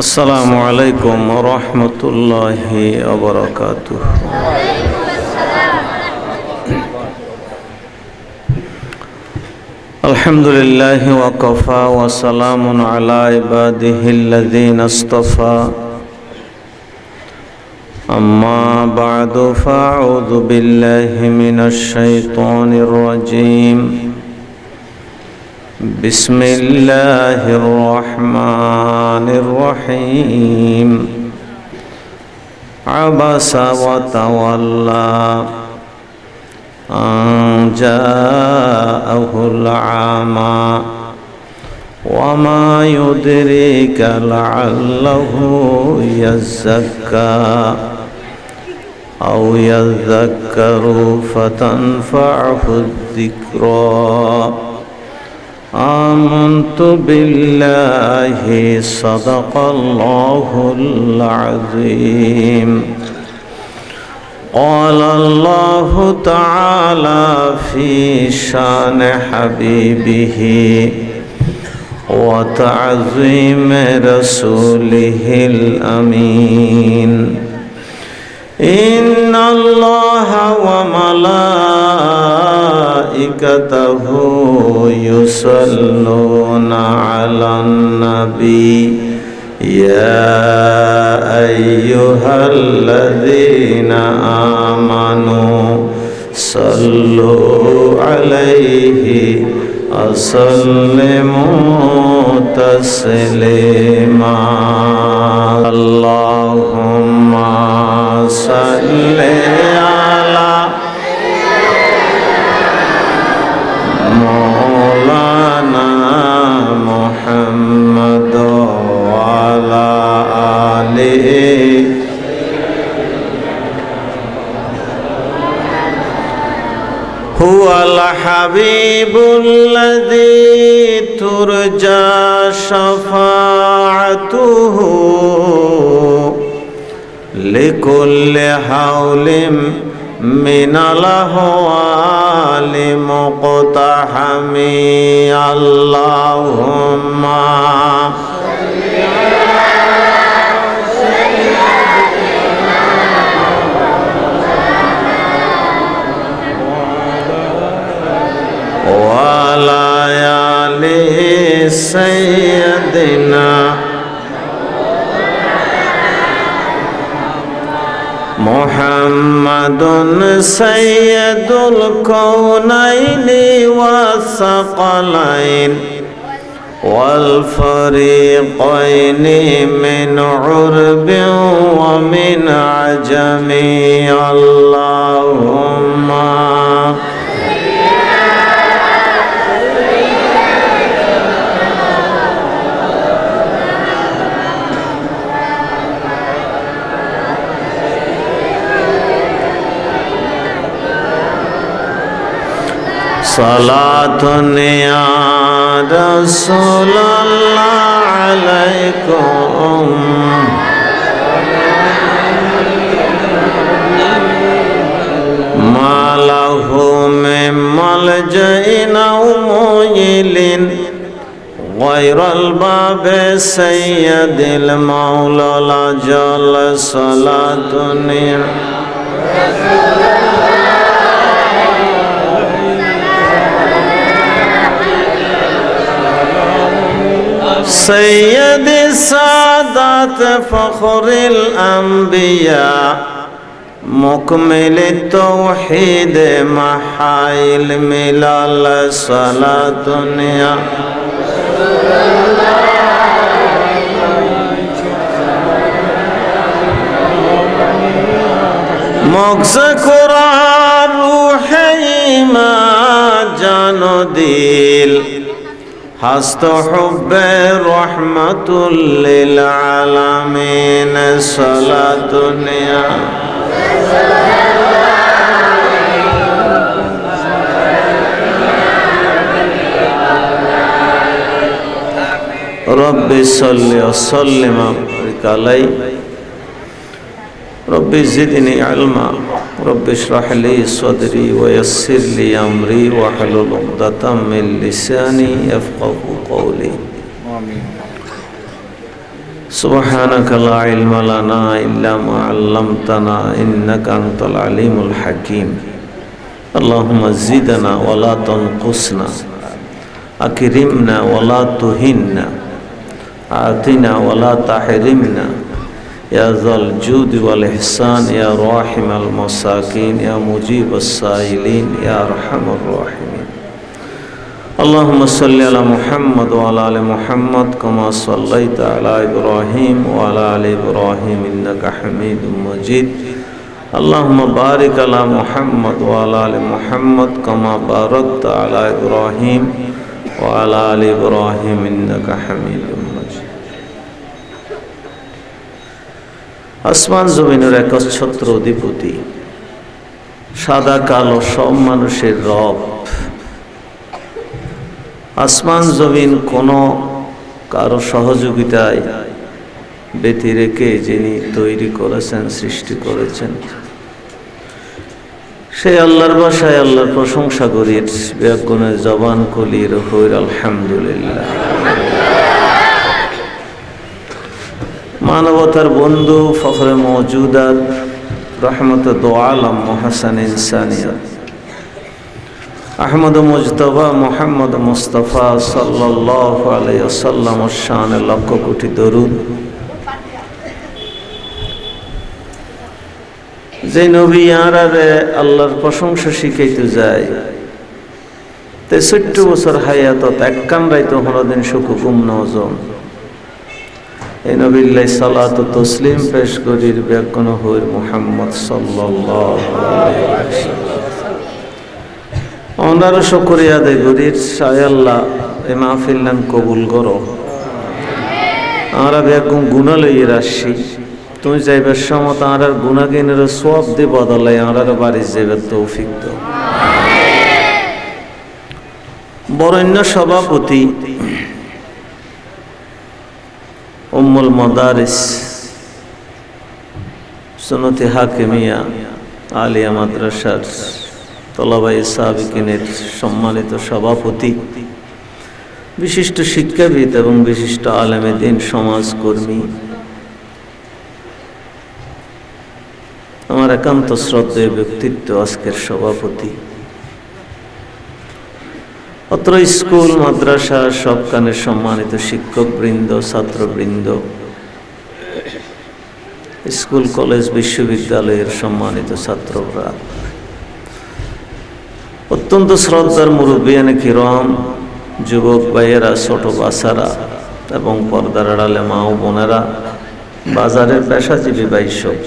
আসসালামু আলাইকুম ওয়া রাহমাতুল্লাহি ওয়া বারাকাতুহু। আলহামদুলিল্লাহি ওয়া কাফা ওয়া সালামুন আলা ইবাদিহিল্লাযীনা ইসতাফা। আম্মা বা'দু ফাআউযু বিল্লাহি মিনাশ শাইতানির রাজীম। বিসমিল্লাহির রহমানির রহিম। আবাসা ওয়া তাওয়াল্লা আন জাআহুল আমা ওয়া মা ইউদরিকা লাআল্লাহু ইয়াযাক্কা আও ইয়াযাক্কারু ফাতানফা'হুদ যিকরা। آمنت بالله صدق الله العظيم. قال الله تعالى في شان حبيبه وتعظيم رسوله الأمين. إن الله وملائكته يصلون على النبي يا أيها الذين آمنوا صلوا عليه وسلموا تسليما. اللهم صل على مولانا محمد وعلى آله هو الحبيب الذي ترجى شفاعته لكل حول من الأهوال مقتحم. اللهم وعلى آل سيدنا محمد سيد الكونين والثقلين والفريقين من عرب ومن عجم. اللهم صلاة يا رسول الله عليكم ما له من ملجأ أو مؤيل غير الباب سيد المولى الأجل. صلاة يا سيد السادات فخر الأنبياء مكمل التوحيد محاي الملل. صلاة يا مغز قرآن روح إيمان جان و دل هست حب رحمة للعالمين. صلاة يا ربي صل وسلم وبارك عليه. ربي زدني علما رب اشرح لي صدري ويسر لي أمري واحلل عقدة من لساني يفقهوا قولي. سبحانك لا علم لنا إلا ما علمتنا إنك أنت العليم الحكيم اللهم زدنا ولا تنقصنا أكرمنا ولا تهنا آتنا ولا تحرمنا يا ذا الجود والإحسان يا راحم المساكين يا مجيب السائلين يا أرحم الراحمين اللهم صل على محمد وعلى آل محمد كما صليت على إبراهيم وعلى آل إبراهيم إنك حميد مجيد اللهم بارك على محمد وعلى آل محمد كما باركت على إبراهيم وعلى آل إبراهيم إنك حميد مجيد আসমান জমিনের একচ্ছত্র অধিপতি সাদা কালো সব মানুষের রব আসমান জমিন কোন কারো সহযোগিতায় ব্যতি রেখে যিনি তৈরি করেছেন সৃষ্টি করেছেন সেই আল্লাহর ভাষায় আল্লাহর প্রশংসা করি বেগুনের জবান কলির হইর আলহামদুলিল্লাহ মানবতার বন্ধু ফখরে মওজুদাত রহমত দো আলম মুহসিন ইনসানিয়ত আহমদ মুজতবা মোহাম্মদ মুস্তাফা সাল্লাল্লাহু আলাইহি ওয়াসাল্লামের শানে লক্ষ কোটি দরুদ যে নবী আরারে আল্লাহর প্রশংসা শিখাইতে যায় 63 বছর হায়াতত একখান রাইতো হরদিন সুকুকুম নজন এই নবীল্লাহ সালাতু তসলিম পেশ করির বেগুন হইর মুহাম্মদ সাল্লাল্লাহু আলাইহি ওয়াসাল্লাম ওনার শুকরিয়া আদায় করি আয় আল্লাহ এই মাহফিল নাম কবুল করো আমরা বেগুন গুনাহ লইয়ে আসছি তুমি যাইবার সময় আর গুনাহগারের সওয়াব দি বদলাই আমরা বাড়ি যাইবার তৌফিক দাও বরেণ্য সভাপতি উম্মুল মাদারিস সুন্নতে হাকিমিয়া আলিয়া মাদ্রাসার তলাবায়ে সাবিকিনের সম্মানিত সভাপতি বিশিষ্ট শিক্ষাবিদ এবং বিশিষ্ট আলেমে দ্বীন সমাজকর্মী আমার একান্ত শ্রদ্ধেয় ব্যক্তিত্ব আজকের সভাপতি অত্র স্কুল মাদ্রাসা সবখানের সম্মানিত শিক্ষকবৃন্দ ছাত্রবৃন্দ স্কুল কলেজ বিশ্ববিদ্যালয়ের সম্মানিত ছাত্ররা অত্যন্ত শ্রদ্ধার মুরব্বিয়ানে কিরাম যুবক ভাইয়েরা ছোট বাচ্চারা এবং পর্দার আড়ালে মা ও বোনেরা বাজারের পেশাজীবী ভাইসব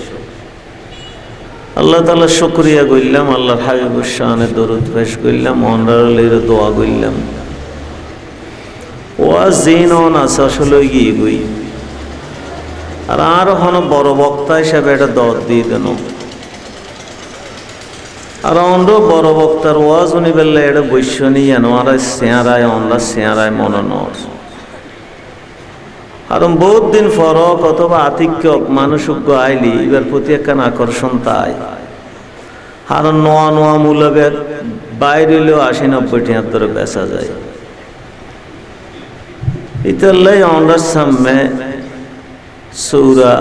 আল্লাহ তাআলা শুকরিয়া কইলাম আল্লাহর হাবিবের শানে দরুদ পেশ কইলাম অনরালের দোয়া কইলাম ওয়াজ জিনন আসলে গই আর হন বড় বক্তা হিসেবে এটা দর দিয়ে দেন আর অন্য বড় বক্তার ওয়াজ উনি বললে এটা বৈশ্যনী আনোয়ারা চেয়ারায় অনরা চেয়ারায় মনোনর আর বহুত দিন ফরক অথবা আতিক্য মানুষজ্ঞ আইলি এবার প্রতি একখান আকর্ষণ তাই আর নোয়া নোয়া মূলবে বাইরেলেও 80-90 টাকার ধরে বেচা যায় ইতাল্লাই অনরার সামনে সূরা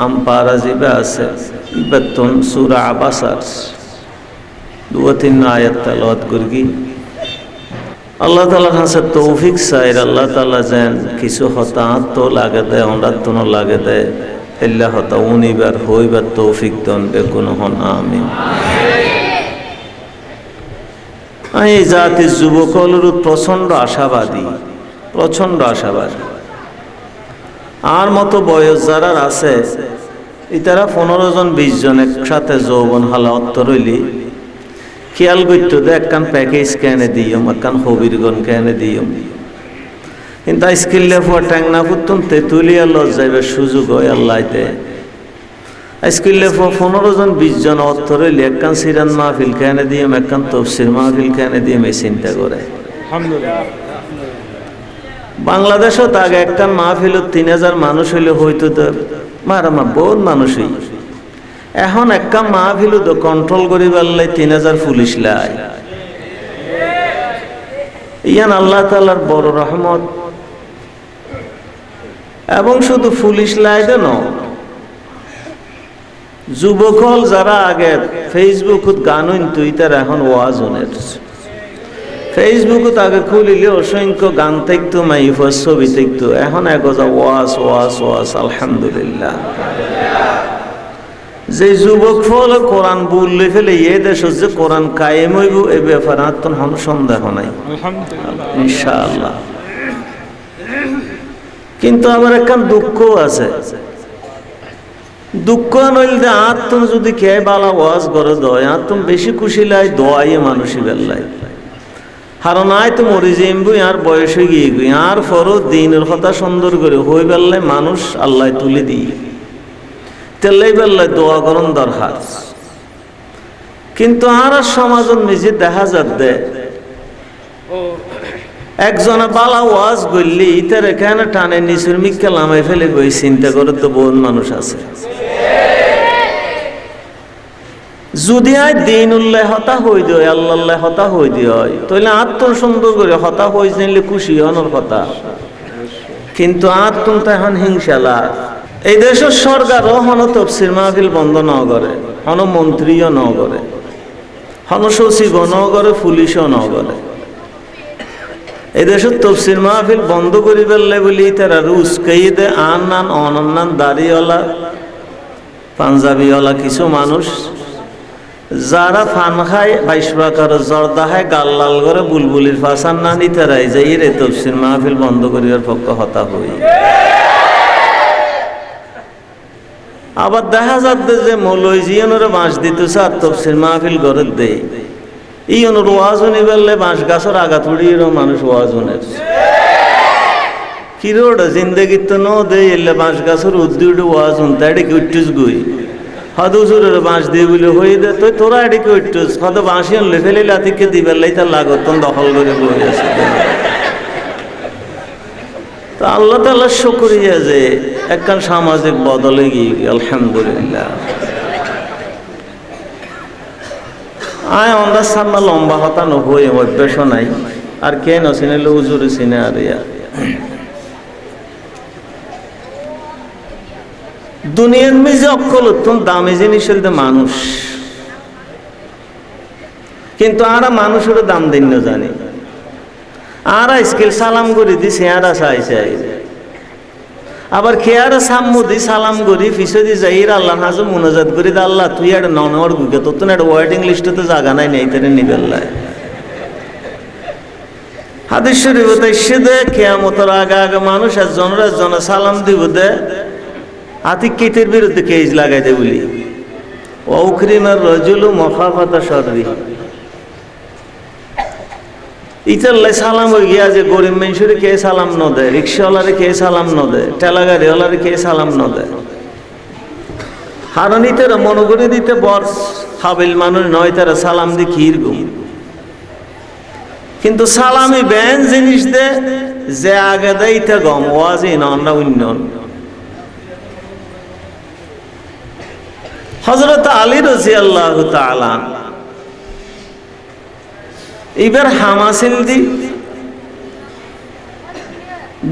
আম্পারা জিবে আছে বেতন সূরা আবাসার 2-3 আয়াত তেলাওয়াত করি আল্লাহ তাআলার কাছে তৌফিক চাই আল্লাহ তাআলা যেন কিছু হতাহত তো লাগে দেয় অন্ধাত্ম লাগে দেয় আল্লাহ হতা উনিবার হইবার তৌফিক দেন বেগুন হন আমিন এই জাতির যুবকলের প্রচন্ড আশাবাদী আর মতো বয়স যারা আছে ইতারা 15 জন 20 জন একসাথে যৌবন হালাত রইলি খেয়াল করতো একখান প্যাকেজ কেনে দিও একখান হবিরগণ কেনে দিও কিন্তু স্কিল্লে ফুয়া ট্যাংনা ফুতুন তেতুলিয়া লজ যাইবার সুযোগ হয় আল্লাহতে স্কিল্লে ফুয়া 15 জন 20 জন অর্থ রইলি একখান সিরান মাহফিল কেনে দিও একখান তফসির মাহফিল কেনে দিও এই চিন্তা করে আলহামদুলিল্লাহ বাংলাদেশত আগে একখান মাহফিল 3000 মানুষ হইলে হইতো তো মারামা বহুত মানুষ হই এখন একটা মাহফিল তো কন্ট্রোল করি পারলে 3000 পুলিশ লাই ইয়ান আল্লাহ তাআলার বড় রহমত এবং শুধু পুলিশ লাইনে নয়, যুবকল যারা আগে ফেসবুকত গান হইতো ইতার এখন ওয়াজ হনের। ফেসবুকত আগে খুলিলে অসংখ্য গান থাকতো, মাইফার ছবি থাকতো, এখন একজা ওয়াজ ওয়াজ ওয়াজ। আলহামদুলিল্লাহ, যে যুবক ফল কোরআন বললে ফেলে এ দেশ যে কোরআন কায়েম হইব এ ব্যাপারে আর তো সন্দেহ নাই ইনশাআল্লাহ। কিন্তু আমার একখান দুঃখ আছে, দুঃখ নইলে আর তুমি যদি কে বালা ওয়াজ করে দয় আর তুমি বেশি খুশি লাই দোয়াইয়ে মানুষই বেল্লাই। কারণ আয় তো মরি যাইব, আর বয়স হয়ে গিয়ে গই, আর ফরো দিনের কথা সুন্দর করে হই বেল্লাই মানুষ আল্লাহ তুলে দিই, তেলাই বেল্লাই দোয়া করন দরকার। কিন্তু আর সমাজের নিজে দেখা যাচ্ছে একজনে বালা ওয়াজ করলি ইতার এখানে টানে নিচুর মিক্কা লামাই ফেলে গই, চিন্তা করে তো বহু মানুষ আছে। যদি আয় দিন উল্লাহ হতা হই দিয়, আল্লাহ হতা হই দিয়, তাহলে আত্ম সুন্দর করে হতা হই জানলে খুশি হনোর কথা। কিন্তু আত্ম তো এখন হিংসালা। এই দেশের সরকারও হন তফসির মাহফিল বন্ধ ন করে, হন মন্ত্রীও ন করে, হন সচিবও ন করে, পুলিশও ন করে। এই দেশের তফসির মাহফিল বন্ধ করি ফেললে বলি তারা উস্কাই দে আন নান অনন্নান দাড়িওয়ালা পাঞ্জাবিওয়ালা কিছু মানুষ যারা ফান খায় 22 প্রকার জর্দা খায়, গাল লাল করে বুলবুলির ফাঁসান না নিতারাই যাই রে তফসির মাহফিল বন্ধ করিবার পক্ষে হতা হই। আবার দেখা যাচ্ছে যে মৌলই জিয়নরে বাঁশ দিতেছে আর তফসির মাহফিল করে দেয়, ইয়নোর ওয়াজ উনি বললে বাঁশ গাছের আগা তুড়িয়েও মানুষ ওয়াজ উনের কি রোড জিন্দগি তো ন দে এলে বাঁশ গাছের উদ্দিউড ওয়াজ উনতে এডিকে উঠছিস গুই হদুজুরের বাঁশ দিয়ে বলে হয়ে দে তো তোরা এডিকে উঠছিস হদ বাঁশি আনলে ফেলে লাতিকে দিবেলাই তার লাগতন দখল করে বই আছে। তো আল্লাহ তাআলা শুকরিয়া যে একখান সামাজিক বদলে গিয়ে আলহামদুলিল্লাহ। আয় আমরা সামনে লম্বা হতা নহই অভ্যাস নাই, আর কে নচিনিলে উজুরে চিনে আর ইয়া দুনিয়ার মিজে অকল উত্তম দামি জিনিস মানুষ, কিন্তু আরা মানুষের দাম দিন না জানি। আর স্কিল সালাম করি দি চেয়ারা চাই চাই, আবার খেয়ারা সাম্মু দি সালাম করি পিছে দি যাই আল্লাহ হাজু মুনাজাত করি দা আল্লাহ তুই একটা ননর গুকে তোর তো একটা ওয়েটিং লিস্টে তো জায়গা নাই নেই তারে নিবেল্লায়। হাদিস শরীফ তাইছে দে কিয়ামতের আগে আগে মানুষ একজনের সালাম দিব দে আতিকিতের বিরুদ্ধে কেস লাগাই দে বলি ওখরিমার রাজুলু মখাফাতা শাররি। ইতাল্লাই সালাম হয়ে গিয়া যে গরিব মানুষের কে সালাম ন দেয়, রিক্সাওয়ালারে কে সালাম ন দেয়, ঠেলা গাড়িওয়ালারে কে সালাম ন দেয়। কারণ ইতারা মনে করে দিতে বর হাবিল মানুষ নয়, তারা সালাম দি ক্ষীর গুম। কিন্তু সালামি ব্যান জিনিস দে যে আগে দেয় ইতা গম ওয়াজি না উন্নয়ন। হযরত আলী রাদিয়াল্লাহু তাআলা এবার হামাসিল দি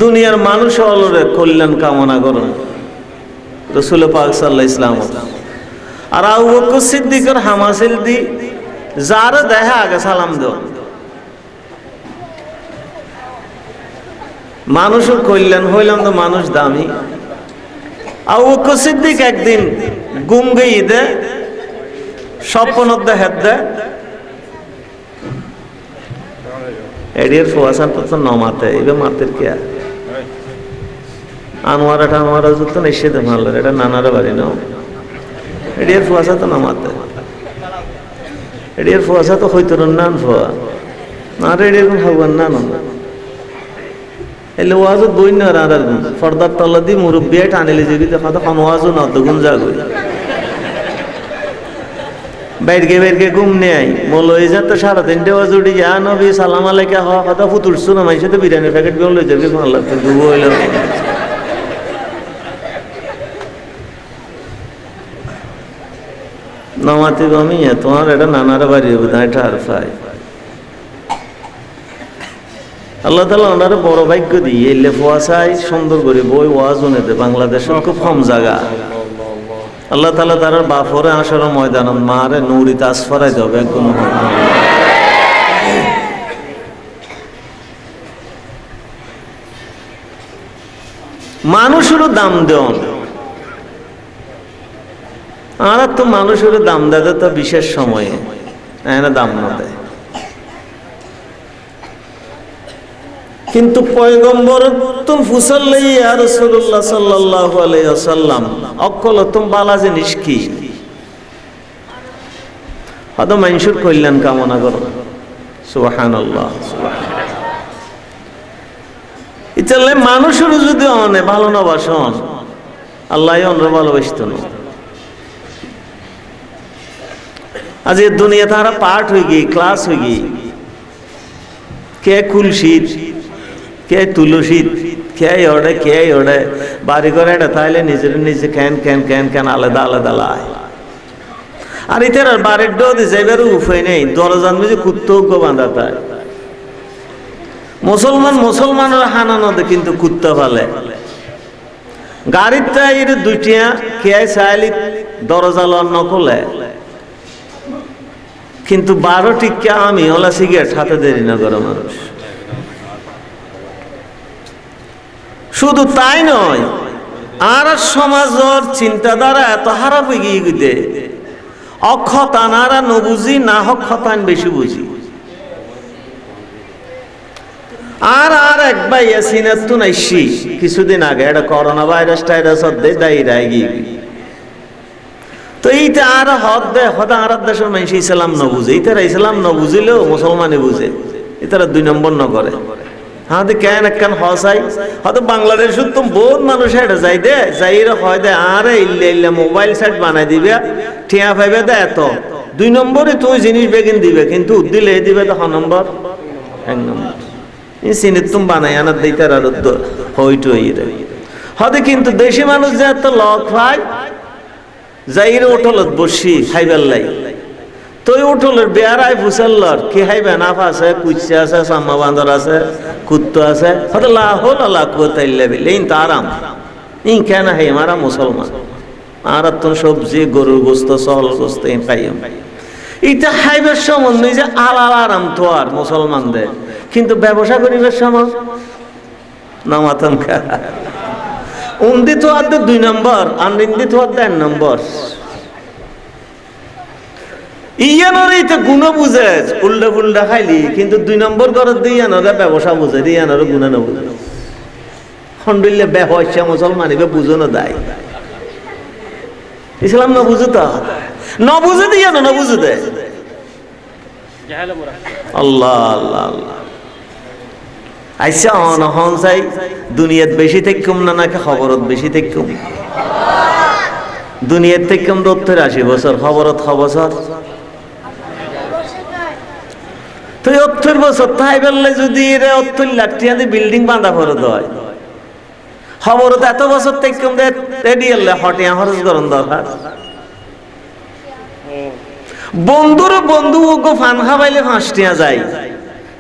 দুনিয়ার মানুষ অলরে কল্যাণ কামনা করেন রাসূল পাক সাল্লাল্লাহু আলাইহি ওয়াসাল্লাম। আর আবু বকর সিদ্দিকের হামাসিল দি যারা দেখা আগে সালাম দাও, মানুষের কল্যাণ হইলাম তো মানুষ দামি। আবু বকর সিদ্দিক একদিন গুম গিয়ে দে স্বপ্নত দেখা দে এডিয়ার ফুয়াসান তো নমাতে এবার মাতের কে আনোয়ারা যত নিষেধ মারল এটা নানারা বাড়ি নাও এডিয়ার ফুয়াসা তো নমাতে এডিয়ার ফুয়াসা তো হইতো নান ফুয়া না এডিয়ার ভাববেন না না এলে ওয়াজত বই না রাধার গুণ ফর্দার তলা দি মুরব্বী টানিলে যদি দেখা তো ওয়াজও না দুগুণ যাগই বাইরকে ঘুম নেই মল হয়ে যা তো সারা তিনটে ওয়াজ উঠি যা নবী সালাম আলাইকা হওয়া কথা ফুতুরছো না মাইসে তো বিরিয়ানির প্যাকেট বেল লই যাবে আল্লাহ তো ডুবো হইল। নমাতি গমিয়ে তোমার এটা নানার বাড়ি এটা আর পাই আল্লাহ তাআলা ওনারে বড় ভাগ্য দিয়ে এলে ফুয়াশায় সুন্দর করে বই ওয়াজ উনেতে বাংলাদেশের খুব কম জায়গা আল্লাহ তাআলা তার বাপরে আসর ময়দানত মারে নূরি তাজ ফরাই দেবে কোনো মানুষেরও দাম দেন আর তো মানুষেরও দাম দেয় তো বিশেষ সময়ে এনে দাম না দেয় কিন্তু পয়গম্বর তুম ফুসাল্লাই ইয়া রাসূলুল্লাহ সাল্লাল্লাহু আলাইহি ওয়াসাল্লাম অকল তুম বালা জিনিস কি হয়তো মানুষের কল্যাণ কামনা করো সুবহানাল্লাহ ইতালে মানুষের যদি অনে ভালো না বাসন আল্লাহ অনরে ভালোবাসত না আজ এই দুনিয়া তারা পার্ট হয়ে গিয়ে ক্লাস হয়ে গিয়ে কে কুলশীত কে তুলসীত কে ওড়ে বাড়ি করে এটা তাইলে নিজের নিজে ক্যান আলাদা আলাদা লাই আর ইতার বাড়ির ডো দিয়ে যাইবার উপায় নেই দরজান বুঝে কুত্তো বাঁধা তাই মুসলমানের হানানো কিন্তু কুত্তা ফালে গাড়ির টাইর দুইটিয়া কে চাইলি দরজা লন নকলে কিন্তু 12 টিকা আমি ওলা সিগারেট হাতে দেরি না করে মানুষ শুধু তাই নয় আর সমাজের চিন্তাধারা এত খারাপ হয়ে গিয়ে অক্ষতানারা নবুঝি না হক খতান বেশি বুঝি আর এক ভাই সিনাত তো নাইছি কিছুদিন আগে এটা করোনা ভাইরাস টাইরাস দায়ী গিয়ে তো এইটা আর হদা আর দেশের মানুষ ইসলাম ন বুঝে ইতারা ইসলাম ন বুঝিলেও মুসলমানে বুঝে ইতারা 2 নম্বর ন করে হাতে কেন হসাই হয়তো বাংলাদেশ তো বহুত মানুষ এটা যাই দে যাইরা হয় দে আরে ইল্লা মোবাইল সেট বানাই দিবে ঠিয়া পাইবে দে এত 2 নম্বরে তুই জিনিস বেগিন দিবে কিন্তু দিলে দিবে তো নম্বর 1 নম্বর সিনে তুমি বানাই আনা দিতে আর হইটো হতে কিন্তু দেশি মানুষ যে এত লক পায় যাইরে উঠলত বসি খাইবার লাই তুই উঠলের বেয়ারাই ফুসাল্লর কি খাইবে নাফ আছে কুচ্চা আছে সাম্মা বান্দর আছে কুত্তো আছে হতে লাহল আল্লাহ কুতাইল্লা বিল ইন তারাম ইন কেন হে মারা মুসলমান আর তো সবজি গরুর গোস্ত সহল গোস্ত খাইম এটা খাইবার সম্বন্ধ যে আরাম তো আর মুসলমানদের কিন্তু ব্যবসা করিবার সময় নামাতন খা উন্দিত আদে 2 নম্বর আনন্দিত আদে 1 নম্বর ইয়ানরে এটা গুণ বুঝে উল্টা খাইলি কিন্তু 2 নম্বর করে দিয়ানরে ব্যবসা বুঝে দিয়ানরে গুণ না বুঝে খন্ডিলে ব্যবসা মুসলমান এবে বুঝো না দায় ইসলাম না বুঝে তো না বুঝে দিয়ানো না বুঝে দে আল্লাহ আল্লাহ আল্লাহ আইসা অনহন চাই দুনিয়াত বেশি থেকম না নাকি খবরত বেশি থেকম দুনিয়ার থেকম 80 বছর খবরত বছর তো 70 বছর তাই বললে যদি 70 লাখ টাকা দিয়ে বিল্ডিং বাঁধা করে দেয় খবরত এত বছর থেকম রেডিয়ালে হটিয়া খরচ করন দরকার বন্ধু ওগো ফান খাবাইলে 5 টাকা যায়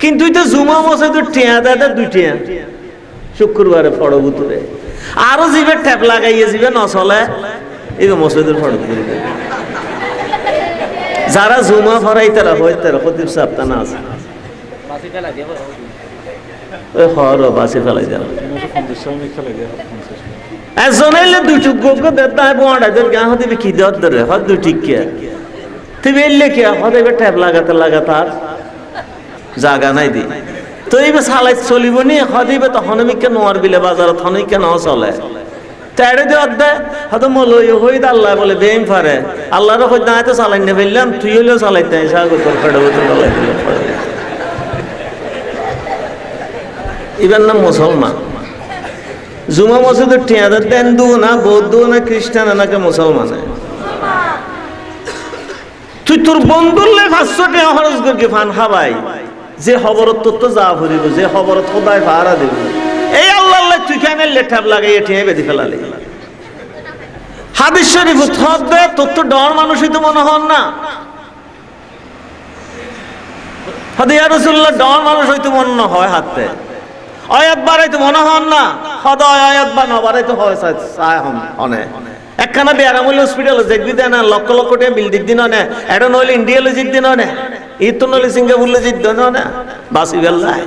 কিন্তু এটা জুমা মসজিদে টিয়া দেয় 2 টাকা শুক্রবারে ফড়ো বুতুরে আরো জিবে ট্যাপ লাগাইয়ে জিবে ন চলে এই মসজিদের ফড়ো বুতুরে যারা জুমা ফরাই তারা হয় তারা খতিব সাহেব তা না আছে বাসি ফেলাই দেব ওই হরো বাসি ফেলাই দেব এজনেলে দুটো গোগো দেতাই বড়াদের গা হতে কি দেওয়ার ধরে হয় 2 টিকা তুমি এলে কি হতে ট্যাপ লাগাতার জায়গা নাই দি তো এই সালাই চলিব নি হদিবে তখন আমি কেন নোয়ার বিলে বাজারত হনই কেন চলে তাইরে দে অদ্দে হয়তো মলই হই আল্লাহ বলে বেম পারে আল্লাহর কই না তো চালাই নে বললাম তুই হইলো চালাইতে আইসা তোর ফেড়ে তো চালাই দিল ইবেন না মুসলমান জুমা মসজিদের টিয়াদের দেন দু না বৌদ্ধ না খ্রিস্টান নাকি মুসলমান তুই তোর বন্ধুরলে 500 টাকা খরচ করকে ফান খাবাই যে খবরত তোর তো যা ভরিব যে খবরত খোদায় ভাড়া দেব এই আল্লাহ তুই কেন লেঠাপ লাগাই ঠেয়ে বেঁধে ফেলালে হাদিস শরীফ থবে তোর তো ডর মানুষই তো মনে হন না হাদিয়া রাসূলুল্লাহ ডর মানুষ হইতো মনে হয় হাতে আয়াত বাড়াইতে মনে হন না সদায় আয়াত বা না বাড়াইতে হয় চায় হনে একখানা বেয়ারামূল্য হসপিটাল দেখবি দেয় না লক্ষ লক্ষ টাকা বিল দিক দিন না এটা নইলে ইন্ডিয়ালে জিত দিন না ঈদ তো নইলে সিঙ্গাপুরলে জিত দিন না বাসি বেল্লায়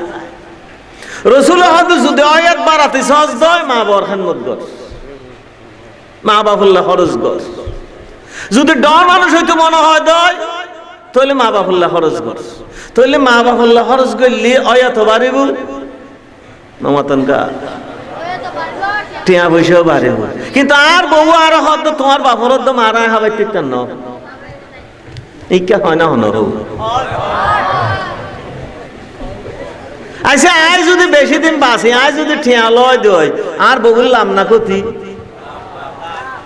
রসুল হয়তো যদি আয়াত বাড়াতে সহজ দয় মা বাবার খানমত গর মা বাবুল্লাহ খরচ গর যদি ডর মানুষ হইতে মনে হয় দয় তাহলে মা বাবুল্লাহ খরচ গর তাহলে মা বাবুল্লাহ খরচ করলে আয়াত বাড়িব নমাতনকা টিয়া পয়সাও বাড়িব কিন্তু আর বউ আর হয়তো তোমার বাপর তো মারা হাবাই তিন ন ইকা হয় না হন আচ্ছা আজ যদি বেশি দিন বাঁচি আজ যদি ঠিয়া লয় দই আর বললাম না ক্ষতি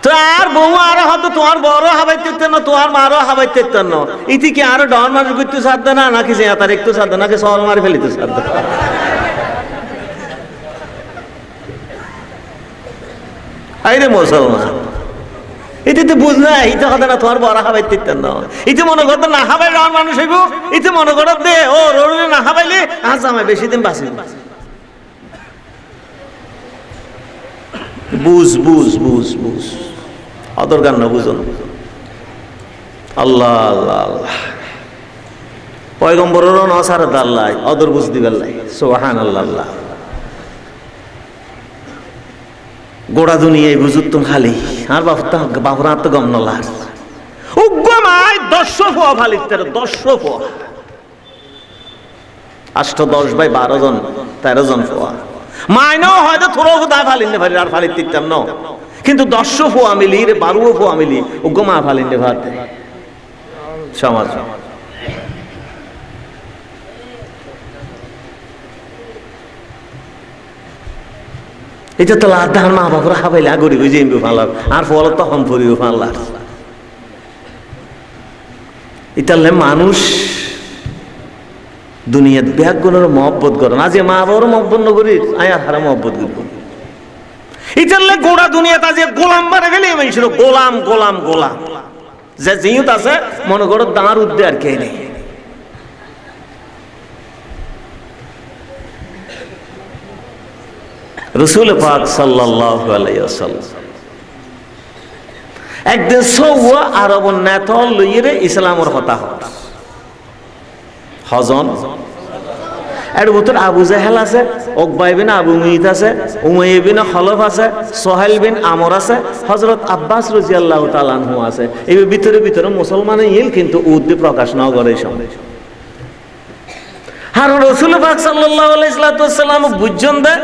তো আর বউ আর হয়তো তোমার বড় হাবাইতে না তোমার মারও হাবাইতে না ইতি কি আরো ডর মানুষ করতে সাধ্য না নাকি যে তার একটু সাধ্য নাকি সর মারি ফেলিতে সাধ্য আইরে মুসলমান এতে তো বুঝ না ইতে কথা না তোমার বড় হাবাইতে না ইতে মনে করতো না হাবাই ডর মানুষ হইব ইতে মনে করত দে ও রোড়ে না হাবাইলে আজ আমায় বেশি দিন বাঁচি বুঝ বুঝ বুঝ বুঝ অদর গান না বুঝুন আল্লাহ আল্লাহ আল্লাহ পয়গম্বরেরও নসারত আল্লাহ অদর বুঝ দিবেন সুবহান আল্লাহ আল্লাহ গোড়া দুনিয়ায় বুঝুত তো খালি আর বাপুর তো গম নলার উগ্রমায় 10 ফোয়া ফালিতে 10 ফোয়া 8 10 বাই 12 জন 13 জন ফোয়া মাইনাও হয়তো থোড়ো দায় ফালিনে ভারি আর ফালিত দিতাম না কিন্তু 10 ফোয়া মিলি রে 12 ফোয়া মিলি উগ্রমা ফালিনে ভাতে সমাজ এটা তো লাদার মা বাপরা হাবাইলে আগরি বুঝে এমবি ফালার আর ফল তো হম ফরিও ফালার ইতালে মানুষ দুনিয়াত ব্যাগগুলোর মহব্বত করে না যে মা বাবার মহব্বত নগরী আয়ার হারা মহব্বত করব ইতালে গোড়া দুনিয়াতে যে গোলাম মারে গেলে মানুষের গোলাম গোলাম গোলাম যে জিয়ত আছে মনে করো দাঁড় উদ্দে আর কে নেই রসুল পাক সাল্লাল্লাহু আলাইহি ওয়াসাল্লাম একদিন সওয়া আরব নেতল লইরে ইসলামের কথা হজন এর ভিতর আবু জাহেল আছে উকবা ইবনে আবু মুইত আছে উমাইয়া ইবনে খলফ আছে সোহেল বিন আমর আছে হযরত আব্বাস রাদিয়াল্লাহু তাআলা আনহু আছে এই ভিতরে ভিতরে মুসলমানের ইল কিন্তু উদ্দে প্রকাশ না করে সময় আর রাসূল পাক সাল্লাল্লাহু আলাইহি ওয়াসাল্লাম বুঝজন দে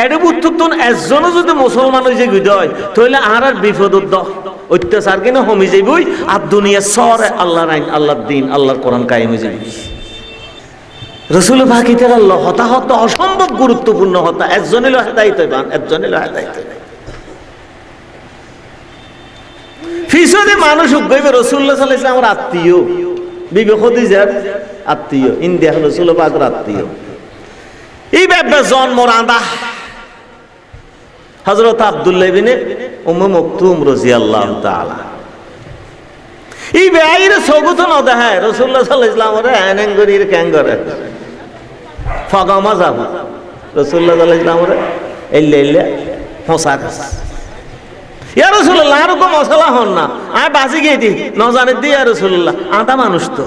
এর বুতুতুন একজন যদি মুসলমান হই যে গিদয় তাহলে আর বিপদ অত্যাচার কিনা হমি যাইবই আর দুনিয়া সরে আল্লাহর আইন আল্লাহর দ্বীন আল্লাহর কোরআন কায়েম হয়ে যাবে রাসূল পাক এটার হতাহত অসম্ভব গুরুত্বপূর্ণ হতা একজনের হেদায়েত পান একজনের হেদায়েত ফিসদে মানুষ গইবে রাসূলুল্লাহ সাল্লাল্লাহু আলাইহি ওয়াসাল্লামের আত্মীয় বিবি খাদিজার আত্মীয় ইন্দিয়া রাসূল পাকের আত্মীয় এই ব্যাপারে জন্ম রাঁধা হযরত আব্দুল্লাহ ইবনে উম্মে মাকতুম রাদিয়াল্লাহু তাআলা এই বাইরে সগুত না দেখায় রাসূলুল্লাহ সাল্লাল্লাহু আলাইহি ওয়াসাল্লাম আনেঙ্গরির ক্যাঙ্গরে ফাগামা যাব রাসূলুল্লাহ সাল্লাল্লাহু আলাইহি ওয়াসাল্লাম এল্লে এল্লে হোসাক ইয়া রাসূলুল্লাহ আর কো মশলা হন না আই বাজি গই দি ন জানে দি ইয়া রাসূলুল্লাহ আটা মানুষ তো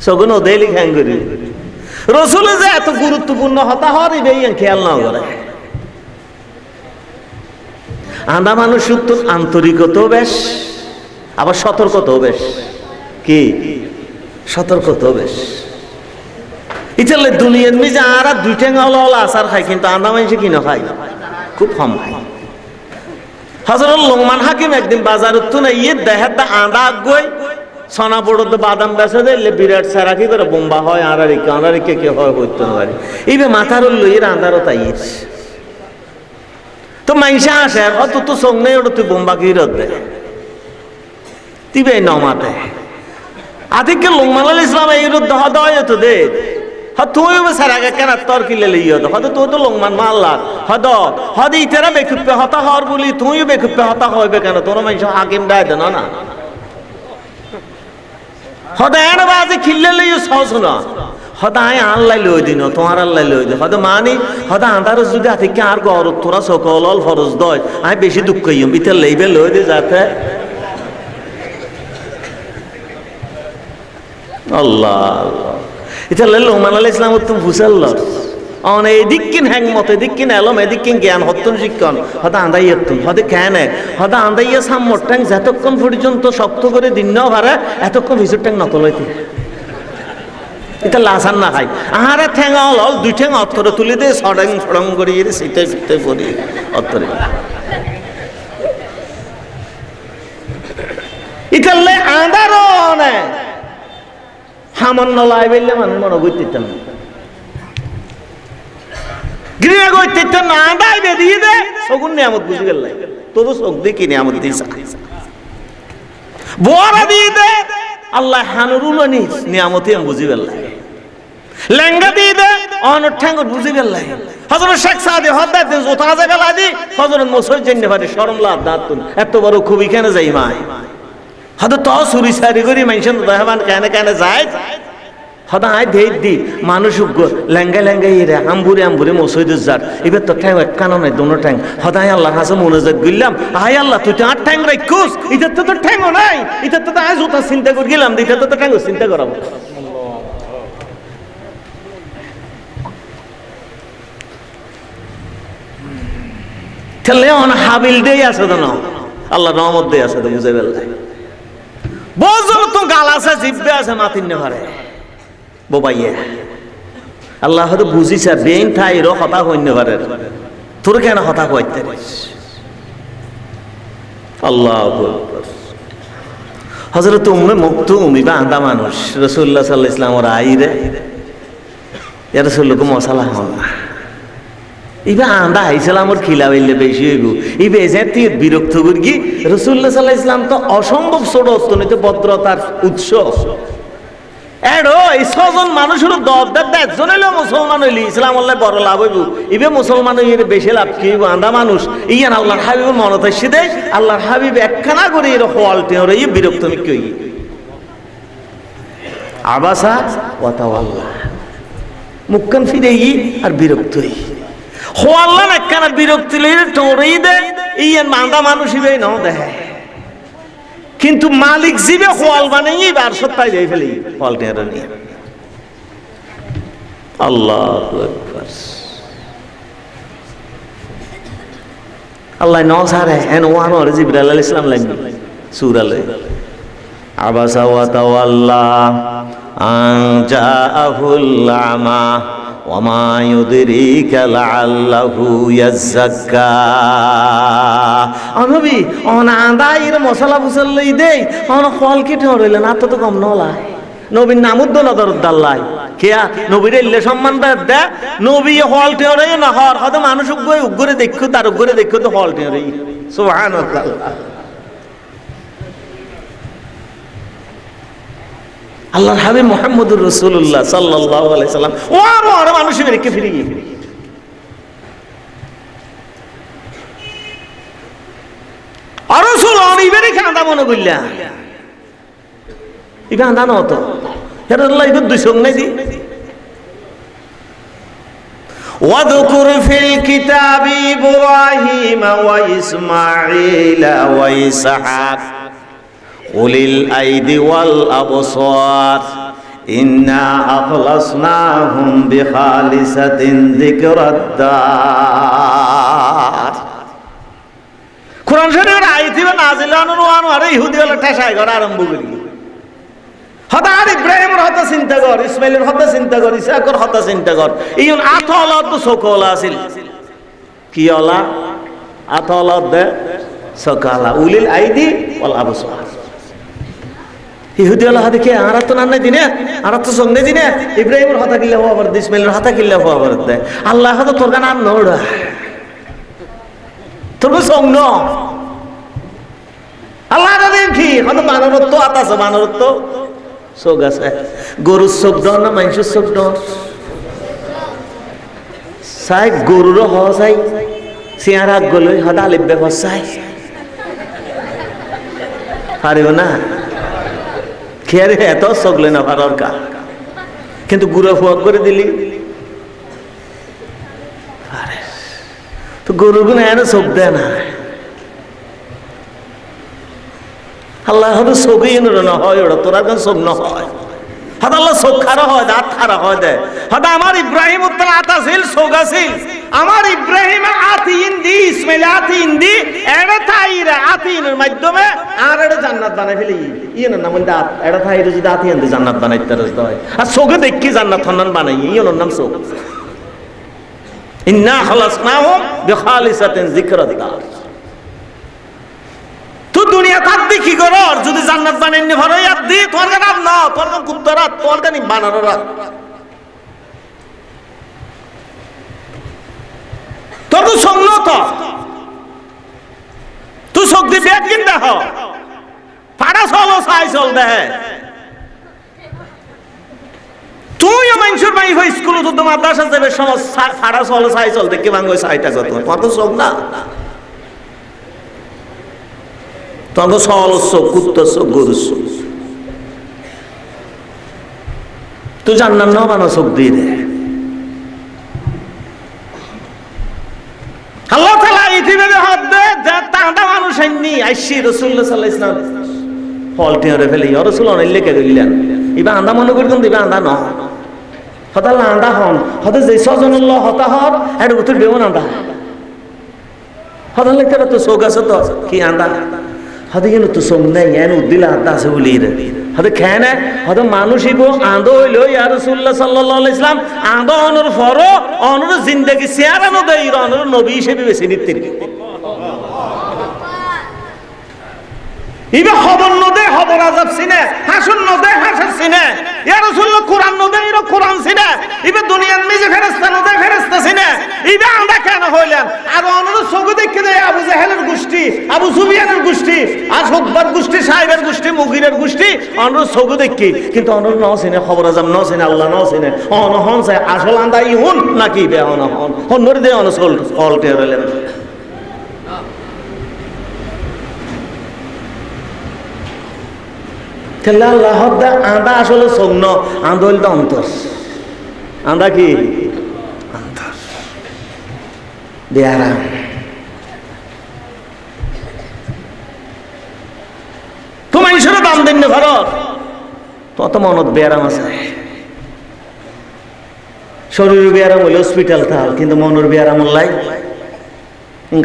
সগুন দেলি ক্যাঙ্গরি রাসূল যে এত গুরুত্বপূর্ণ হতা হরি বেইন খেয়াল না করে আন্দা মানুষ তো আন্তরিকতাও বেশ আবার সতর্কতাও বেশ কি সতর্কতাও বেশ ইতালে দুনিয়ার মিজে আর দুইটা গাওলা আসার খায় কিন্তু আন্দা মানুষ কি না খায় খুব কম খায় হযরত লোকমান হাকিম একদিন বাজারত তো না ইয়ে দেহাত আন্দা গই সোনা পড়তে বাদাম বেচে দিলে বিরাট সারা কি করে বোম্বা হয় আর কে কে হয় হইতো না পারে এইবে মাথার লইয়ের আন্দারও তাইয়ের তো মাইসা আসে অত তো সঙ্গ নেই ওটা তুই বোম্বা কি রোদে তিবে নমাতে আদিকে লোকমান আলাইহিস ইসলাম এই রোদ দহ দহ তো দে তুই সারা কেন তোর কিলে লইয় হয়তো তুই তো লোকমান মাল্লা হদ হদ ইতারা বেকুপে হতা হর বলি তুই বেকুপে হতা হইবে কেন তোর মাইসা হাকিম দায় দেন না হদ এর বাজে খিল্লে লইয় সহজ না সদায় আল্লাহ লই দিন তোমার আল্লাহ লই দিন হয়তো মানি হয়তো আন্ধার যদি আতিকে আর গর তোরা সকল ফরজ দয় আমি বেশি দুঃখ ইম ইতে লইবে লই দি যাতে আল্লাহ এটা লইল লোকমান আলাইহিস সালাম তুমি ফুসাল অন এদিকিন হ্যাংমত এদিকিন এলম এদিকিন জ্ঞান হত্যন শিক্ষণ হয়তো আন্দাই এতুন হয়তো কেন হয়তো আন্দাইয়া সাম্মর ট্যাং যতক্ষণ পর্যন্ত শক্ত করে দিন না ভারে এতক্ষণ ভিতর ট্যাং নকলইতে এটা লাসান না খাই আহারে ঠেঙা হল দুই ঠেঙা অত্তরে তুলে দিয়ে সডং সডং করিয়ে শীতে শীতে পরি অত্তরে ইতালে আন্দার সামান্য লাই বেললে মানুষ মনে করতেন গৃহ করতেন না আন্দাই বেরিয়ে দে সগুন নিয়ামত বুঝে গেল তোর চোখ দিয়ে কি নিয়ামত দিয়েছে বড় দিয়ে দে আল্লাহ হানুরুল নিয়ামতি আমি বুঝি গেল লেঙ্গা দিয়ে দে অনর ঠ্যাঙ্গর বুঝি গেল হযরত শেখ সাদি হদ্দাত জোতা জায়গা লাদি হযরত মুসইদ জেনে পারে শরম লাভ দাতুন এত বড় খুবই কেন যাই মাই হয়তো তো চুরি চারি করি মানুষের দহবান কেন কেন যায় সদায় ধেই দি মানুষ লেঙ্গা লেঙ্গা ইরে আম্বুরে আম্বুরে মসজিদ যার এবার তো ঠ্যাং এক কানো নাই দোনো ঠ্যাং সদায় আল্লাহর কাছে মনোযোগ গেলাম আয় আল্লাহ তুই তো আর ঠ্যাং রাখুস ইটার তো ঠ্যাংও নাই ইটার তো আজ জোতা চিন্তা করে গেলাম এটা তো ঠ্যাং চিন্তা করাবো তাহলে অন হাবিল দেই আছে তো না আল্লাহ রহমত দেই আছে তো বুঝে গেল বজল তো গাল আছে জিব্বে আছে মাতিন না পারে বোবাইয়ে আল্লাহ হয়তো বুঝিছে বেইন ঠাই র হতা হইন্য পারে তোর কেন হতা কইতে আল্লাহু আকবার হযরত উম্মে মকতুম ইবা আন্দা মানুষ রাসূলুল্লাহ সাল্লাল্লাহু আলাইহি ওয়াসাল্লাম ওর আইরে ইয়া রাসূলুল্লাহ মশালা হন ইবা আন্দা আইসালাম ওর খিলাইলে বেশি হইব ইবে যেতি বিরক্ত করি রাসূলুল্লাহ সাল্লাল্লাহু আলাইহি ওয়াসাল্লাম তো অসম্ভব ছোট অত্যন্ত ভদ্রতার উৎস এডো এই ছজন মানুষের দরদার একজন হইলো মুসলমান হইলি ইসলাম আল্লাহ বড় লাভ হইব ইবে মুসলমান হইলে বেশি লাভ কি আন্দা মানুষ ইয়ান আল্লাহর হাবিবের মনত আসছে দে আল্লাহর হাবিব একখানা করে এর হলটে ওর এই বিরক্ত আমি কই আবাসা ওয়া তাওয়াল্লা মুখখান ফিরে আর বিরক্ত হই হো আল্লাহ একখানা বিরক্তি লইলে টোরেই দে ইয়ান আন্দা মানুষ ইবে ন দেয় কিন্তু মালিক জিবে হোয়াল বানাই বার সত্তায় যাই ফেলি হোয়াল টেরা নিয়ে আল্লাহু আকবার আল্লাহ ন সারে এন ওয়ান ওর জিবরাইল আলাইহিস সালাম লাগবে সূরা লে আবাসা ওয়া তাওয়াল্লা আন জাআহুল আমা ওয়া মা ইউদরিকা লাআল্লাহু ইয়াযাক্কা নবী অন আন্দাইর মশলা ফুসল লই দেই অন খল কি ঠরইলেন আত তো কম নলা নবীর নামুদ নদর দাল্লাই কেয়া নবীর ইল্লে সম্মান দে নবী হল ঠরে না হর হদ মানুষ উগ্রে দেখো তার উগ্রে দেখো তো হল ঠরে সুবহানাল্লাহ আল্লাহর হাবিব মুহাম্মদুর রাসূলুল্লাহ সাল্লাল্লাহু আলাইহি সাল্লাম ওর মানুষের রেখে ফিরে গিয়ে আর রাসূল অনিবেরে কাঁদা মনে কইলা ইবা আন্দা ন তো এর আল্লাহ ইবা দুই সঙ্গ নাই দি ওয়াযকুর ফিল কিতাবি ইব্রাহিম ওয়া ইসমাঈল ওয়া ইসহাক উলিল আইদি ওয়াল আবসার ইন্না আখলাসনাহুম বিখালিসাতিন যিকরাদ-দার কোরআন শরীফের আয়াতি নাযিল হওয়ার আরে ইহুদি হলো ঠেসাই করা আরম্ভ করি হঠাৎ ইব্রাহিমের হত্যা চিন্তা কর ইসমাইলের হত্যা চিন্তা কর ইসহাকের হত্যা চিন্তা কর ইউন আতলাদ তো সকলা আছিল কি আলা আতলাদ দে সকালা উলিল আইদি ওয়াল আবসার ইহুদি হলো হাতে কে আর তো নাই দিনে আর তো সঙ্গে দিনে ইব্রাহিমের হত্যা কিল্লা হওয়া পারে ইসমাইলের হত্যা কিল্লা হওয়া পারে দে আল্লাহ তো তোর গান আর নড়া তোর সঙ্গ আল্লাহ দেখি হয়তো মানবত্ব আতাছে মানবত্ব চোখ আছে গরুর চোখ ডর না মানুষের চোখ ডর চাই গরুরও হ চাই চেয়ার আগ গলৈ সদা আলিপ ব্যবহার চাই পারিব না খেয়ারে এত চোখ লৈ না পারর কা কিন্তু গুড়া ফুয়া করে দিলি তো গরুগুলো এনে চোখ দেয় না। আল্লাহ হয়তো চোখই না হয় ওরা তোরা কেন চোখ না হয় হয়তো আল্লাহ চোখ খারা হয় দাঁত খারা হয় দেয় হয়তো আমার ইব্রাহিম উত্তর আতাছিল চোখ আছিল আমার ইব্রাহিম আতি ইন্দি ইসমাইল আতি ইন্দি এড়ে থাইরে আতিনের মাধ্যমে আর এড়ে জান্নাত বানাই ফেলি ইয়ের নাম দাঁত এড়ে থাইরে যদি আতি ইন্দি জান্নাত বানাইতে রাস্তা হয় আর চোখে দেখি জান্নাত হন্নান বানাই ইয়ের নাম চোখ ইন্না খালাসনাহুম বিখালিসাতিন যিকরাল্লাহ। তুই দুনিয়া তার দি কি করর যদি জান্নাত বানাইনি ভরে ইয়াদ দি তোর কাম না তোর কাম কুত্তরা তোর কানি বানানোরা তোর তো সঙ্গ তো তুই চোখ দি বেদ কিন দেখ ফাড়া চলো চাই চল দে তুইও মানুষের মাই হই স্কুলে তো মাদ্রাসা যাবে সমস্ত ফাড়া চলো চাই চল দেখে ভাঙ্গ চাইটা যত তোমার তো চোখ না তোমার তো চল চোখ কুত্তর চোখ গরুর চোখ তুই জান্নাত না বানা চোখ দিয়ে দে আল্লাহ তাআলা ইতিমধ্যে হাত দে যা তাঁটা মানুষ আইনি আইসি রাসূলুল্লাহ সাল্লাল্লাহু আলাইহি ওয়াসাল্লাম ফলটি হরে ফেলে ইয়া রাসূল অনইলে কে কইলেন ইবা আন্দা মনে করি কোন দিবা আন্দা ন হতা আন্দা হন হতা যে সজনুল্লাহ হতা হর এর উত্তর দেবন আন্দা হতা লেখতে তো চোখ আছে তো কি আন্দা হতে কিন্তু তো চোখ নাই এন উদ্দিলা আন্দা আছে বলি রে হতে খেয়ে না হতে মানুষ ইবো আন্দো হইলো ইয়া রাসূলুল্লাহ সাল্লাল্লাহু আলাইহি ওয়াসাল্লাম আন্দো অনর ফরো অনর জিন্দেগি চেয়ারানো দেই অনর নবী হিসেবে বেছে নিতে ইবে খবর নদে খবর আজাব সিনে হাসুন নদে হাসুন সিনে ইয়া রাসূলুল্লাহ কুরআন নদে ইরো কুরআন সিনে ইবে দুনিয়ার মিজে ফেরেশতা নদে ফেরেশতা সিনে ইবে আমরা কেন হইলাম আর অনর সগু দেখে দেয় আবু জাহেলের গোষ্ঠী আবু সুফিয়ানের গোষ্ঠী আর হুকবার গোষ্ঠী সাহেবের গোষ্ঠী মুগিরের গোষ্ঠী অনর সগু দেখি কিন্তু অনর ন সিনে খবর আজাব ন সিনে আল্লাহ ন সিনে অনহন চাই আসল আন্দা ইহুন নাকি বে অনহন হনর দে অনসল কলটে রইলেন আল্লাহ আন্দা আসলে সৌন আন্দোল অন্তর আন্দা কি অন্তর বেয়ারাম তো মানুষেরও দাম দিন ভারত তত মনত বেয়ারাম আছে শরীরের বেয়ারাম হলে হসপিটাল থাল কিন্তু মনের বেয়ারাম লাই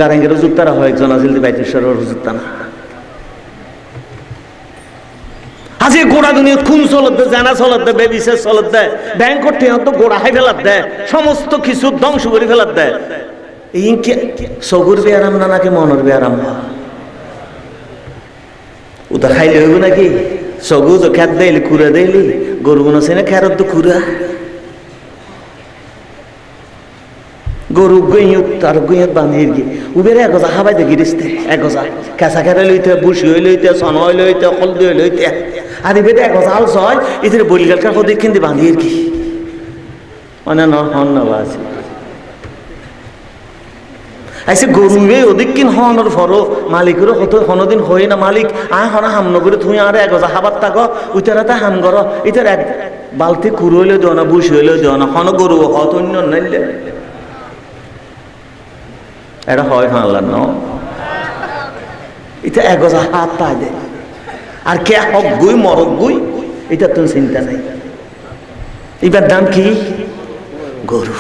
গারেঙ্গের যুক্তারা হয় একজন আছিল বাইতেশ্বরের যুক্তা না আজি গোড়া দুনিয়া খুন চলত দেয় জানা চলত দেয় বেবিসের চলত দেয় ব্যাংক করতে তো গোড়া হাই ফেলাত দেয় সমস্ত কিছু ধ্বংস করে ফেলাত দেয় এই চকুর বেয়ারাম না নাকি মনের বেয়ারাম ওটা খাইলে হইব নাকি চকু তো খেত দেইলি কুড়া দেইলি গরু গুণ আছে না খেরত তো কুড়া গরু গইয়ত তার গইয়ত বানিয়ে গিয়ে উবেরে একজা হাবাই দে গিরিস্তে একজা কাঁচা খেরে লইতে বুসি হই লইতে সন হই লইতে হলদি হই লইতে আর এবেতে একজা হাল ছয় ইতির বলিগালকার হদিক কিন্তু বাঁধিয়ে কি মানে ন হন না বাসি আইসে গরুবে ওদিক কিন হনর ফরো মালিকেরও হতো হনদিন হই না মালিক আয় হনা হামন করে তুই আর একজা হাবার থাকো উইতারাতে হাম করো ইতার এক বালতি কুড়ো হইলেও দেও না বুসি হইলেও দেও না হন গরু হত অন্য নাইলে এটা হয় ফানলা ন এটা একজা হাত পায় দে আর কে হক গুই মরক গুই এটা তো চিন্তা নাই এবার দাম কি গরু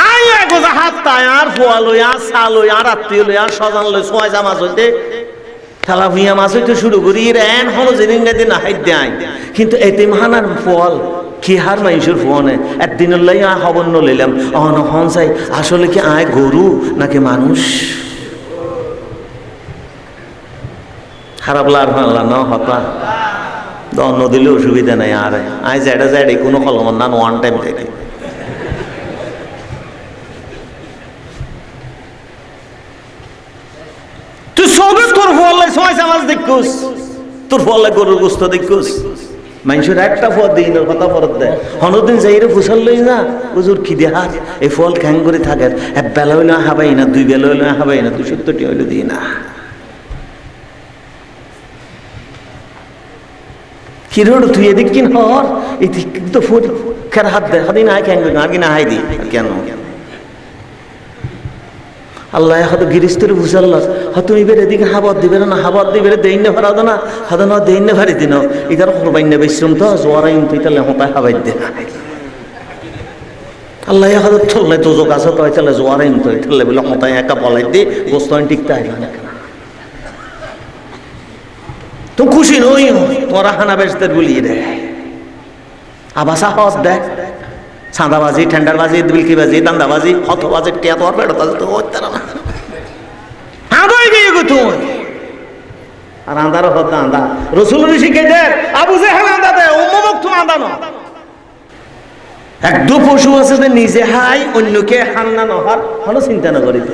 আই একজা হাত পায় আর ফোয়া লই আর চা লই আর আত্মীয় লই আর সজান লই ছয় জামাজ হইতে খেলা ভুইয়া মাছ হইতে শুরু করি এন হলো জিনিস না হাইট দেয় কিন্তু এতে মহানার ফল কি হার মানুষের ফোনে একদিনের লাই খবর নইলাম অনহন চাই আসলে কি আয় গরু নাকি মানুষ খারাপ লাগলা ন হতা দন্ন দিলে অসুবিধা নাই আর আয় যেটা যায় কোনো কলমন না ওয়ান টাইম থেকে তুই সবে তোর ফল সময় সমাজ দেখুস তোর ফল গরুর গোস্ত দেখুস মানুষের একটা ফল দিন কথা ফরত দেয় হনদিন যাইরে ফুসাল লই না হুজুর কি দেহার এই ফল খ্যাং করে থাকে এক বেলা হইলে হাবাই না দুই বেলা হইলে হাবাই না 270টি হইলে দিই না হিরোড তুই এদিক কিন হর এদিক তো ফুট খের হাত দে হাদিন আয় কেন আর কিনা হাই দি কেন আল্লাহ হয়তো গিরিস্তরে বুঝাল্লাহ হয়তো এবার এদিকে হাবত দিবে না হাবত দিবে দেইন না ভাড়া না হাতে না দেইন না ভারি দিন ইতার করবাই না বিশ্রম তো জোয়ারাইন তুই তাহলে হতায় হাবাই দে আল্লাহ হয়তো থলে তো যোগ আছে তো তাহলে জোয়ারাইন তো তাহলে বলে হতায় একা পলাই দে গোস্তান টিকতে আইল না তো খুশি নই তোরা হানা বেশদের বলিয়ে দেয় আবাসা হস দেয় চাঁদাবাজি টেন্ডারবাজি বিলকিবাজি দান্দাবাজি হতবাজি কে তোর পেট তো হইতার না আদই গিয়ে গো তুই আর আন্দার হত আন্দা রাসূল শিখাই দে আবু জেহেল আন্দা দে উম্মক তুমি আন্দা না এক দু পশু আছে যে নিজে হাই অন্যকে হান্না নহর হলো চিন্তা না করিতে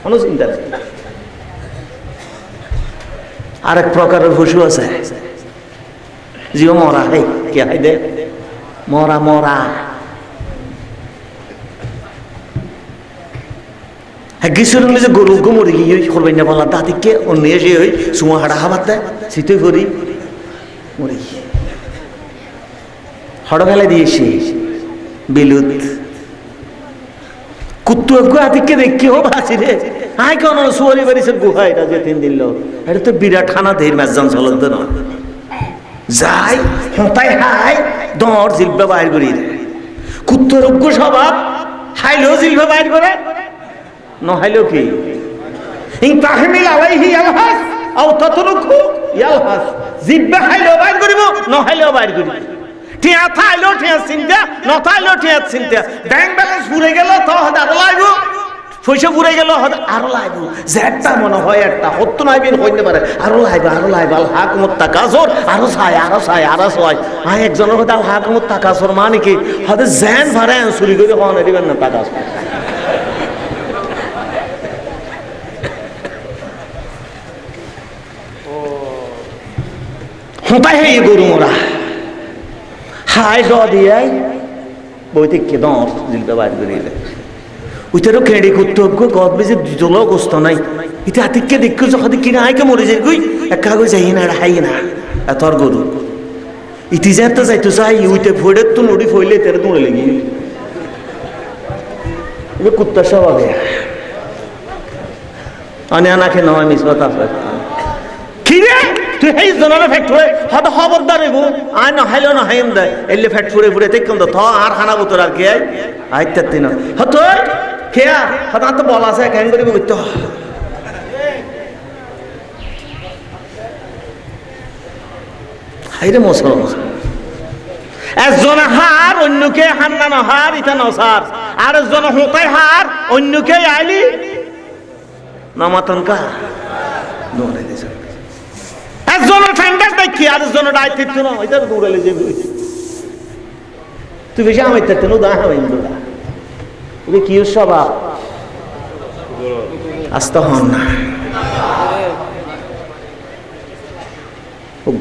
হলো চিন্তা আরেক প্রকারের পশু আছে জিও মরা হে কে হাই দে মরা মরা হ্যাঁ গ্রীষ্মের হলে যে গরু মরে গিয়ে করবেন না বলা দাদিকে অন্য এসে ওই সুমা হাড়া হাবার দেয় শীতে করি মরে গিয়ে হড় ফেলে দিয়েছি বিলুত কুত্তু আদিকে দেখি ও ভাসি রে আই কেন সুয়ারি বাড়িছে গুহা এটা যে 3 দিন লোক এটা তো বিরাট খানা ধের ম্যাজান চলত না যাই হতাই হাই দর জিলবা বাইর করি কুত্তর স্বভাব হাইলেও জিলবা বাইর করে নহাইলো কি ইন তাহমিল আলাইহি ইয়ালহাস আও তাতরুকু ইয়ালহাস জিব্বা হাইলো বাইর করিব নহাইলো বাইর করিব টিয়া থাইলো টিয়া চিন্তা নথাইলো টিয়া চিন্তা ব্যাংক ব্যালেন্স পুরে গেল তো আরো লাগব পয়সা পুরে গেল আরো লাগব যেটা মনে হয় একটা হত্য নাইবিন হইতে পারে আরো লাগবে আল হাকুমত তাকাসুর আরো চাই আই একজনের কথা আল হাকুমত তাকাসুর মানে কি হয়তো জেন ভারে চুরি করে হওয়া দিবেন না তাকাসুর হতাই হে গরু মোরা হাই ড দিয়ে বইতে কে দর জিলবে বাইর করিয়ে দেয় ওইটারও কেড়ে করতে হোক গদ বেজে জলও গোস্ত নাই এটা হাতিকে দেখো যখন কিনা আইকে মরে যায় গই এক কাগজ যাই না হাই না এতর গরু ইতি যাতে যাইতো চাই ওইটা ফোড়ে তো নড়ি ফইলে তেরে দৌড়ে লেগে এবার কুত্তার স্বভাবে অনেক আনাকে নয় মিস কথা কি রে তুই হেই জনারে ফ্যাক্টরি হয়তো খবরদার এগো আয় না হাইলো না হাইম দেয় এলে ফ্যাক্টরি ফুরে দেখুন তো আর খানা বোতর আর কে আইতে তিন হতো খেয়া হঠাৎ তো বলা আছে কেন করি বুঝতে হাইরে মুসলমান একজন হার অন্যকে হান্না না হার ইটা নসার আর একজন হতাই হার অন্যকে আইলি নামাতন কা দৌড়ে দিছে একজনের ফ্যান্ডাস দেখি আর একজনের দায়িত্ব না ওইটা দৌড়ালে যে তুই বেশি আমার থাকতে না দা হামাই দৌড়া ওই কি স্বভাব আস্তে হন না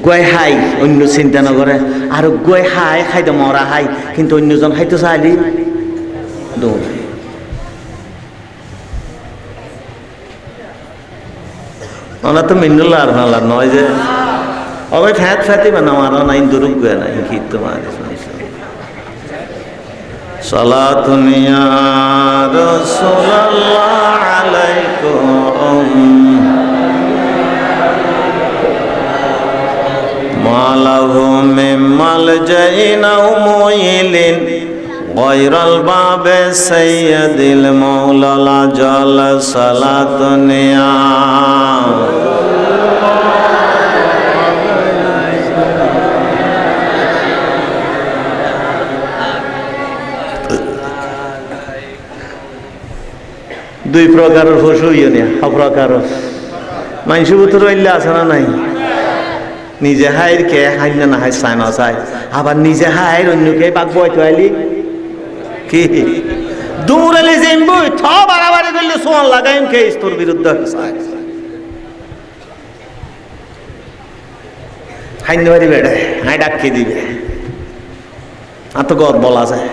গয় হাই অন্য চিন্তা না করে আর গয় হাই খাইতে মরা হাই কিন্তু অন্যজন খাইতে চাইলি দৌড় ওনা তো মিন্নুল্লাহ আর ভালো নয় যে ওই ফ্যাত ফ্যাতি বানাও আর নাই দুরুক গে নাই কি তোমার সালাতুন ইয়া রাসূলুল্লাহ আলাইকুম মালাহু মিম্মাল জাইনাউ মুইলিন গায়রাল বাবে সাইয়্যিদিল মাওলানা জাল সালাতুন ইয়া দুই প্রকারের পশু ইয়ে অপ্রকার মানুষ ভিতরে হইলে আছে না নাই নিজে হাইর কে হাই না হাই চাই না চাই আবার নিজে হাইর অন্যকে বাঘ বইতে আইলি কি দৌড়ালে যেমবো থ বাড়াবাড়ি করলে সোয়াল লাগাইম কে তোর বিরুদ্ধে হাইন বাড়ি বেড়ে হাই ডাকিয়ে দিবে আর তো গদ বলা যায়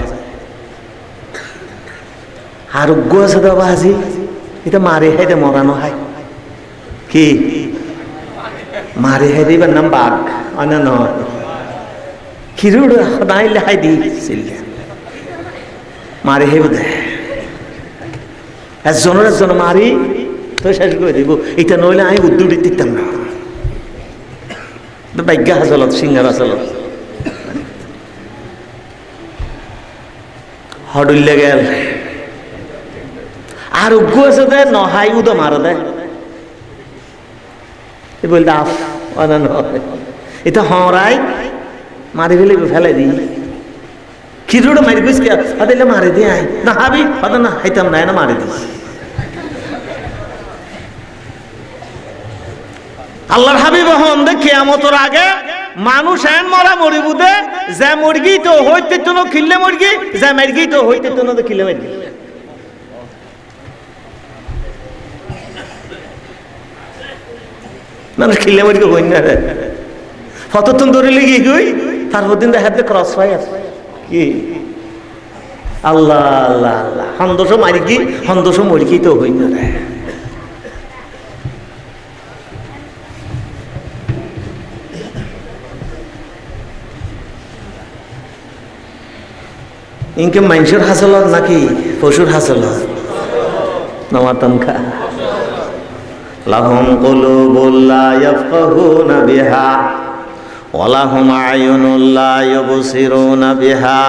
আরোগ্য আছে তো বাজি এটা মারে হেঁটে মরানো হয় কি মারে হেঁটে এবার নাম বাঘ অন্য নয় খিরুড় নাইলে হাই দি সিল্লা মারি হেবে দে একজন মারি তো শেষ করে দিব এটা নইলে আমি উদ্দুড়ি দিতাম না ভাগ্য হাজলত সিঙ্গার হাজলত হডুল্লে গেল আর উগ্র আছে দে নহাই উদো মারা দেয় বলতে আফ এটা হরাই মারি ফেলে দিই খিরুড়ে মারি বুঝ কে হদিলে মারি দিয়ে আই না হাবি হদ না হাইতাম না মারি দিস আল্লাহর হাবিব হন দে কিয়ামতের আগে মানুষ এন মরা মরিবু দে যে মুরগি তো হইতে তো খিললে মুরগি যে মুরগি তো হইতে তো খিললে মুরগি মানুষ খিললে মুরগি হই না রে ফততন ধরে গিয়ে গই তারপর দিন দেখা ক্রস ফায়ার কি আল্লাহ আল্লাহ আল্লাহ হন্দোষ মার্গি হন্দোষ মুরগি তো হই না রে ইনকে মানুষের হাসলত নাকি পশুর হাসলত নামাতান খা লাহুম কুলুবুল লা ইয়াফকাহুনা বিহা ওয়া লাহুম আয়ুনুল লা ইউবসিরুনা বিহা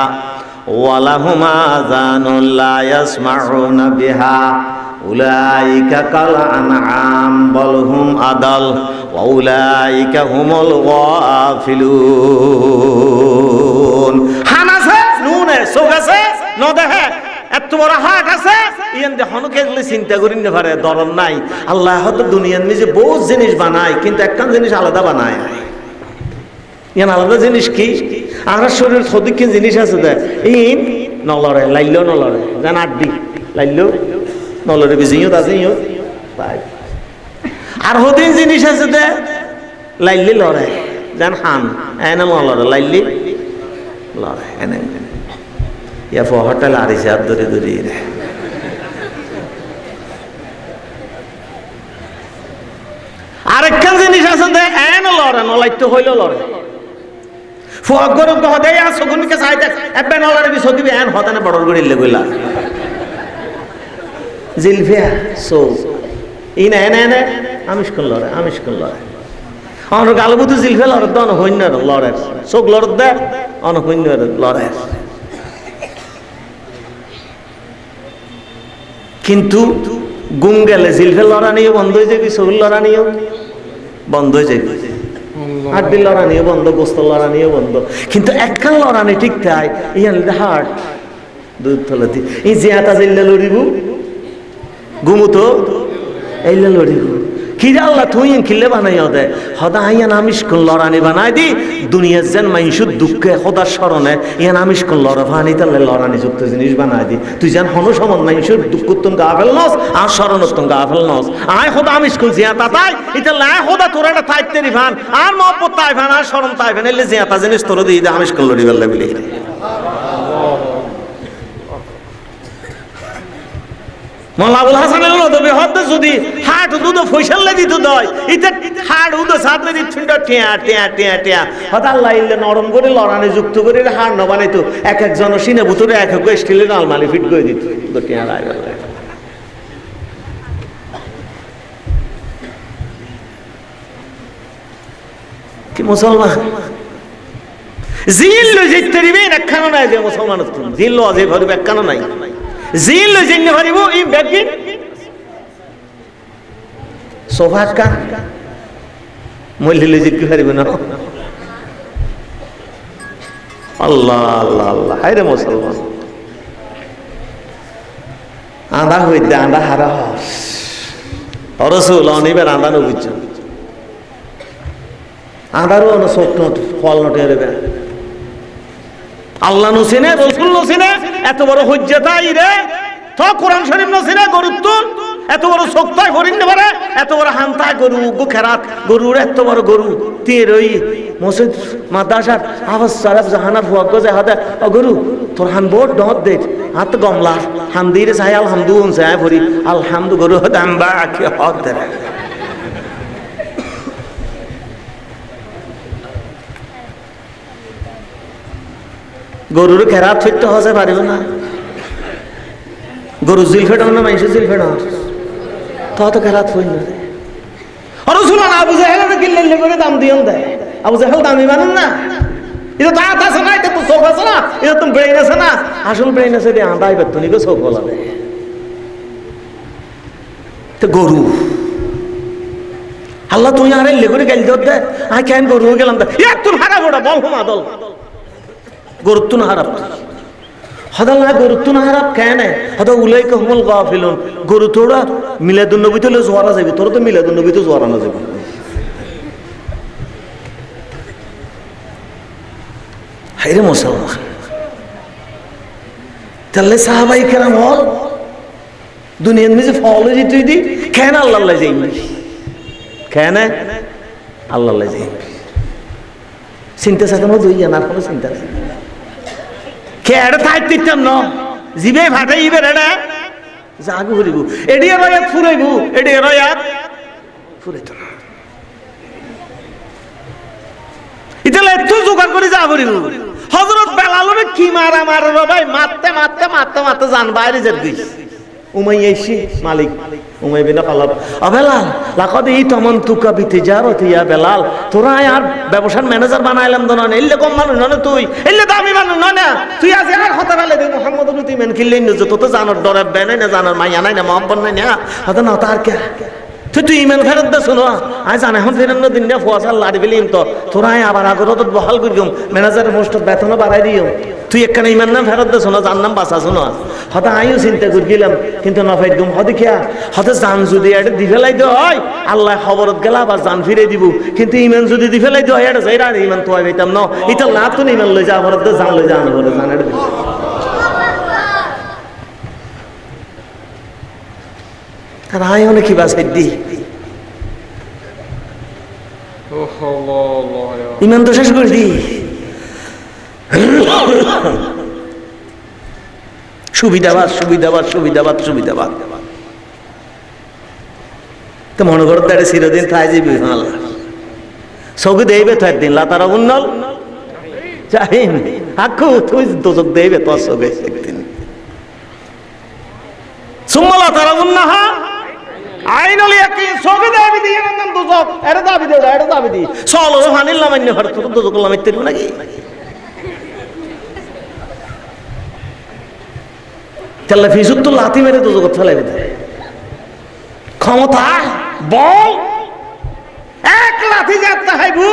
ওয়া লাহুম আযানুল লা ইয়াসমাউনা বিহা উলাইকা কাল আনআম বাল হুম আদাল ওয়া উলাইকা হুমুল গাফিলুন হানাসে নুনে সোগাসে ন দেখে এত বড় হাট আছে ইয়ান দেখনো কেলে চিন্তা করি না পারে দরন নাই আল্লাহ হয়তো দুনিয়ার নিজে বহুত জিনিস বানায় কিন্তু একখান জিনিস আলাদা বানায় ইয়ান আলাদা জিনিস কি আমার শরীর সদিক জিনিস আছে দে ইন নলরে লাইলো নলরে জান আড্ডি লাইলো নলরে বিজিও দাজিও তাই আর হদিন জিনিস আছে দে লাইলি লড়ে জান হান এনে নলরে লাইলি লড়ে এনে ইয়া হোটেল আরিছে আর দূরে দূরে রে আরেকখান জিনিস আছে দে এন লড়ে নলাইতে হইল লড়ে ফুয়াক গরু হদে আর সগুনকে চাইতে এবে নলরে বি সদিবে এন হদানে বড় গড়িলে গইলা জিলফিয়া সো ইনা এনে এনে আমিষ কোন লড়ে আমার গালবুতু জিলফিয়া লড়ে দন হইন না লড়ে চোখ লড় দে অন হইন লড়ে কিন্তু গুম গেলে জিলফে লড়ানিও বন্ধ হয়ে যাবি চোখ লড়ানিও বন্ধ হয়ে যাবি হাড্ডি লড়ানিও বন্ধ গোস্ত লড়ানিও বন্ধ কিন্তু একখান লড়ানি ঠিক তাই ইয়ান হার্ট দুধ তলাতি এই জিয়াতা জিল্লা লড়িব গুমু তো এইলা লড়িব কি আল্লাহ তুই খিলে বানাই দে হদা ইয়ান আমিষ কোন লড়ানি বানাই দি দুনিয়ার যেন মানুষের দুঃখে হদার স্মরণে ইয়ান আমিষ কোন লড়া ভানি তাহলে লড়ানি যুক্ত জিনিস বানাই দি তুই যেন হন সমন মানুষের দুঃখ তুম গা ফেল নস আর স্মরণত তুম গা ফেল নস আয় হদা আমিষ কোন জিয়াতা তাই এটা লাই হদা তোর একটা থাইতে রিভান আর মহব্বত তাই ভান আর স্মরণ তাই ভান এলে জিয়াতা জিনিস তোর দিয়ে দে আমিষ কোন লড়ি বেলা বিলি মৌলাবুল হাসানের নদী হদ যদি হাট দুধ ফসল লাগি তো দয় ইতে হাট উদ সাত লাগি ঠুন্ডা টিয়া টিয়া টিয়া টিয়া হদ আল্লাহ ইল্লে নরম করে লড়ানি যুক্ত করে হাট ন বানাইতো এক একজন সিনে বুতুরে এক এক স্টিলের আলমারি ফিট করে দিত তো টিয়া লাগে কি মুসলমান জিল লই যেতে দিবে একখানো নাই যে মুসলমান জিল লই যে ভরবে একখানো নাই জিল লই জেনে ভরিব ই ব্যাগি সোফাত কা মইলে লই যেতে ভরিব না আল্লাহ আল্লাহ আল্লাহ হায়রে মুসলমান আন্দা হইতে আন্দা হারা রাসূল অনিবার আন্দা নবিচ আন্দারও অন চোখ নট ফল নটে রেবে আল্লাহ নসিনে রসুল নসিনে এত বড় হজ্জাতাই রে তো কোরআন শরীফ নসিনে গরুত্ব এত বড় শক্তায় ফরিন পারে এত বড় হান্তায় গরু গো খেরাত গরুর এত বড় গরু তীর ওই মসজিদ মাদ্রাসার আওয়াজ সারাব জাহানার ফুয়াক গজে হাতে ও গরু তোর হান বোট ডট দে হাত গমলা হামদিরে চাই আলহামদুন চাই ফরি আলহামদু গরু হতে আম্বা আখি হত দে গরুর খেরাত ফিরতে হসে পারিব না, গরু জিল ফেটানো না মানুষের জিল ফেটানো, তো খেরাত ফইল না। রসুল আবু জাহেল কিল্লে করে দাম দিয়ন দেয়, আবু জাহেল দামি মানুষ না, এটা তো হাত আছে না, এটা তো চোখ আছে না, এটা তো ব্রেইন আছে না, আসল ব্রেইন আছে দিয়ে আঁধাই বেতনি গো চোখ বলা দেয়। তো গরু আল্লাহ তুই আরে লেগুরে গেল দে, আই কেন গরু গেলাম তোর হারা গোটা বল হুমা দল গরুত্ব না হারাপ হদাল না গরুত্ব না হারাপ কেন হদ উলাই কহমল গাফিলুন। গরু তোরা মিলাদুন নবী তো জোয়ারা যাবে, তোরা তো মিলাদুন নবী তো জোয়ারা না যাবে। হাইরে মুসলমান, তাহলে সাহাবাই কেরাম হল দুনিয়ার মধ্যে ফল তুই দি কেন আল্লাহ যাই, কেন আল্লাহ যাই চিন্তা চাকানো দুই জানার কোনো চিন্তা আছে খেয়ে থাই দিতাম ন জিবে ভাটাই ইবে রেডা জাগু করিব এডিয়ে রয়াত ফুরাইব, এডিয়ে রয়াত ফুরাইত না, ইতালে এত জোগাড় করে যা করিব। হযরত বেলালরে কি মারা মারে রে ভাই, মারতে মারতে মারতে মারতে জান বাইরে যেত গই। উমাইয়া এসে মালিক উমাই বিন খালাব, বেলাল লাকাদ ইতামানতুকা বিতিজারাতি ইয়া বেলাল, তোরা আর ব্যবসার ম্যানেজার বানাইলাম তো না, এলে কম মানুষ না তুই, এলে দামি মানুষ না, তুই আজ আর কথা বলে দে মুহাম্মদ তুই মেন কিল্লেন না, যত তো জানার ডরে বেনাই না, জানার মাইয়া নাই না, মোহাম্মদ নাই না, হয়তো না তার কে তুই ইমান ফেরত দে। শোনো আজ জানা এখন ফেরেন দিন না ফোয়াশাল লাড়ি ফেলিম তো তোরা আবার আগত বহাল করিম, ম্যানেজারের পোস্ট বেতনও বাড়াই দিও, তুই একখানে ইমান নাম ফেরত দে। শোনো যার নাম বাঁচা, শোনো হয়তো আমিও চিন্তা করে গেলাম কিন্তু না ফাইদুম হতে খেয়া হয়তো জান যদি এটা দি ফেলাই দেওয়া হয় আল্লাহ খবরত গেলা আবার জান ফিরে দিব, কিন্তু ইমান যদি দি ফেলাই দেওয়া হয় এটা যাই ইমান তো পাইতাম না, এটা না তো ইমান লই যা ভরত জান লই যা বলে জান এটা রায় অনেক কি বাসাই দি ইমান তো শেষ করে দি। সুবিধাবাদ সুবিধাবাদ সুবিধাবাদ সুবিধাবাদ তো মনে করো তার চিরদিন থাই যাবি আল্লাহ চোখ দেবে তো একদিন লাতারা উন্নল চাহিন আকু তুই দোজক দেবে তোর চোখে একদিন সুম্মালা তারা উন্নাহা আইনলি একই চোখে দেবে দিয়ে নাম দোজক এটা দাবি দে এটা দাবি দি চলো ফানিল্লাম আইন হর তোর দোজক লামাইতে দিব নাকি তাহলে ফিসুর তো লাথি মেরে তো জগৎ ফেলাই দেয় ক্ষমতা বল এক লাথি যাত্রা হাইবু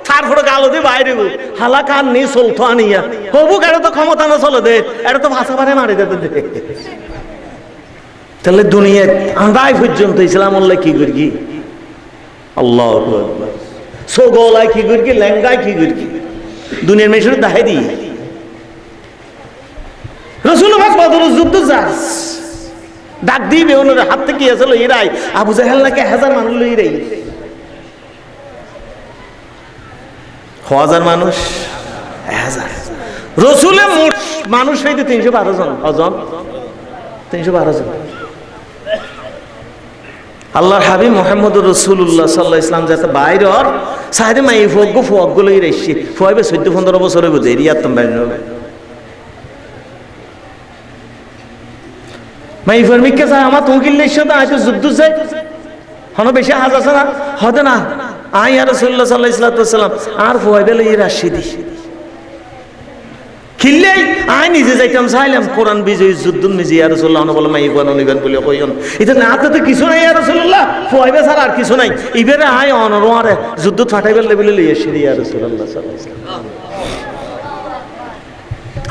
তারপরে গালো দিয়ে বাইরে হালা কান নেই চলতো আনিয়া হবু এটা তো ক্ষমতা না চলে দে এটা তো ভাষা পারে মারি দে তাহলে দুনিয়া আন্দায় পর্যন্ত ইসলাম আল্লাহ কি করি আল্লাহ সোগলায় কি করি লেঙ্গায় কি করি দুনিয়ার মেশিন দেখাই দিই রসুল যুদ্ধ যাস ডাক দিবে ওনার হাত থেকে আসলো ইরাই আবু জাহেল নাকি 1000 মানুষ লই ইরাই 1000 মানুষ 1000 রসুলের মোট মানুষ হইতে 312 জন অজন 312 জন আল্লাহর হাবিব মুহাম্মদুর রাসূলুল্লাহ সাল্লাল্লাহু আলাইহি ওয়াসাল্লাম যাতে বাইরের সাইডে মাই ফগ লই রাইছি ফুয়াইবে 14-15 বছর হইব দেরি আত্ম বাইরে হবে মাই ফরমিকে যায় আমার তুকিল্লের সাথে আজ যুদ্ধ যায় হনো বেশি হাজ আছে না হতে না আই আর রাসূলুল্লাহ সাল্লাল্লাহু আলাইহি ওয়াসাল্লাম আর ফুয়াইবে লই রাশিদি খিললে আই নিজে যাইতাম চাইলাম কোরআন বিজয় যুদ্ধ নিজে ইয়া রাসূলুল্লাহ বলে মাই নিবেন বলে কইন এটা না তো কিছু নাই ইয়া রাসূলুল্লাহ ফুয়াইবে ছাড়া আর কিছু নাই ইবেরে আই অনরোয়ারে যুদ্ধ ফাটাইবে লেভেলে লই আসি ইয়া রাসূলুল্লাহ সাল্লাল্লাহু আলাইহি ওয়াসাল্লাম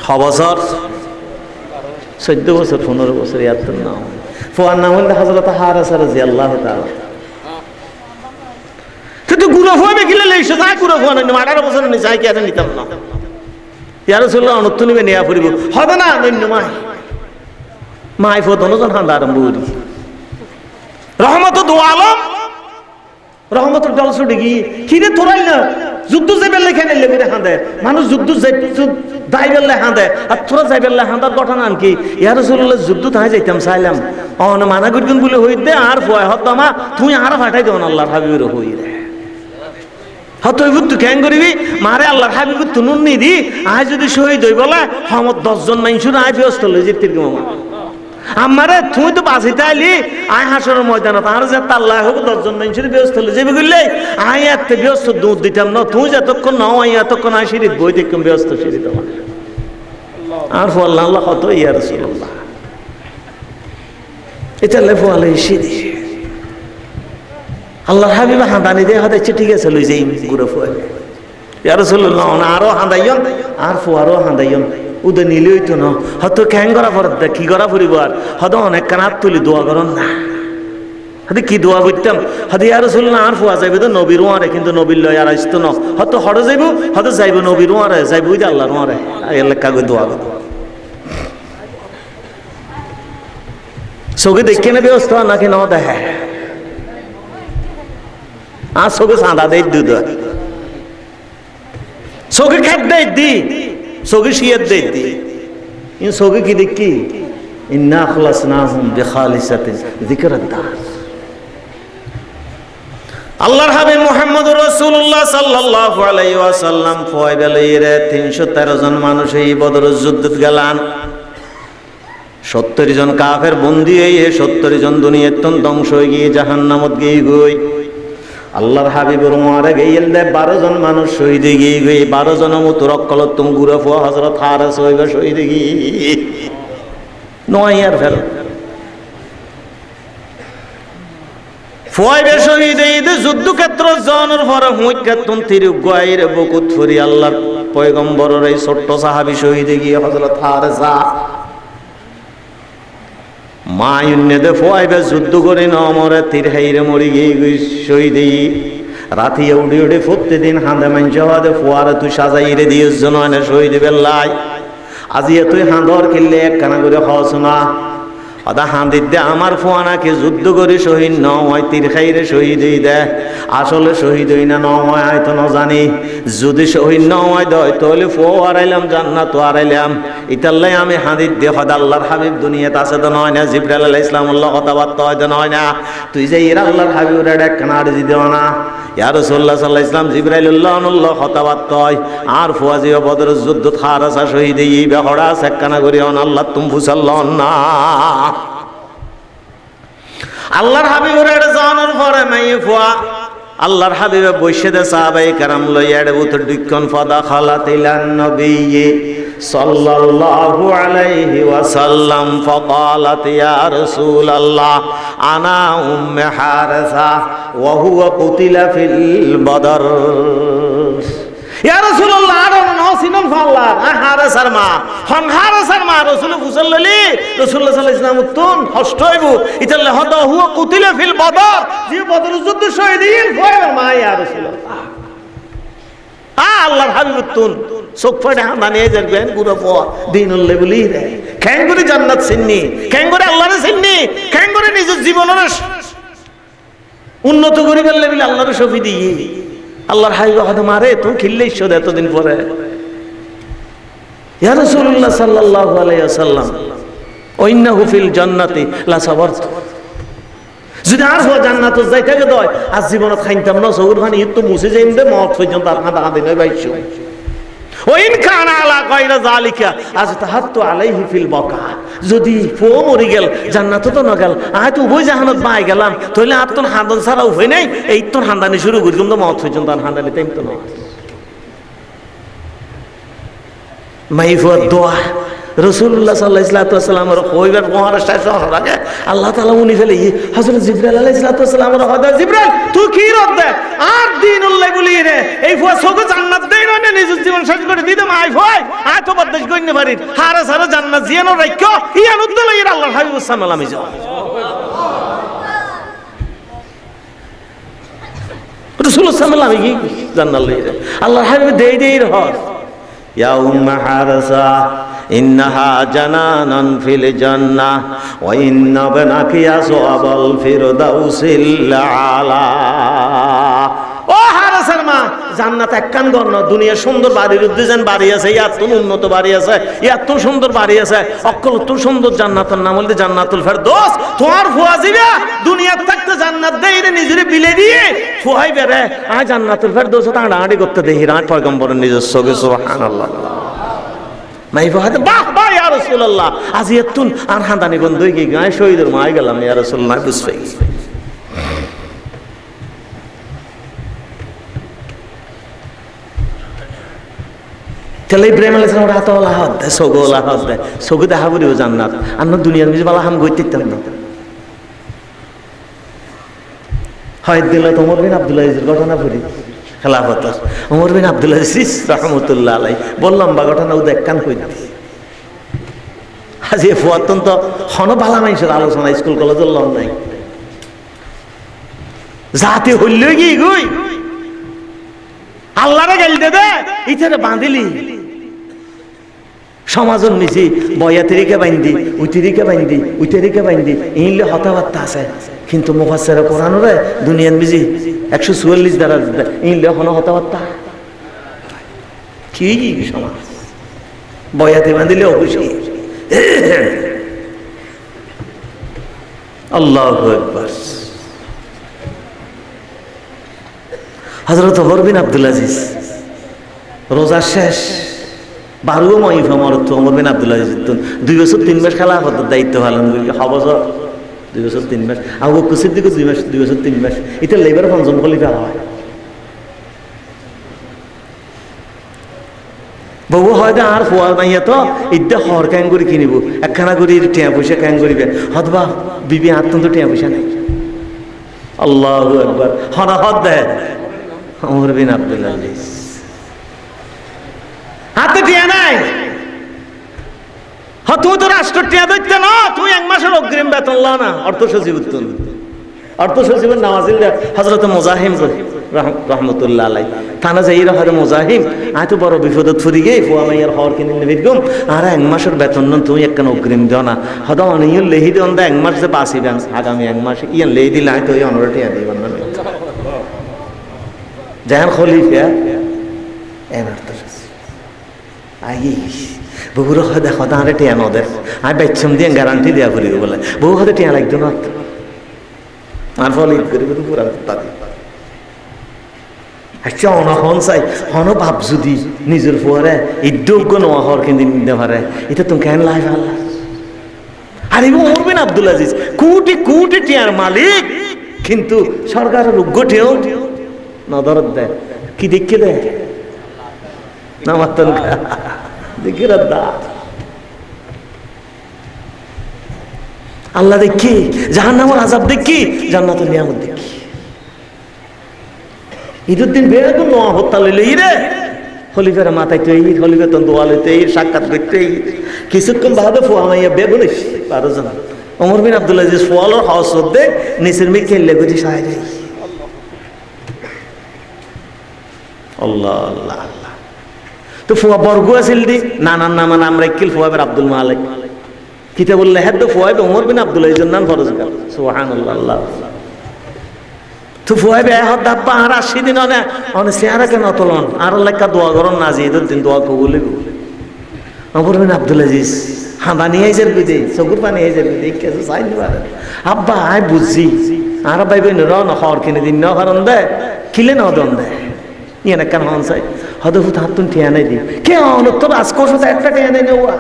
খবর 14 বছর 15 বছর ইয়াদ নাম ফুয়ার নাম হল হযরত হারেসা রাদিয়াল্লাহু তাআলা তো গুরু ফুয়া বেকিলে লইছো যা গুরু ফুয়া না 18 বছর নি যাই কি আর নিতাম না ইয়া রাসূলুল্লাহ অনত্য নিবে নিয়া পড়িব হবে না নন্য মাই ফদন জন হান্দা আরম্ভ করি রহমত দু আলম রহমতের দল ছুটে গিয়ে কিরে তোরাই না যুদ্ধ যাইবে লেখানে লেবিরে হাঁদে মানুষ যুদ্ধ যাইবে হাঁদে আর তোরা যাইবে হাঁদার ঘটনা আনকি ইয়া রাসূলুল্লাহ যুদ্ধ তাই যাইতাম চাইলাম অন মানা করবেন বলে হই দে আর ফুয়া হত মা তুই আর ফাটাই দেন আল্লাহর হাবিবের হই রে হয়তো ওই বুদ্ধ কেন করিবি মারে আল্লাহর হাবিব তুনুন নি দি আয় যদি শহীদ হই বলে হমত 10 জন মানুষের আয় ব্যস্ত লই যেতে মামা আমারে তুই তো বাঁচিতে আইলি আয় হাসরের ময়দানে তার যে আল্লাহ হোক 10 জন মানুষের ব্যস্ত লই যাবি কইলে আয় এত ব্যস্ত দুধ দিতাম না তুই যতক্ষণ নাও আই এতক্ষণ আয় সিঁড়ি বই দেখুন ব্যস্ত সিঁড়ি তোমার আর আল্লাহ আল্লাহ কত ইয়া রাসূলুল্লাহ এটা লেফু আলাই সিঁড়ি আল্লাহর হাবিব হাঁদানি দিয়ে হাঁদাইছে ঠিক আছে লই যাই ঘুরে ফুয়ে ইয়া রাসূলুল্লাহ না আরো হাঁদাইয়ন আর ফুয়ারও হাঁদাইয়ন উদে নিলে হইতো না হয়তো ক্যাং করা পর কি করা ফুরিব আর হয়তো অনেক কানাত তুলি দোয়া করন না হাতে কি দোয়া করতাম হাতে ইয়া রাসূলুল্লাহ আর ফুয়া যাইবে তো নবীর ওয়ারে কিন্তু নবীর লয় আর আসতো না হয়তো হড়ে যাইব হয়তো যাইব নবীর ওয়ারে যাইব ওই যে আল্লাহর ওয়ারে এলে কাগজ দোয়া করো চোখে দেখে নেবে ব্যবস্থা নাকি ন দেখে আর চোখে চাঁদা দেয় দুধ চোখে খেত দেয় দি চোখে শিয়ার দেয় দি কিন্তু চোখে কি দেখি ইন্না খালাসনাহুম বিখালিসাতিন যিকরাদ্দার আল্লাহর হাবিব মুহাম্মদুর রাসূলুল্লাহ সাল্লাল্লাহু আলাইহি ওয়াসাল্লাম ফয়বেলের 313 জন মানুষ এই বদরের যুদ্ধে গেলান 70 জন কাফের বন্দী হয়ে 70 জন দুনিয়ার তন ধ্বংস হয়ে গিয়ে জাহান্নামত গিয়ে গই আল্লাহর হাবিবুর মারে গিয়েল দে 12 জন মানুষ শহীদ গিয়ে গই 12 জন মুতরক্কল তুম গুরা ফো হযরত হারেস হইবে শহীদ গিয়ে নয় আর ফের ফয়বে শহীদ ঈদ যুদ্ধক্ষেত্র জনের পরে হুইকাতুন তিরু গায়রে বকুত ফুরি আল্লাহর পয়গম্বরের এই ছোট্ট সাহাবী শহীদ গিয়ে হযরত হারেসা মায়ুন্নেদে ফয়বে যুদ্ধ করে না মরে তীর হাইরে মরি গিয়ে শহীদ রাতিয়ে উড়ি উড়ি প্রতিদিন হাঁদে মাঞ্চ হাদে ফুয়ারে তুই সাজাইরে দিয়েছ জনয়নে শহীদ বেল্লাই আজিয়ে তুই হাঁদর কিনলে একখানা করে হস না আদা হাঁদির দে আমার ফুয়ানাকে যুদ্ধ করে শহীদ নয় তীর খাইরে শহীদ দে আসলে শহীদ হই না নয় হয়তো না জানি যদি শহীদ নয় দয় তাহলে ফো আড়াইলাম জান্নাত আড়াইলাম ইতাল্লাই আমি হাঁদির দে হদ আল্লাহর হাবিব দুনিয়াতে আছে তো নয় না জিবরাইল আলাইহিস সালামুল্লাহ কথাবার্তা হয়তো নয় না তুই যে এরা আল্লাহর হাবিবের একখানা আরজি দেও না ইয়া রাসূলুল্লাহ সাল্লাল্লাহু আলাইহি ওয়াসাল্লাম জিবরাইলুল্লাহ কথাবার্তা হয় আর ফুয়াজি বদর যুদ্ধ খারাসা শহীদ এই বেহড়া একখানা করি আল্লাহ তুম ফুসাল্লাহ না আল্লাহর হাবিবের জানার পরে মাই ফুয়া আল্লাহর হাবিবে বসে দে সাহাবায়ে কেরাম লইয়া উত্তর দিক্ষণ ফাদা খালাতিলান নবী সাল্লাল্লাহু আলাইহি ওয়াসাল্লাম ফাকালাত ইয়া রাসূলুল্লাহ আনা উম্মে হারেসা ওয়া হুয়া কুতিলা ফিল বদর ইয়া রাসূলুল্লাহ আরো নসিনন ফাল্লাহ হারেসার মা হন হারেসার মা রাসূল ফুসল্লি রাসূলুল্লাহ সাল্লাল্লাহু আলাইহি ওয়াসাল্লাম তুন হষ্ট হইব ইতাল্লাহ হদা হুয়া কুতিলা ফিল বদর যে বদর যুদ্ধ শহীদ ফয়র মা ইয়া রাসূলুল্লাহ আল্লাহর হাবিব তুন চোখ ফাড়ে হাঁদানিয়ে যাবেন পুরো দিনুল্লাহ বলি রে কেন করে জান্নাত চিননি কেন করে আল্লাহরে চিননি কেন করে নিজের জীবনের উন্নত করে ফেললে বলে আল্লাহরে শফি দিয়ে আল্লাহর হাবিব হয়তো মারে তুমি খিললে ঈশ্বর এতদিন পরে ইয়া রাসূলুল্লাহ সাল্লাল্লাহু আলাইহি ওয়াসাল্লাম ওয়াইন্নাহু ফিল জান্নাতি লা সাবারতু যদি আর হওয়া জান্নাত যাইতে গে দয় আজ জীবনত খাইতাম না সৌর ভানি তো মুছে যাইম দে মত পর্যন্ত আর হাঁদা হাঁদি নয় বাইছো ওইন কানা আলা গায়রা যালিকা আজ তাহাত্তু আলাইহি ফিল বাকা যদি ফো মরি গেল জান্নাত তো না গেল আয় তো উভয় জাহান্নাত বাই গেলাম তাহলে আর তোর হাঁদান ছাড়া উপায় নাই এই তোর হাঁদানি শুরু করি কিন্তু মত পর্যন্ত আর হাঁদানি তাই তো না মাইফা দোয়া রাসূলুল্লাহ সাল্লাল্লাহু আলাইহি ওয়াসাল্লামের কইবার মহারাষ্ট্র শহর আগে আল্লাহ তাআলা উনি ফেলে হযরত জিবরাইল আলাইহিস সালামের হদা জিবরাইল তুই কি রদ দে আর দিনুল্লাহ বলি রে এই ফুয়া সগো জান্নাত দেই না নিজের জীবন শেষ করে দিতে মাই ফয় আয় তো বদদেশ কইনে পারি হারা সারা জান্নাত জিয়ানো রাখো ইয়ান উদ্দল ইর আল্লাহর হাবিব সাল্লাল্লাহু আলাইহি ওয়াসাল্লাম রাসূলুল্লাহ সাল্লাল্লাহু আলাইহি জান্নাত লই রে আল্লাহর হাবিব দেই দেই রহ ইয়া উম্মে হারেসা ইন্নাহা জানানান ফিল জান্নাহ ওয়া ইন্না বানাকি আসওয়াবাল ফিরদাউসিল আলা ও হারেসার মা জান্নাত একখান ঘর না, দুনিয়ার সুন্দর বাড়ির উদ্দেশ্যে বাড়ি আছে, এত উন্নত বাড়ি আছে, এত সুন্দর বাড়ি আছে, অকল তোর সুন্দর জান্নাতের নাম হলে জান্নাতুল ফেরদৌস। তোমার ফুয়া জিরা দুনিয়ার থাকতে জান্নাত দেয় নিজের বিলে দিয়ে ফুয়াই বেড়ে আর জান্নাতুল ফেরদৌস হাঁটাহাঁটি করতে দেখি রাত পয়গম্বরের নিজস্ব সুবহানাল্লাহ। মাই ফাহাতে বাহ বাহ ইয়া রাসূলুল্লাহ, আজ এতুন আর হাঁদানি বন্ধ হয়ে গিয়ে গায়ে শহীদের মাই গেলাম ইয়া রাসূলুল্লাহ বুঝবে। তাহলে ইব্রাহিম আলাইহিস সালাম রাত ওলা হাত দেয়, সগো ওলা হাত দেয়, সগো দেখা করিও জান্নাত আর না দুনিয়ার মিজ বালা হাম গইতে না। হয় দিল তো ওমর বিন আব্দুল আজিজের ঘটনা পড়ি খেলাফতের। ওমর বিন আব্দুল আজিজ রাহমাতুল্লাহ আলাইহি বললাম বা ঘটনা ও দেখ কান কই দিই। আজ এ ফুয়াতন তো হন বালা মানুষের আলোচনা স্কুল কলেজের লন নাই, জাতি হইল কি গই আল্লাহরে গাইল দে দে ইথারে বাঁধিলি সমাজন মিছি বয়াতিরিকে বাইন্দি উইতিরিকে বাইন্দি উইতিরিকে বাইন্দি ইনলে হতাবার্তা আছে, কিন্তু মুফাসসিরে কোরআনরে দুনিয়ার মিজি 144 দ্বারা ইনলে হনো হতাবার্তা কি সমাজ বয়াতি বাঁধিলে অবশ্যই। আল্লাহু আকবার। হযরত ওমর বিন আব্দুল আজিজ রোজা শেষ 12 মহিফা মরত ওমর বিন আব্দুল আজিজ 2 বছর 3 মাস খেলাফতের দায়িত্ব পালন করি, হবছর 2 বছর 3 মাস, আবু বকর সিদ্দিক 2 বছর 3 মাস, এটা লেবার পঞ্চম খলিফা হয়। বহু হয়তো আর ফুয়া নাইয়া তো ইদ্যা হর ক্যাং করে কিনিব একখানা করে টিয়া পয়সা ক্যাং করিবে, হতবা বিবি আত্মন্ত টিয়া পয়সা নেই। আল্লাহু আকবার। হনা হদ দেয় ওমর বিন আব্দুল আজিজ হাতে টিয়া নাই, তুই তো রাষ্ট্র টিয়া দিতে না, তুই 1 মাসের অগ্রিম বেতন লা না। অর্থ সচিব অর্থ সচিবের নাম আছিল হযরত মুজাহিম রহমতুল্লাহ আলাই। থানা যাই হয়তো মুজাহিম আয় তো বড় বিপদত ফুরি গে ফুয়া মাইয়ার হর কিনে নিবিগম আর 1 মাসের বেতন নন তুই একখান অগ্রিম দিও না, হয়তো অনিয়ন লেহি দিও না 1 মাস যে বাঁচিবেন আগামী 1 মাস ইয়ান লেহি দিলে আয় তো ওই অনরে টিয়া দিবেন না যেন খলিফা এন অর্থ আই বহুর হদে হদা আরে টিয়া নদের আর বেচম দিয়ে গ্যারান্টি দেওয়া করি বলে বহু হদে টিয়া লাগতো না আর ফল ঈদ করি তো পুরা তাদের আচ্ছা অনহন চাই হন ভাব যদি নিজের ফুয়ারে ইদ্যোগ্য নোয়া হর কিন্তু নিতে পারে এটা তুমি কেন লাই আল্লাহ। আর এই ওমর বিন আব্দুল আজিজ কোটি কোটি টিয়ার মালিক, কিন্তু সরকারের উগ্গটিও নজরত দেয় কি দেখে দেয় না মাত্র দেখে রাদ্দা আল্লাহ দেখি জাহান্নামের আযাব দেখি জান্নাতুল নিয়ামত দেখি। ঈদের দিন বেরো নোয়া হত্যা লইলে ইরে খলিফার মাথায় তো ঈদ খলিফা তো দোয়া লইতে ঈদ সাক্ষাৎ করতে ঈদ কিছুক্ষণ বাদে ফুয়া মাইয়া বেগুনিস 12 জন ওমর বিন আব্দুল আজিজ ফুয়ালোর হাউস দে নিচের মি খেললে গুজি সাহায্য আল্লাহ আল্লাহ আল্লাহ। তো ফুয়া বর্গ আছিল দি নানার নাম আমরা কিল ফুয়াবের আব্দুল মালিক কিতা বললে হ্যাঁ তো ফুয়াব ওমর বিন আব্দুল আজিজের নাম ফরজ কর সুবহানাল্লাহ আল্লাহ। তো ফুয়াই বে হদ দাব্বা আর 80 দিন অনে চেহারা কেন তলন আর লেখা দোয়া করন না যে ঈদের দিন দোয়া কবুল হইব। ওমর বিন আব্দুল আজিজ হাঁদানি আইজের বিদে চকুর পানি আইজের বিদে কেসে চাই নিবারে আব্বা আই বুঝছি আর বাইবে ন ন হর কিনে দিন ন কারণ দে কিলে ন দন দে ইয়ে কেন হন চাই হদ ফুত হাতুন টিয়া নাই দি কে অন তোর আজকর সাথে একটা টিয়া নাই নেওয়া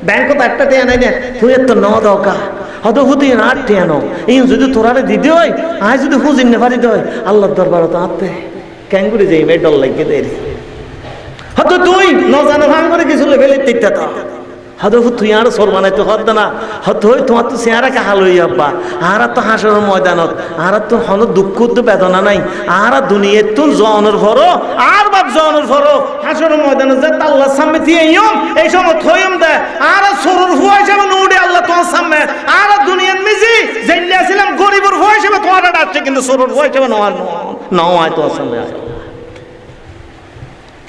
ব্যাংকত একটা টিয়া নাই নে তুই এত ন দকা হদ ফুত ইন আট টিয়া ন ইন যদি তোরারে দিদি হয় আয় যদি হুজিন নে পারি দয় আল্লাহর দরবার তো আতে ক্যাঙ্গুরি যাই মে ডল লাগে দে রে হদ তুই ন জানো ভাঙ করে কিছু লেভেলে তিতা তা হদ তুই আর সর বানাইতে হদ না হদ হই তোমার তো চেহারাকে হাল হই আব্বা আর তো হাসর ময়দানত আর তো হন দুঃখ তো বেদনা নাই আর দুনিয়া তো জনের ভরো আর বাপ জনের ভরো হাসর ময়দানত যে আল্লাহর সামনে দিয়ে ইয়ম এই সময় থইম দে আর সরুর হুয়া হিসেবে নুডে আল্লাহ তোমার সামনে আর দুনিয়ার মিজি যাইলে ছিলাম গরিবের হুয়া হিসেবে তোমার ডাকছে কিন্তু সরুর হুয়া হিসেবে নাও আয় তোমার সামনে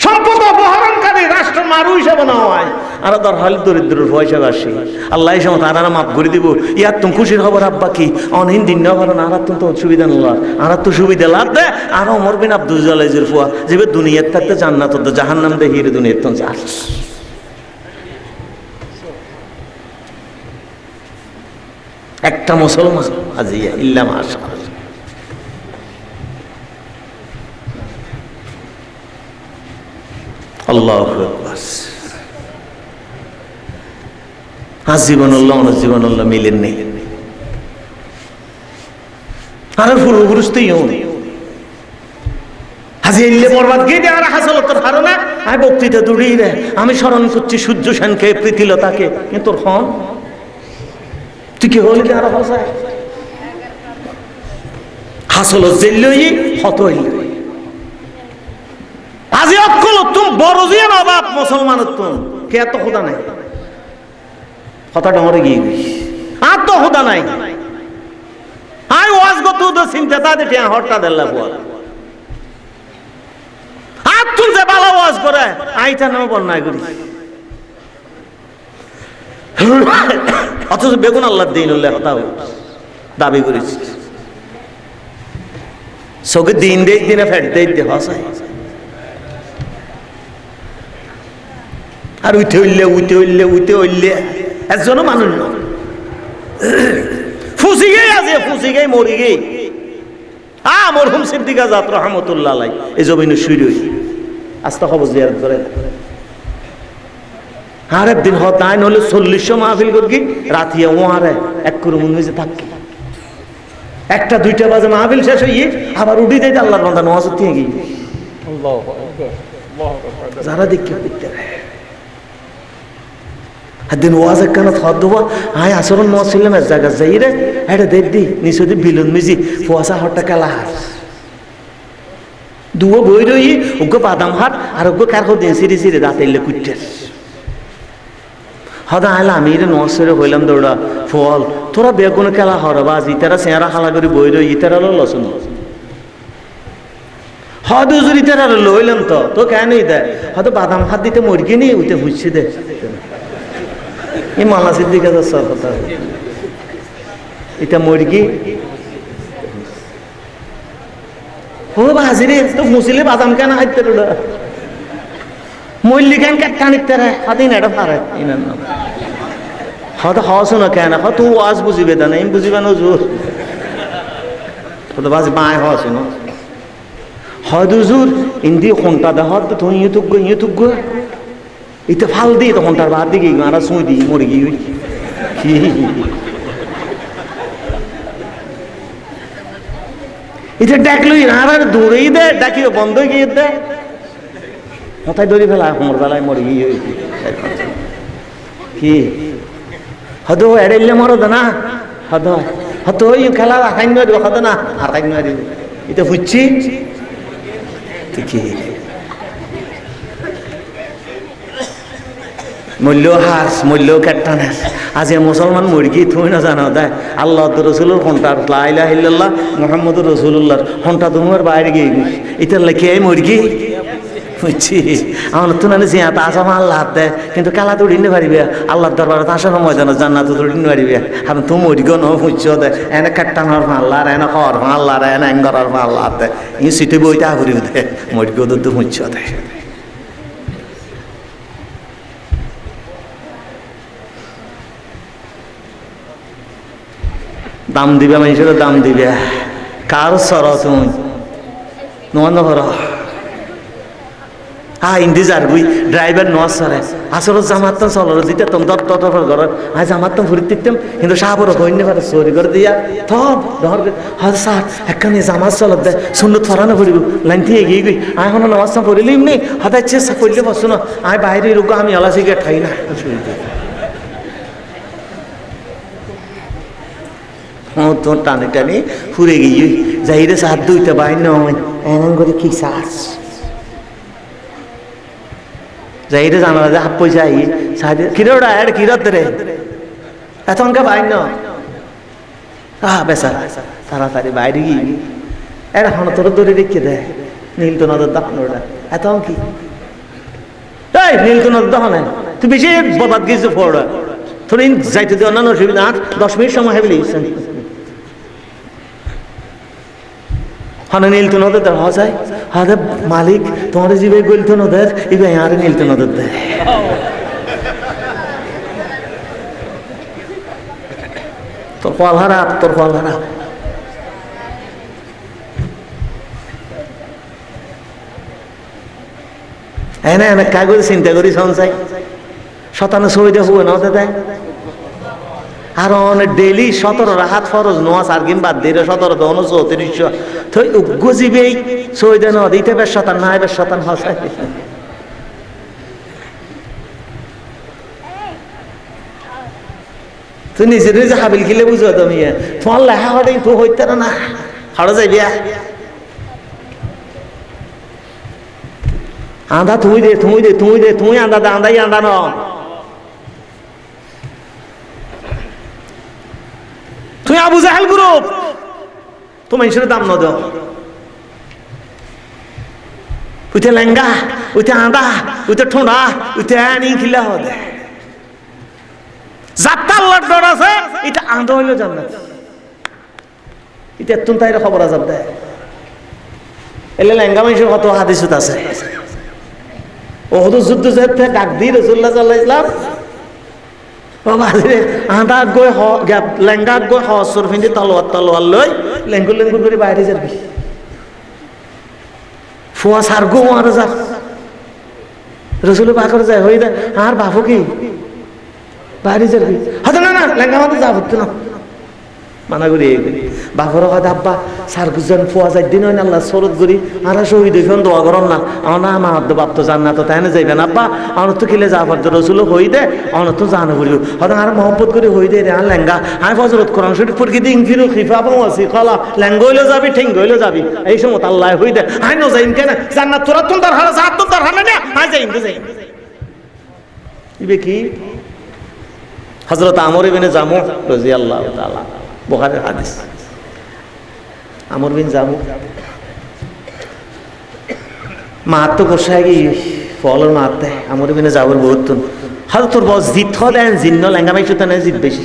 সম্পদ অপহরণকারী রাষ্ট্র মারু হিসেবে নাও আয় আর দরকার দরিদ্রের পয়সা বাসি আল্লাহ এই সময় আর মাফ করে দিব ইয়ার তুমি খুশির খবর আব্বা কি অনহিন দিন না পারো আর তো সুবিধা নলার আর তো সুবিধা লাভ দে আর ওমর বিন আব্দুল জালাইজের ফুয়া যে দুনিয়ার থাকতে জান্নাত তো জাহান্নাম দে হিরে দুনিয়ার তো যা একটা মুসলমান আজিয়া ইল্লা মাশাআল্লাহ আল্লাহু আকবার জীবন আল্লাহ জীবন আল্লাহ মিলেন নেই আর পুরুষতেই হাজি এলে বরবাদ গিয়ে আর হাসল তোর হারো না আমি বক্তৃতা দূরেই রে আমি স্মরণ করছি সূর্য সেনকে প্রীতিলতাকে কিন্তু তোর হন তুই কি হলি আর হাসায় হাসল জেলই হত হইল আজি অকল তুম বড় জিয়া না বাপ মুসলমানের তুম কে এত খোদা নাই কথা ডমরে গিয়ে আর তো খোদা নাই আই ওয়াজ গো তুই তো চিন্তা তা দেখে হটটা দেল্লা বল আর তুই যে ভালো ওয়াজ করে আইটা নাম বন্যায় করি অথচ বেগুন আল্লাহর দিন উল্লেখ দাবি করেছি চোখে দিন দেই দিনে ফেট দেই দে হসাই আর উঠে উঠলে একজনও মানুষ না ফুসি গে আছে ফুসি গে মরি গে মরহুম সিদ্দিক আজাদ রহমতুল্লাহ আলাই এই জমিনে শুরু আস্তা খবর জিয়ারত করে আর একদিন হতায় নলে 40 মাহফিল করি রাতিয়া ওয়ারে এক করে মনে যে থাকি একটা দুইটা বাজে মাহফিল শেষ হইয়ে আবার উঠি যাইতে আল্লাহর বান্দা নামাজ দিয়ে গিয়ে যারা দেখে করতে একদিন ওয়াজ একখানা থর দেবো আয় আসরণ নামাজ ছিলাম এক জায়গা যাই রে এটা দেখ দি নিশ্চয় বিলুন মিজি ফুয়াশা হরটা কেলা হার দুয়ো বই রই ওগো বাদাম হাট আর ওগো কার দিন সিঁড়ি সিঁড়ি দাঁত এলে কুটতে হদা আইলা আমি রে নসরে হইলাম দৌড়া ফল তোরা বেগুন খেলা হর বাজ ইতারা চেহারা খালা করে বই রই ইতারা লসুন হদুজুর ইতারা লইলাম তো কেন দেয় হয়তো বাদাম হাত দিতে মরগি নি উঠে বুঝছি দে এই মালা সিদ্দিক সব কথা এটা মরগি ও বাজিরে তো মুসিলে বাদাম কেন হাইতে মল্লি কেন কানিতে রে হাদিন এটা পারে ইনার নাম হয়তো হওয়া শোনো কেন হয় তুই ওয়াজ বুঝিবে তা নেই বুঝিবে না জোর তো বাজি বাঁয় হওয়া শোনো হয়তো জোর ইন্দি কোনটা দেখ তুই ইউতুক গো এটা ফাল দিই তখন তার বাদ দিকে আর শুই দিই মরে গিয়ে এটা ডাকলই আর দূরেই দে ডাকিও বন্ধ গিয়ে দে মাথায় দড়ি ফেলা কোমর বেলায় মরে গিয়ে কি হয়তো এড়াইলে মরদ না হয়তো ওই খেলা রাখাই দিব হতো না হারাই দিব এটা বুঝছি কি মূল্য হাস মূল্য কেটানের আজ মুসলমান মুরগি থুই না জানো দেয় আল্লাহ রসুলের ঘন্টার লা ইলাহা ইল্লাল্লাহ মুহাম্মদুর রাসূলুল্লাহর ঘন্টা তোমার বাইরে গিয়ে এটা লেখে মুরগি বুঝছি আমার তো না যে আসা আল্লাহ হাত দেয় কিন্তু কালা তো উড়িনে পারিবে আল্লাহর দরবারে আসার ময়দান জান্নাত তো উড়িনে পারিবে আর তুমি মুরগিও ন বুঝছ দে এনে কাটানোর আল্লাহ এনে খাওয়ার আল্লাহ এনে এঙ্গরার আল্লাহ দে ই সিটে বইটা ঘুরি দে মুরগিও তো বুঝছ দে দাম দিবে মানুষের দাম দিবে কার সর তুমি নন ঘর ইন্দি যার বুই ড্রাইভার নোয়াজ সরে আসলে জামাতাম চলর দিতে তুমি দত্ত ঘর আজ জামাতাম ফুরি দিতাম কিন্তু সাহাবর হইনি পারে চুরি করে দিয়া থপ ধর হ্যাঁ স্যার একখানে জামাত চলত দে সুন্দর ফরানো ফুরিব লাইন থেকে এগিয়ে গই আয় হন নামাজটা পড়িলি এমনি হঠাৎ চেষ্টা করলে বসো না আয় বাইরে রুগো আমি আলা সিগারেট খাই না তোর টানে টানে ফুরে গিয়ে যাই রে সাত দুইটা বাইর নয় এমন করে কি সাজ যাই রে জানা যে হাত পয়সা আই সাথে কিরে ওটা এর কিরত রে এতক্ষণকে বাইর ন বেসা তাড়াতাড়ি বাইরে গিয়ে এর এখন তোর দৌড়ে রেখে দেয় নীল তো নজর দহন ওটা এত কি এই নীল তো নজর দহন তুই বেশি বরবাদ গেছিস পড়া তোর যাইতে দেওয়া না অসুবিধা 10 মিনিট সময় হবে হানা নীলতো নদের দেওয়া যায় হাতে মালিক তোমার জীবে গলতো নদের ইবে আর নীলতো নদের দেয় তোর ফল হারা তোর ফল হারা এনে এনে কাগজ চিন্তা করি সঞ্চাই শতানো ছবিটা হুয়ে না দেয় আর অনেক ডেইলি 17 রাহাত ফরজ নোয়াজ আর কিন বাদ দিয়ে 17 তো 34 তো গজিবেই ছবিটা না দিতে বেশ শতান না বেশ শতান হসাই তুই নিজে নিজে হাবিল খেলে বুঝো তুমি তোমার লেখা হঠাই তো হইতে না হাড়ো যাই বিয়া আন্দা তুই দে তুই দে তুই দে তুই আন্দা দে আন্দাই আন্দা ন তুই আবু জাহেল গ্রুপ তো মানুষের দাম ন দাও উঠে লেঙ্গা উঠে আন্দা উঠে ঠোঁড়া উঠে আনি খিলা হদে যাত্রা আল্লাহর ডর আছে এটা আন্দা হইলো জান্নাত এটা এতন তাইরে খবর আজাব দেয় এলে লেঙ্গা মানুষের কত হাদিসত আছে ওহদ যুদ্ধ যেতে ডাক দি রাসূলুল্লাহ সাল্লাল্লাহু আলাইহি ওয়াসাল্লাম ও বাজিরে আন্দা গই হ গ্যাপ লেঙ্গা গই হসর ফিন্দি তলোয়ার লই লেঙ্গু লেঙ্গু করে বাইরে যাবি ফুয়া সারগো আর যা রাসূল পাকের যায় হই দে আর বাবু কি বাইরে যাবি হতো না না লেঙ্গা মত যাব না মানা করি বাপর কথা আব্বা সার গুজন ফুয়া যাই দিন হয় না আল্লাহ সরদ করি আর শহীদ হইফোন দোয়া করন না আমার না আমার বাপ তো জান না তো তাই না যাইবেন আব্বা আমার তো কিলে যাবার রসুল হই দে আমার তো জানো করি হয়তো আর মহব্বত করে হই দে রে আর লেঙ্গা আমি ফজরত কোরআন শরীফ পড়ি দিন ফিরু খিফা পাওয়াছি কলা লেঙ্গা হইলে যাবি ঠেঙ্গ হইলে যাবি এই সময় আল্লাহ হই দে আই ন যাইম কেন জান্নাত তোরা তোর তার হারা সাত তোর তার হারা না আই যাইম তো যাইম ইবে কি হযরত আমর ইবনে জামু রাদিয়াল্লাহু তাআলা বুখারীর হাদিস আমর বিন জামু মাত তো বসায় কি ফলর মারতে আমর বিন জাবর বহুত হল তোর বস জিত দেন জিন্ন লেঙ্গা মাইছো তানে জিত বেশি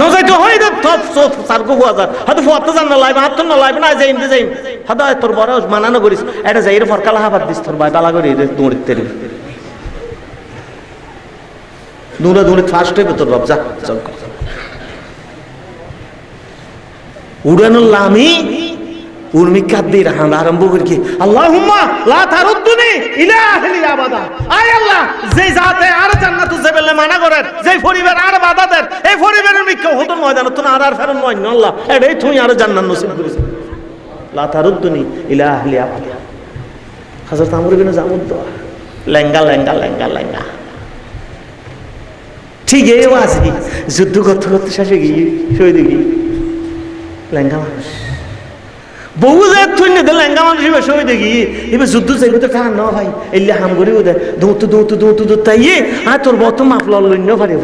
নজাই তো হই দে টপ সব সারগো বাজার হদ ফত জান না লাইব হাত না লাইব না যাইম দে যাইম হদ তোর বড় মানানো করিস এটা যাইর ফরকালা হাবাত দিস তোর ভাই বালা করি দৌড়তে রে নুরা দৌড়ে ফাস্ট হইবে তোর বাপ যা চল উড়ানো লামি উর্মি কাদ্দি রাহান আরম্ভ করি কি আল্লাহুম্মা লা তারুদ্দুনি ইলা আহলি আবাদা আয় আল্লাহ যে জাতে আর জান্নাত যাবেলে মানা করে যে পরিবার আর বাধা দেন এই পরিবারের মিকে হতন ময়দান তো আর ফেরন নয় না আল্লাহ এটাই তুই আর জান্নাত নসিব করিস লা তারুদ্দুনি ইলা আহলি আবাদা হযরত আমর ইবনে জামুদ দোয়া লেঙ্গা লেঙ্গা লেঙ্গা লেঙ্গা ঠিক এই আছে যুদ্ধ করতে করতে শেষে গিয়ে শহীদ গিয়ে লেঙ্গা মানুষ বহু যায় তুই না লেঙ্গা মানুষ এবার শহীদ গিয়ে এবার যুদ্ধ চাইবে তো টান না ভাই এলে হাম করে ওদের দৌড়তে তাইয়ে আর তোর বত মাফল লন্য পারিব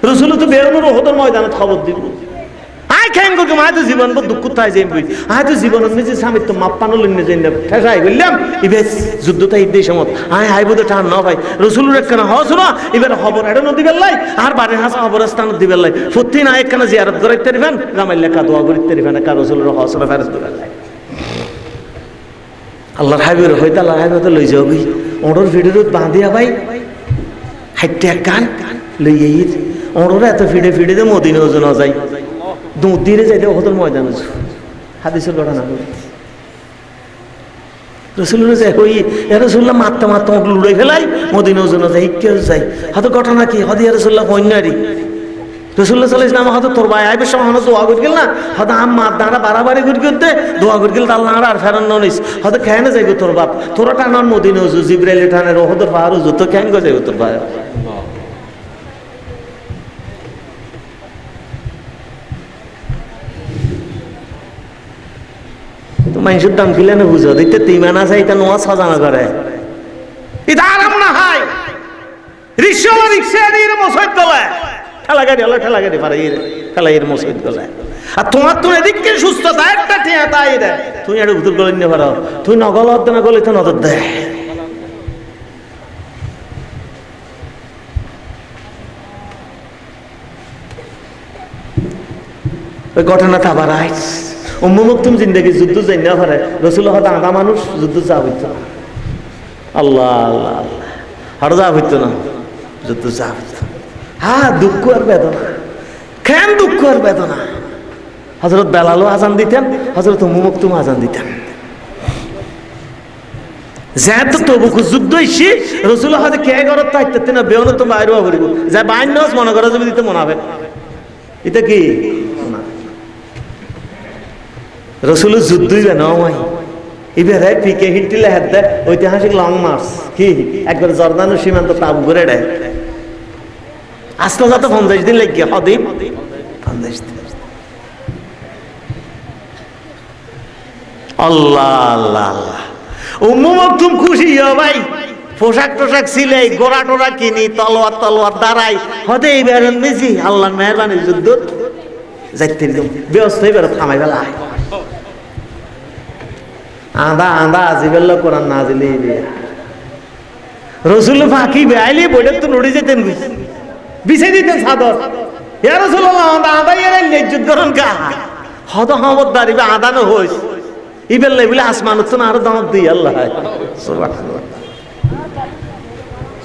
রসুল তো বেরোনোর হতর ময়দানত খবর দিব আয় খেম করকে আয় তো জীবন দুঃখ তাই যাই বই আয় তো জীবন নিজে স্বামী তো মাপ পানো লন্য যাই না ঠেসাই বললাম এবার যুদ্ধটা ঈদের সময় আয় আয় বোধ টান না ভাই রসুলের একখানা হস না এবার খবর এটা নদী বেল্লাই আর বাড়ি হাসা খবর স্থান নদী বেল্লাই সত্যি না একখানা জিয়ারত করাইতে পারিবেন জামাই লেখা দোয়া করিতে পারিবেন একা রসুলের হস না ফেরত বেল্লাই আল্লাহর হাবিবের হয়তো আল্লাহ হাবিব তো লই যাও গই ওর ভিডিওত বাঁধিয়া ভাই হাইটে এক গান লইয়ে ঈদ ওর এত ফিডে ফিডে যে মদিনে ওজন যায় দুধ দিয়ে যাইতে হতর ময়দান হাদিসের ঘটনা রসুল্লাহ যায় ওই রসুল্লাহ মারতে মারতে লুড়ে ফেলাই মদিনা ওজন যায় কেউ যাই হয়তো ঘটনা কি হদি রসুল্লাহ কন্যারি রসুল্লাহ সাল্লাল্লাহু আলাইহি ওয়াসাল্লাম হয়তো তোর ভাই আইবে সময় হয়তো দোয়া করে গেল না হয়তো আম মার দাঁড়া বাড়াবাড়ি করে করতে দোয়া করে গেল আল্লাহ আর ফেরান নিস হয়তো কেন যাইব তোর বাপ তোরা টানার মদিনা ওজু জিব্রাইল টানের ওহদর পাহাড় ওজু তো কেন যাইব তোর ভাই মানুষের দাম কিলে না বুঝো দিতে তিমান আছে এটা নোয়া সাজানো করে এটা আরাম না হয় রিক্সা দিয়ে মসজিদ গলায় ঠেলা গাড়ি পারে ঠেলা মসজিদ গলায় আর তোমার তো এদিকে সুস্থতা একটা ঠিয়া তাই রে তুই আর উত্তর করে নিতে পারো তুই নগল না গলে তো নজর দেয় ওই ঘটনাটা আবার আইস উম্মুক তুমি জিন্দগি যুদ্ধ যাই না পারে রসুল হয়তো আধা মানুষ যুদ্ধ যা হইতো আল্লাহ আল্লাহ আল্লাহ হারো যা হইতো না যুদ্ধ যা হইতো হ্যাঁ দুঃখ আর বেদনা কেন দুঃখ আর বেদনা হযরত বেলালও আজান দিতেন হযরত উম্মুক তুমি আজান দিতেন যেহেতু তবুক যুদ্ধ ইসি রসুল হয়তো কে ঘরত থাকতে না বেউন তো বাইরে হরিব যা বাইন নস মনে করা যাবে দিতে মনে হবে এটা কি রসুল যুদ্ধই বেন এবার পিকে হিটিলে হাত দেয় ঐতিহাসিক লং মার্চ কি একবার জর্দানো সীমান্ত তাবু করে দেয় আসলে যত 50 দিন লেগে হদিম 50 দিন আল্লাহ আল্লাহ আল্লাহ উম্মু মকতুম খুশি ভাই পোশাক টোশাক সিলাই গোড়া টোরা কিনি তলোয়ার দাঁড়াই হতে এইবার মেসি আল্লাহর মেহরবানি যুদ্ধ যাইতে ব্যস্ত এবার থামাই বেলা আন্দা আজিবেল্লা কোরআন নাজিলে রসুল ফাঁকি বেআইলি বইটা তো নড়ে যেতেন বিছাই দিতেন সাদর ইয়া রাসূলুল্লাহ আন্দা ইয়ারে নিযুত করন কা হদ হমদ দারিবে আদানো হইস ইবেল্লা বলে আসমান তো আর দাম দিই আল্লাহ সুবহানাল্লাহ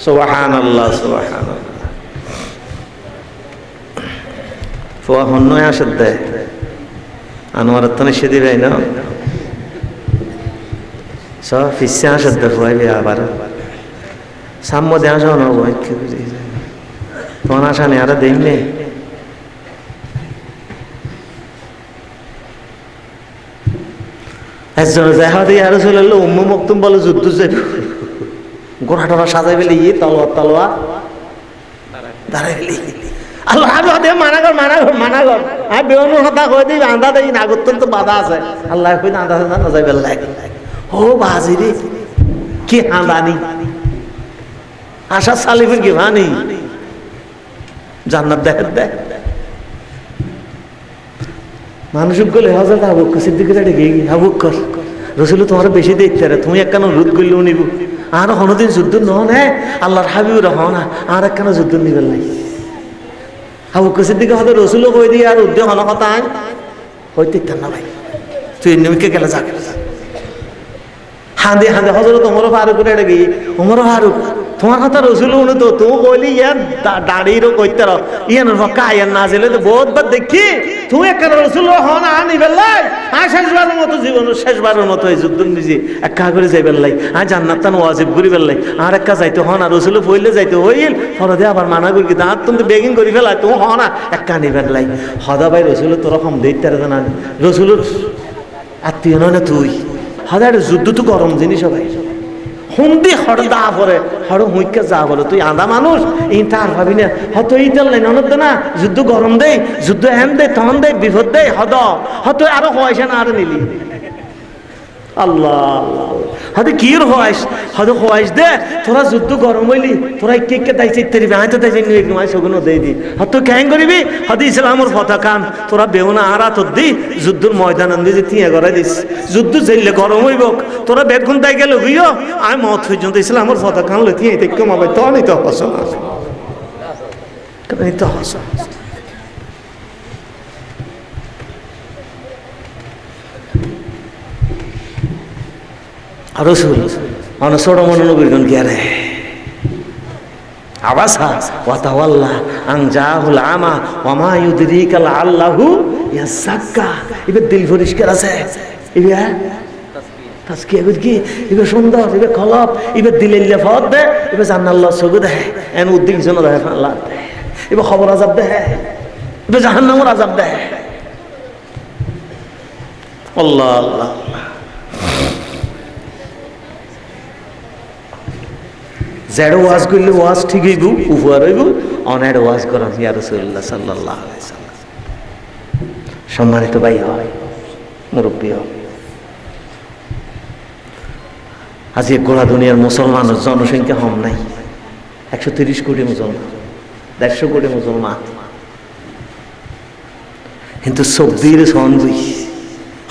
সুবহানাল্লাহ সুবহানাল্লাহ ফোয়া হন্নয় আসদ দে আনোয়ার তনে সেদি ভাই না সব ফিসে আসদ দে ফোয়াই বে আবার সাম্য দে আসো না ভাই কি বুঝি কোন আশা নেই আর দেইনে একজন জাহাদি ইয়া রাসূলুল্লাহ উম্মু মকতুম বলে যুদ্ধ যাবে গোড়াটা সাজাই ফেলে তলোয়ার দাঁড়াই ফেলি আল্লাহ দে মানা কর আর বেউনুর কথা কই দিই আন্দা দেই না গতন তো বাধা আছে আল্লাহ কই আন্দা না যাই বেলাই ও বাজিরি কি আন্দানি আশা সালিফের কি ভানি জান্নাত দেখ মানুষ বলে হযরত আবু বকর সিদ্দিকের ডেকে আবু বকর রাসূল তোমার বেশি দেখতে রে তুমি একখানা রুদ গইলেও নিব আর কোনদিন যুদ্ধ নহন হ্যাঁ আল্লাহর হাবিবুর হনা আর একখানা যুদ্ধ নিবেন নাই আবু বকর সিদ্দিক হয়তো রাসূলও কই দি আর উদ্দেশ্য হন কথা হইতে না ভাই তুই নিমিকে গেলে যা হাঁদে হযরত ওমর ফারুক রে ডেকে ওমর ফারুক তোমার কথা রসুল উনি তো তুমি কইলি ইয়ার দাঁড়িয়েও কইতে রো ইয়ান পক্কা আয়ার না জেলে তো বহুত বার দেখি তুমি একটা রসুল হন আনি বেলাই আর শেষবারের মতো জীবন শেষবারের মতো এই যুদ্ধ নিজে একা করে যাই বেলাই আর জান্নাত তান ওয়াজিব করি বেলাই আর একা যাইতে হন আর রসুল বইলে যাইতে হইল ফরদে আবার মানা করি কিন্তু আর তুমি বেগিং করি ফেলাই তুমি হন না একা আনি বেলাই হদা ভাই রসুল তোর রকম দেখতে না রসুলের আত্মীয় নয় না তুই হদা যুদ্ধ তো গরম জিনিস ভাই হুন্দি হড় দা পরে হড় হুইকে যা বলে তুই আধা মানুষ ইটা আর ভাবি না হয়তো ইটার লাইন অনত না যুদ্ধ গরম দেয় যুদ্ধ হেন দেয় তখন দেয় বিপদ দেয় হয়তো আরো হয়েছে না আর নিলি আল্লাহ হয়তো কির হয়েস হয়তো হয়েস দে তোরা যুদ্ধ গরম হইলি তোরা কে দাইছে ইত্যাদি আয়তো দাইছে নিয়ে একদম সগুনো দেই দি হয়তো কেন করিবি হয়তো ইসলামের পতাকান তোরা বেউনা আরা তোর দি যুদ্ধর ময়দান দিয়ে থিয়ে গড়াই দিস যুদ্ধ জেললে গরম হইব তোরা বেগুন তাই গেল হইও আমি মত পর্যন্ত ইসলামের পতাকান লে থিয়ে দেখতে মাবাই তো নিতে হস নিতে হস রসুল অনসড় মনোনবীর গিয়ারে আবাসা ওয়াতাওয়াল্লা আন জাহুল আমা ওয়ামা ইউদরিকা লাআল্লাহু ইয়াযাক্কা ইবে দিল পরিষ্কার আছে ইবে তাজকিয়া কি ইবে সুন্দর ইবে খলপ ইবে দিলের লেফত দে ইবে জান্নাল্লাহ সুগু দে এন উদ্দিন জন দে আল্লাহ ইবে খবর আযাব দে ইবে জাহান্নামের আযাব দে আল্লাহ আল্লাহ জেড় ওয়াজ করলে ওয়াজ ঠিক হইব উপহার হইব অনেক ওয়াজ করেন ইয়া রাসূলুল্লাহ সাল্লাল্লাহু আলাইহি সাল্লাম সম্মানিত ভাই হয় মুরব্বী আজ এই গোড়া দুনিয়ার মুসলমানের জনসংখ্যা কম নাই 130 কোটি মুসলমান 150 কোটি মুসলমান কিন্তু চব্বির সঞ্জুই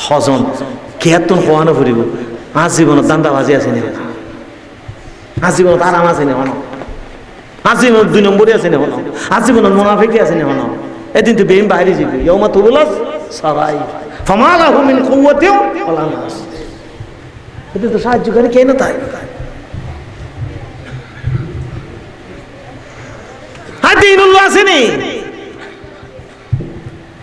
হজন কেয়াতন হওয়ানো ফুরিব আজীবনত দান্দাবাজি আছে না আজীবনত আরাম আছে না আজীবনত 2 নম্বরই আছে না আজীবনত মুনাফিকি আছে না এদিন তো বেম বাইরে যাবি ইয়াউমা তুবলাস সারাই ফামা লাহু মিন কুওয়াতিন ওয়ালা নাস এদিন তো সাহায্যকারী কে না তাই আদিনুল্লাহ আসেনি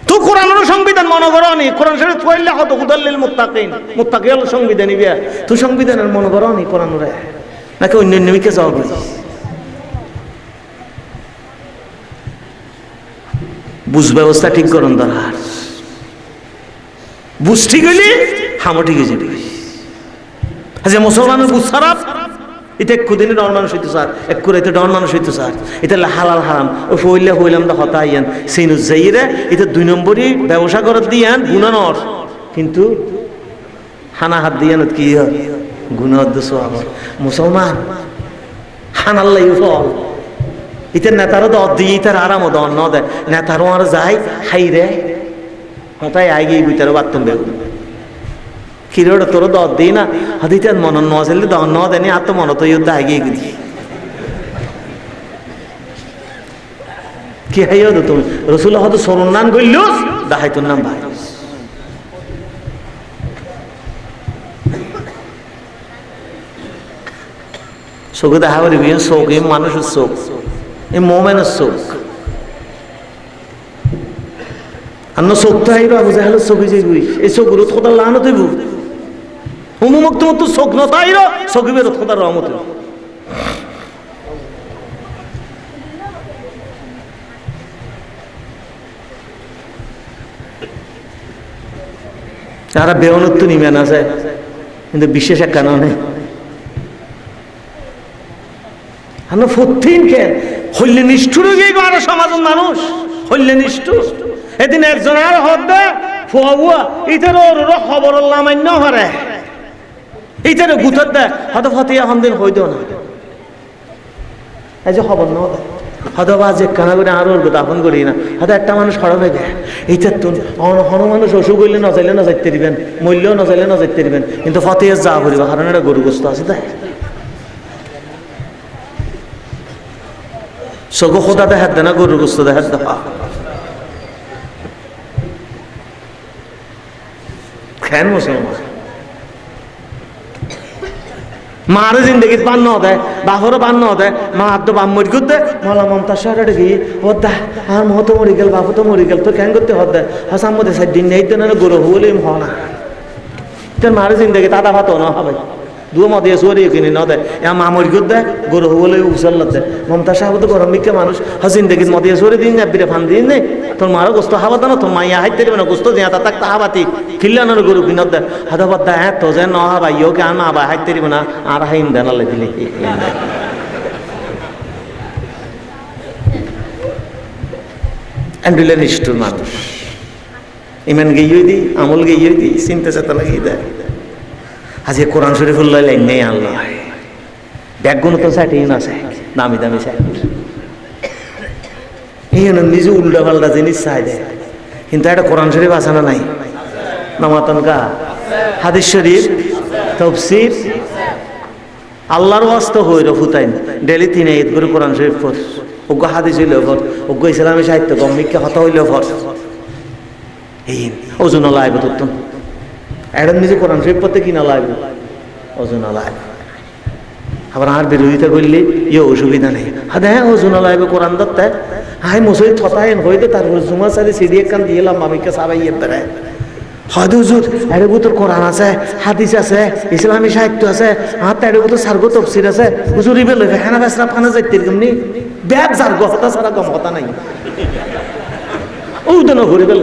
তো কোরআনের সংবিধান মনে করো নি কোরআন শরীফ পড়লে কত হুদাল্লিল মুত্তাকিন মুত্তাকি হলো সংবিধানই বিয়া তো সংবিধানের মনে করো নি কোরআনরে নাকি অন্য নিমিকে জবাব দিই বুঝ ব্যবস্থা ঠিক করুন দরকার বুঝ ঠিক হইলে হামো ঠিক হয়ে যাবে আজ মুসলমানের বুঝ খারাপ এটা একদিনই ডর মানুষ হইতো স্যার একটু রাইতে ডর মানুষ হইতো স্যার এটা হালাল হারাম ও ফইলে হইলাম দা হতা আইয়ান সেইনু যাইরে এটা 2 নম্বরই ব্যবসা করার দিয়ান গুনাহর কিন্তু হানা হাত দিয়ান কি গুনাহ দসো আবার মুসলমান হানাল্লাই ফল এটা নেতারও দ দিয়ে তার আরামও দ ন দেয় নেতারও আর যায় হাই রে হতাই আগে ভিতরে বাত্তম বেগুন কিরোড় তোর দ দিই না হদিতে মন ন চাইলে দ ন দেনি আর তো মন তো যুদ্ধ আগে গেছি কি হাইও তো তুমি রসুল হয়তো সরুন্নান করল দাহাই তোর নাম ভাই চোখে দেখা পারিবি চোখ এই মানুষের চোখ এই মোমেনের চোখ আর চোখ তো হাইব আবু জাহেল চোখে যাইবি এই চোখ রোধ খোদার লানো তৈব হুমুমুক্ত মতো চোখ নতাইর চোখে বেরোধ খোদার রহমত যারা বেউনত্ব নিমেন আছে কিন্তু বিশেষ এক কারণে আমরা ফতিন কে হইলে নিষ্ঠুর গিয়ে আর সমাজের মানুষ হইলে নিষ্ঠুর এদিন একজন আর হদ্দে ফুয়া ইতার ওর খবর লামান্য হরে ইতার গুতর দে হয়তো ফতিয়া হমদিন হইত না এই যে খবর না হয়তো বা যে কানা করে আর ওর দাফন করি না হয়তো একটা মানুষ হরমে দেয় এইটার তো হন মানুষ অসুখ হইলে না চাইলে না যাইতে দিবেন মূল্যও না চাইলে না যাইতে দিবেন কিন্তু ফতিয়া যা করিবা কারণ এটা গরুগ্রস্ত আছে তাই সগো খোদা দেখাত দেয় না গরুর গোস্ত দেখাত দেখা খেন মুসলমান মারে জিন্দগিত বান্ন দেয় বাপরও বান্ন দেয় মা হাত বাম মরি করতে মলা মমতা শহরে গিয়ে হদ্দা আর মহ তো মরি গেল বাপ তো মরি গেল তো কেন করতে হদ্দা হাসাম মধ্যে 4 দিন নেই তো না গরু হলে হ না তোর মারে জিন্দগি তাদা ভাত না হবে দুও মদিয়ে সরিয়ে কিনে ন দেয় মা মরি কর দেয় গরু বলে উসল্লাত দেয় মমতা সাহেব তো গরম মিকে মানুষ হাসিন দেখি মদিয়ে সরে দিন বিরে ফান দিন নেই তোর মারও গোস্ত হাবা না তোর মাইয়া হাইতে দেবে না গোস্ত দিয়ে তাক হাবাতি খিল্লানোর গরু কিনত দেয় হাদা বাদ দেয় হ্যাঁ তো যে ন হাবা ইয়োকে আর মা আবার হাইতে দেবে না আর হাইন দেন আল্লাহ দিলে অ্যান্ডুলে নিষ্ঠুর মানুষ ইমান গিয়ে দি আমল গিয়ে দি চিন্তা চেতনা গিয়ে দেয় আজকে কোরআন শরীফুল্লাহ লাইন নেই আল্লাহ ব্যাগগুলো তো সাইটিন আছে দামি দামি সাইট এই নিজে উল্টা পাল্টা জিনিস চাই দেয় কিন্তু একটা কোরআন শরীফ আছে না নাই নামাতন কা হাদিস শরীফ তাফসীর আল্লাহর ওয়াস্তে হইর ফুতাইন ডেলি 3 ঈদ করে কোরআন শরীফ পড় ওগো হাদিস হইল পড় ওগো ইসলামী সাহিত্য গম্মিকে হতা হইল পড় এই ওজন লাইব তো এখন নিজে কোরআন শরীফ পড়তে কিনা লাগবে ওজন লাগবে আবার আর বিরোধিতা করলে ইয়ে অসুবিধা নেই হ্যাঁ ওজন লাগবে কোরআন দত্তে হাই মুসই থতায় হইতে তারপর জুমা সারি সিডি একখান দিয়েলাম মামিকে সাবাই বেড়ায় হয়তো হুজুর এর ভিতর কোরআন আছে হাদিস আছে ইসলামী সাহিত্য আছে আর তার ভিতর সার্গ তফসির আছে হুজুর ইবে লইবে হেনা বেসরা ফানা যাইতে এরকম নি ব্যাগ সার্গ হতা সারা কম হতা নাই ও তো না ঘুরে গেল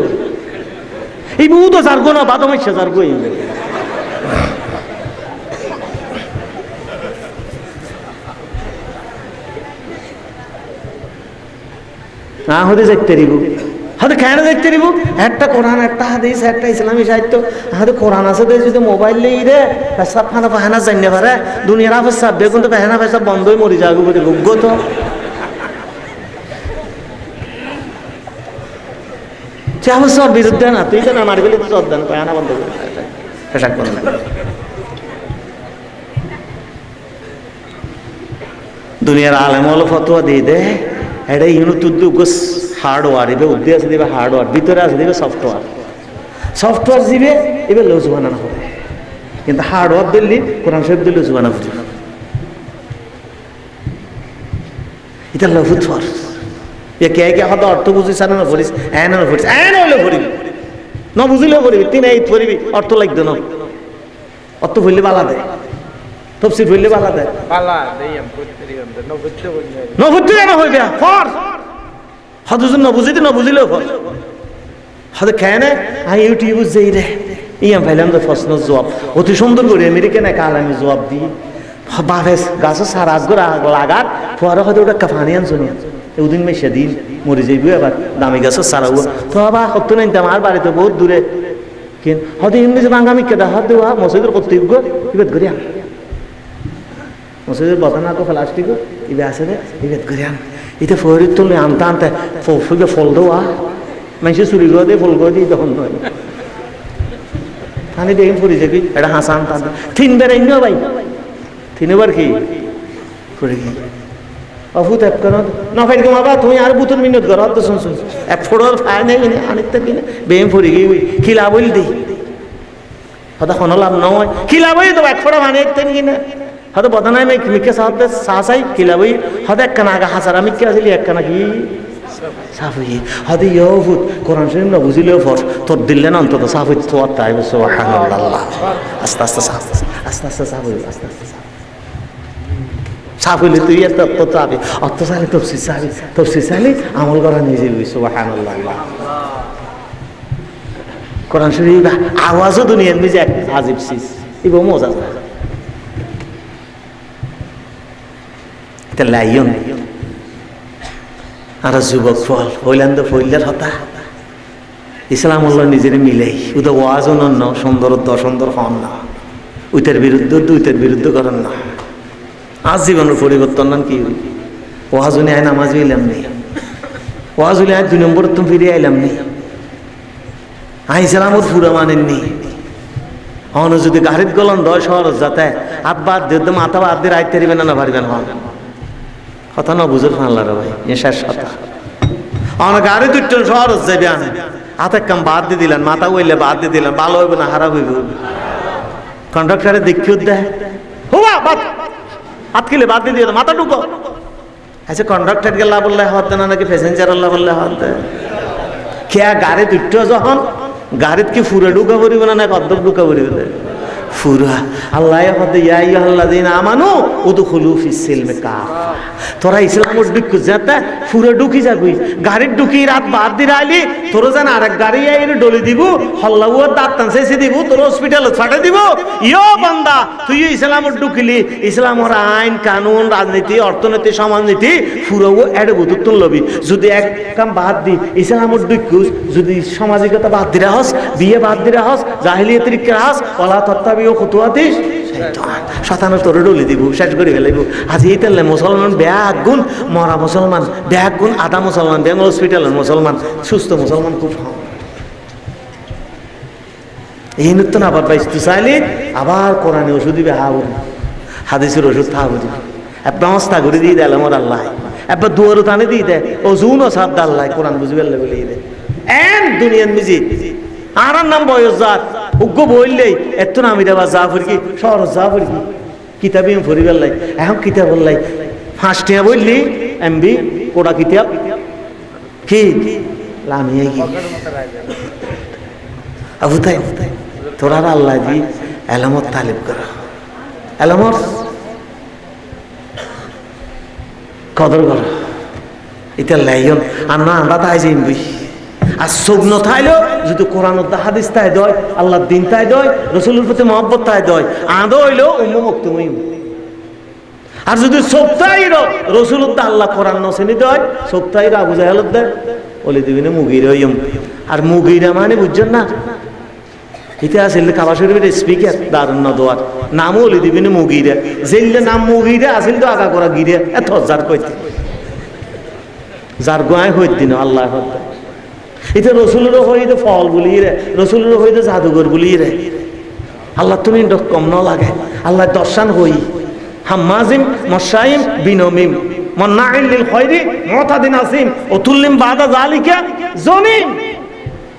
এই বউ তো সার্গ না বাদমাইশা সার্গ না হতে যাইতে দিব হয়তো কেন দেখতে দিব একটা কোরআন একটা হাদিস একটা ইসলামী সাহিত্য হয়তো কোরআন আছে যদি মোবাইল নেই রে পেশাব খানা পাহানা জানতে পারে দুনিয়ার পেশাব দেখুন তো পেহানা পেশাব বন্ধই মরি যাবে বলে যোগ্য তো সে আমার সব বিরুদ্ধে না, তুই তো না মারি বলি তো সব দেন আনা বন্ধ করে পেশাক বন্ধ। দুনিয়ার আলেম হলো ফতোয়া দিয়ে দে, এটা ইউনো তুদ্দু হার্ডওয়ার, এবার উদ্দে আছে দিবে হার্ডওয়ার, ভিতরে আছে দিবে সফটওয়্যার। সফটওয়্যার দিবে এবার লজু বানানো হবে, কিন্তু হার্ডওয়ার দিল্লি কোরআন শরীফ দিল্লি লজু বানাবো। এটা লফুৎফর কে কে হয়তো অর্থ বুঝিস না পড়িস এন পড়িস এন হইলে পড়িবি, ন বুঝিলেও পড়িবি, তিন এই পড়িবি, অর্থ লাগতো না, অর্থ ভরলে বালা দেয়, তফসির ভরলে বালা দেয়, নভুত্তি কেন হইবে ফর হয়তো ন বুঝিতে ন বুঝিলেও ফর হয়তো খেয়ে নেয়। আমি ইউটিউব যাই রে ইয়াম ফাইলাম তো প্রশ্ন জবাব অতি সুন্দর করে আমেরিকান এক আলামী জবাব দিই, বাপে গাছ সারা করে লাগার পরে হয়তো ওটা কাফানি আনছনি ওদিন মেশে দিন মরে যাইব, এবার দামি গাছের সারা তো আবার সত্য নাই আমার বাড়িতে বহুত দূরে, কিন্তু হয়তো ইংরেজি বাঙ্গা মিকে দেখা দেওয়া মসজিদের কর্তব্য ইবেদ করিয়া মসজিদের বতানা তো প্লাস্টিক ইবে আছে রে ইবেদ করিয়া এটা ফরির তুলে আনতে আনতে ফল দেওয়া মানুষের চুরি করে দিয়ে ফল করে দিই তখন নয় খানি দেখি ফুরি যাবি এটা হাসা আনতে আনতে তিন বেড়াই না ভাই তিনবার কি ফুরি কি অভূত এক কেন না ফাইল কে বাবা তুমি আর বুতুন মিনিট করো তো শুন শুন এক ফোড়র ফায় নেই কিনে আনিতে কিনে বেম ফুরি গই খিলা বল দি হয়তো কোনো লাভ নয় খিলা বই তো এক ফোড়া মানে তেন কিনে হয়তো বদনায় আমি মিকে সাথে সাসাই খিলা বই হয়তো এক কানা আগা হাসারা মিকে আসলি এক কানা কি সাফি হয়তো ইয়ভূত কোরআন শরীফ না বুঝিলেও ফর তোর দিলে না অন্তত সাফি তো তাই সুবহানাল্লাহ আস্তে আস্তে আস্তে আস্তে সাফি আস্তে আস্তে সাফিলে তুই এত অর্থ চাবি অর্থ চাইলে তফসির চাইলে আমল করা নিয়ে যাবি সুবহানাল্লাহ। কোরআন শরীফ আওয়াজও দুনিয়ার নিজে এক আজিব চিজ এবার মজা এটা লাইয়ন আর যুবক ফল হইলেন তো ফইলের হতা ইসলাম হল নিজের মিলেই উদা ওয়াজও নন সুন্দর সুন্দর হন না উইটার বিরুদ্ধে দুইটার বিরুদ্ধে করেন না। আজ জীবনের পরিবর্তন নাম কি ওয়াজুনি আয় নামাজ হইলাম নেই, ওয়াজুলি আয় 2 নম্বর তুমি ফিরে আইলাম নেই, আইসালাম ওর পুরো মানেননি। অন যদি গাড়ির গলন দয় শহর যাতে হাত বাদ দিয়ে মাথা বাদ দিয়ে রাইতে পারিবেন না পারিবেন হন কথা না বুঝে ফানলার ভাই এ শেষ কথা। অন গাড়ি দুটো শহর যাবে আনে হাতের কাম বাদ দিয়ে দিলেন, মাথা হইলে বাদ দিয়ে দিলেন, ভালো হইবে না খারাপ হইবে। কন্ডাক্টারে দেখিও দেয় হুয়া বাদ হাত খেলে বাদ দিয়ে দিয়ে মাথা ঢুকো। আচ্ছা কন্ডাক্টার গেলা বললে হতে না নাকি প্যাসেঞ্জার আল্লাহ বললে হতে কে গাড়ি দুটো যখন গাড়িত কি ফুরে ঢুকা পড়িবে না অর্ধক ঢুকা পড়িবে ফুরা আল্লাহ হতে ইয়া আইয়ুহাল্লাযীনা আমানু উদখুলু ফিস সিলমি কাফা তোরা ইসলামত ঢুক যেতে ফুরে ঢুকি যাবি গাড়ির ঢুকি রাত বাদ দি রাইলি তোর যেন আরেক গাড়ি আইরে ডলি দিব হল্লাও দাঁত টানছে দিব তোর হসপিটালে ফাটে দিব ইয়ো বান্দা তুই ইসলামত ঢুকিলি ইসলামের আইন কানুন রাজনীতি অর্থনীতি সমাজনীতি ফুরাও এড়ে বুতুন লবি যদি এক কাম বাদ দি ইসলামত ঢুকুস যদি সামাজিকতা বাদ দি রাহস বিয়ে বাদ দি রাহস জাহিলিয়াতের রাহস ওয়ালা তত্তাবিও খুতুয়াতিস শয়তানের তোরে ডলি দিব শেষ করে ফেলাইব। আজ এই তাহলে মুসলমান ব্যাগ গুণ মরা মুসলমান ব্যাগ গুণ আধা মুসলমান ব্যাঙ্গ হসপিটালের মুসলমান সুস্থ মুসলমান খুব কম। এই নতুন আবার বাইশতে চাইলে আবার কোরআনে ওষুধ দিবে হাদিসের ওষুধ খাওয়া দিবে ব্যবস্থা করে দিয়ে দেয় আমার আল্লাহ একবার দুয়ারও টানে দিয়ে দেয় ও জুন ও সাদ আল্লাহ কোরআন বুঝবে বলে দেয় এন দুনিয়ার নিজে আর নাম বয়স যার উগ্র বললেই এত নামি দেবা যা ফুরকি শহর যা ফুরকি কিতাবই আমি ফুরি বেললাই এখন কিতাব বললাই 5 টাকা বললি এমবি কোটা কিতাব কি লামিয়ে কি আবু তাই তোরা আল্লাহ দি এলামত তালিব করা এলামত কদর করা এটা লাইয়ন আর না আমরা তাই যাইবি আর চোখ নথাইলেও যদি কোরআন হাদিস তাই দয় আল্লাহর দিন তাই দয় রসুলের প্রতি মহব্বত তাই দয় আদৌ হইলেও উম্মুক্তমই। আর যদি সপ্তাহের রসুলুদ্দাহ আল্লাহ কোরআন নসেনি দয় সপ্তাহের আবু জাহেলত দেয় বলে দিবি না মুগিরা ইয়ম আর মুগিরা মানে বুঝছেন না এটা আসলে কাবা শরীফের স্পিকার দারুণ দোয়ার নামও বলে দিবি না মুগিরা যেলে নাম মুগিরা আসলে তো আগা করা গিরে এত যার কইতে যার গোয়ায় হইত দিন আল্লাহ এটা রসুলেরও হইতে ফল বলি রে, রসুলেরও হইতে জাদুঘর বলি রে। আল্লাহ তুমি কম ন লাগে, আল্লাহ দর্শন হই হাম্মাজিম মশাইম বিনমিম মন্নাইল লিল খায়রি মুতাদিন আসিম উতুল্লিম বাদা যালিকা জমিন।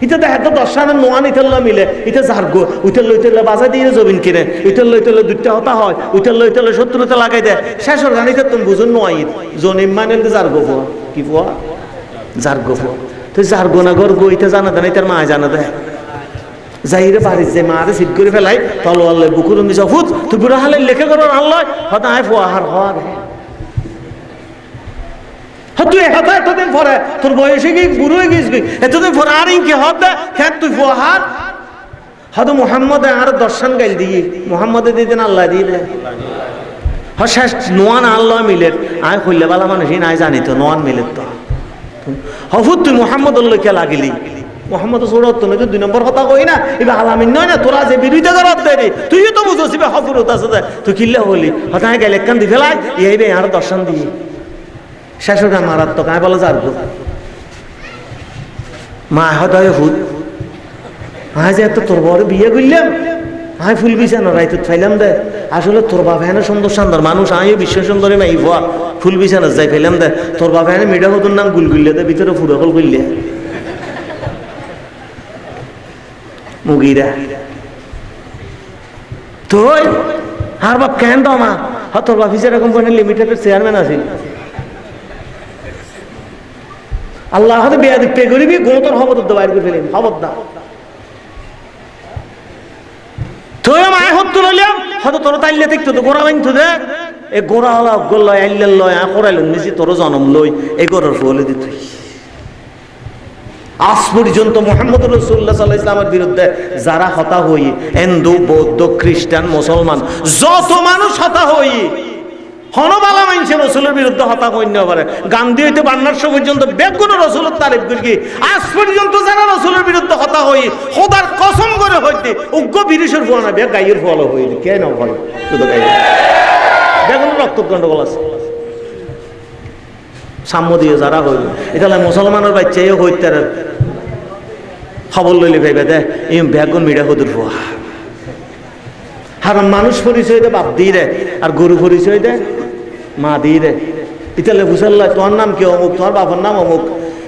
ইটা দেখা তো দর্শনের নোয়ান ইতাল্লা মিলে ইটা জারগো উইটাল লইতেলে বাজাই দিয়ে জমিন কিনে উইটাল লইতেলে দুইটা হতা হয় উইটাল লইতেলে শত্রুতে লাগাই দেয় শেষর গানিতে তুমি বুঝুন নোয়াই জনিম মানে জারগো ফোয়া কি ফোয়া জারগো ফোয়া। তুই জারগো না গর্গ ইটা জানা দেয় তার মা জানা দেয় যাইরে বাড়ির যে মারে সিট করে ফেলাই তলোয়ার লই বুকুর মিশা ফুট তুই বুড়া হালে লেখে করো আল্লাহ হতা আয় ফোয়া হার হওয়ার তুই এতদিন পরে তোর বয়সে গিয়ে বুড়ো হয়ে গেছিস এতদিন পরে আর ইনকে হতে খেত তুই ফোহার হয়তো মোহাম্মদ আর দর্শন গাইল দিয়ে মোহাম্মদে দিয়ে দেন আল্লাহ দিয়ে দেন শেষ নোয়ান আল্লাহ মিলের আয় খুললে বালা মানুষ নাই জানি তো নোয়ান মিলের তো হফুত তুই মোহাম্মদ কে লাগিলি মোহাম্মদ সৌরভ তুমি তো 2 নম্বর কথা কই না এবার আলামিন নয় না তোরা যে বিরোধিতা করত দেরি তুইও তো বুঝছিস হফুরত আছে তুই কিল্লা হলি হয়তো আয় গেলে একখান দি ফেলাই এইবে আর দর্শন দিয়ে শেষটা মারাত্মক আয় বলে যার মা হদয় হুদ আয় যে এত তোর বড় বিয়ে করলাম আয় ফুল বিছানো রাইতে ফাইলাম দে আসলে তোর বাবা হেন সুন্দর সুন্দর মানুষ আয় বিশ্ব সুন্দরী মাই ভুয়া ফুল বিছানো যাই ফাইলাম দে তোর বাবা হেন মেডা হতুন নাম গুলগুল্লে দে ভিতরে ফুরকল করলে মুগিরা তুই আর বাপ কেন দাও মা তোর বাপ হিসেবে কোম্পানির লিমিটেডের চেয়ারম্যান আছিল আল্লাহ হয়তো বেয়াদিক পে করিবি গোতর খবর তো বাইর করে ফেলিম খবর দা তুই মায় হত লইলাম হয়তো তোর তাইলে দেখতো তো গোড়া বাইন তো দে এ গোড়া হলা গোল লয় আইল্লাল লয় করাইল নিজে তোর জন্ম লই এই গরর ফলে দিত আজ পর্যন্ত মুহাম্মদ রাসূলুল্লাহ সাল্লাল্লাহু আলাইহি ওয়াসাল্লামের বিরুদ্ধে যারা হতা হই হিন্দু বৌদ্ধ খ্রিস্টান মুসলমান যত মানুষ হতা হই হনবালা মানছে রসুলের বিরুদ্ধে হতা হইন পারে গান্ধী হইতে বান্নারশো পর্যন্ত বেগুন রসুলের তারিফ করি আজ পর্যন্ত যারা রসুলের বিরুদ্ধে হতা হই খোদার কসম করে হইতে উগ্র বিরিশের ফল না বেগ গাইয়ের ফল হইল কেন হয় শুধু গাই বেগুন রক্ত গন্ডগোল আছে সাম্য দিয়ে যারা হইল এটা মুসলমানের বাচ্চাইও হইতে খবর লইলে ভাইবে দে এই বেগুন মিডা হদুর ফোয়া হারাম মানুষ পরিচয় দে বাপ দিয়ে রে আর গরু পরিচয় দে মা দিয়ে রে ইতালে বুঝাল্লা তোমার নাম কি অমুক তোমার বাবার নাম অমুক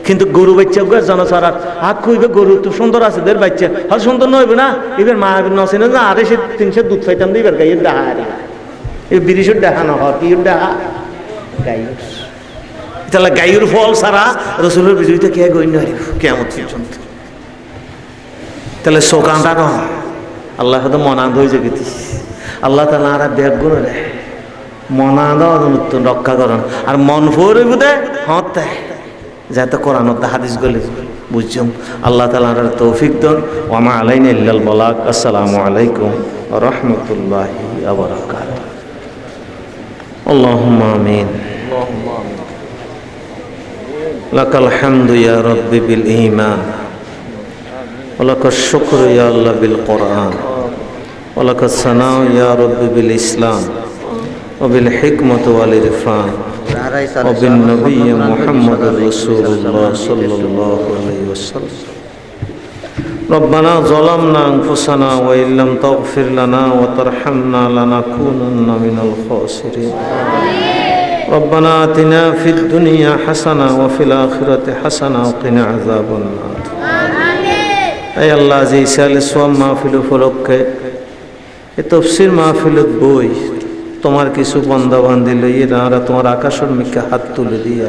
কিন্তু গরু বাচ্চা জনসার হাত খুঁজবে গরু তো সুন্দর আছে দের বাচ্চা হয়তো সুন্দর নইবে না এবার মা নসে না আরে সে 300 দুধ খাইতাম দিবার গাইয়ের ডাহা আরে এই বিরিশের ডাহা না হয় কি ডাহা গাইয়ের ইতালে গাইয়ের ফল সারা রসুলের বিজয়ীতে কে গণ্য হারিব কেমন পর্যন্ত তাহলে শোকানটা নয় আল্লাহ হয়তো মনাদ হয়ে যেতেছি আল্লাহ তালা আর ব্যাগ গুণ রে মনাদ রক্ষা করেন আর মন ফোরে বুধে হতে যাতে কোরআন হাদিস গলে বুঝছম আল্লাহ তালা আর তৌফিক দন ওমা আলাইন ইল্লাল বালাগ। আসসালামু আলাইকুম ওয়া রাহমাতুল্লাহি ওয়া বারাকাতুহু। আল্লাহুম্মা আমিন। লাকাল হামদু ইয়া রাব্বি বিল ঈমান ولك الشكر يا الله بالقرآن ولك الثناء يا رب بالإسلام وبالحكمة والعرفان وبالنبي محمد رسول الله صلى الله عليه وسلم. ربنا ظلمنا أنفسنا وإن لم تغفر لنا وترحمنا لنكونن من الخاسرين. ربنا آتنا في الدنيا حسنة وفي الآخرة حسنة وقنا عذاب النار. এই আল্লাহ যে ইসাল সোয়াম মাহফিল উপলক্ষে এই তফসির মাহফিলত বই তোমার কিছু বন্দা বান্ধি লইয়ে না তোমার আকাশের মিকে হাত তুলে দিয়ে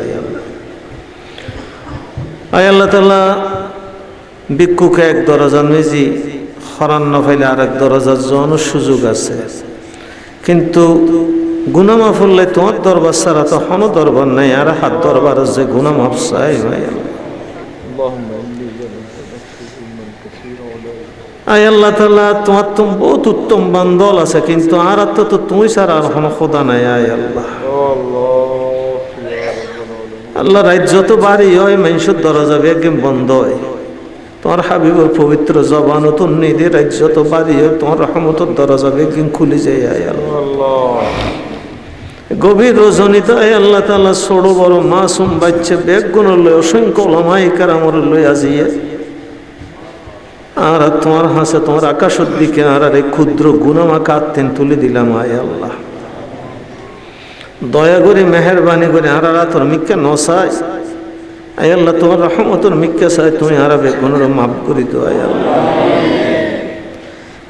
আয় আল্লাহ তাআলা ভিক্ষুকে এক দরজা মেজি হরান না ফাইলে আর এক দরজার জন্য সুযোগ আছে কিন্তু গুনাহ মাফ হলে তোমার দরবার ছাড়া তো কোনো দরবার নাই আর হাত দরবার যে গুনাহ মাফ চাই ভাই আয় আল্লাহ তাআলা তোমার তো বহুত উত্তম বান্দল আছে কিন্তু আর তো তুমি ছাড়া আর কোনো খোদা নাই। আয় আল্লাহ আল্লাহ রাত যত বাড়ি হয় মানুষের দরজা একদম বন্ধ হয় তোমার হাবিবের পবিত্র জবান তো নিদে রাত যত বাড়ি হয় তোমার রহমতের দরজা একদম খুলে যায়। আয় আল্লাহ গভীর রজনীতে আল্লাহ তাআলা ছোট বড় মাসুম বাচ্চা বেগুন লই অসংখ্য ওলামায়ে কেরামর লই আজিয়ে আর তোমার হাসে তোমার আকাশের দিকে আর এই ক্ষুদ্র গুনামাকা আত্মেন তুলে দিলাম। আয় আল্লাহ দয়া করে মেহরবানি করে আর তোর মিক্কা নসাই। আয় আল্লাহ তোমার রহমতের মিক্কা চাই তুমি আর বেগুনের মাফ করে দাও। আয় আল্লাহ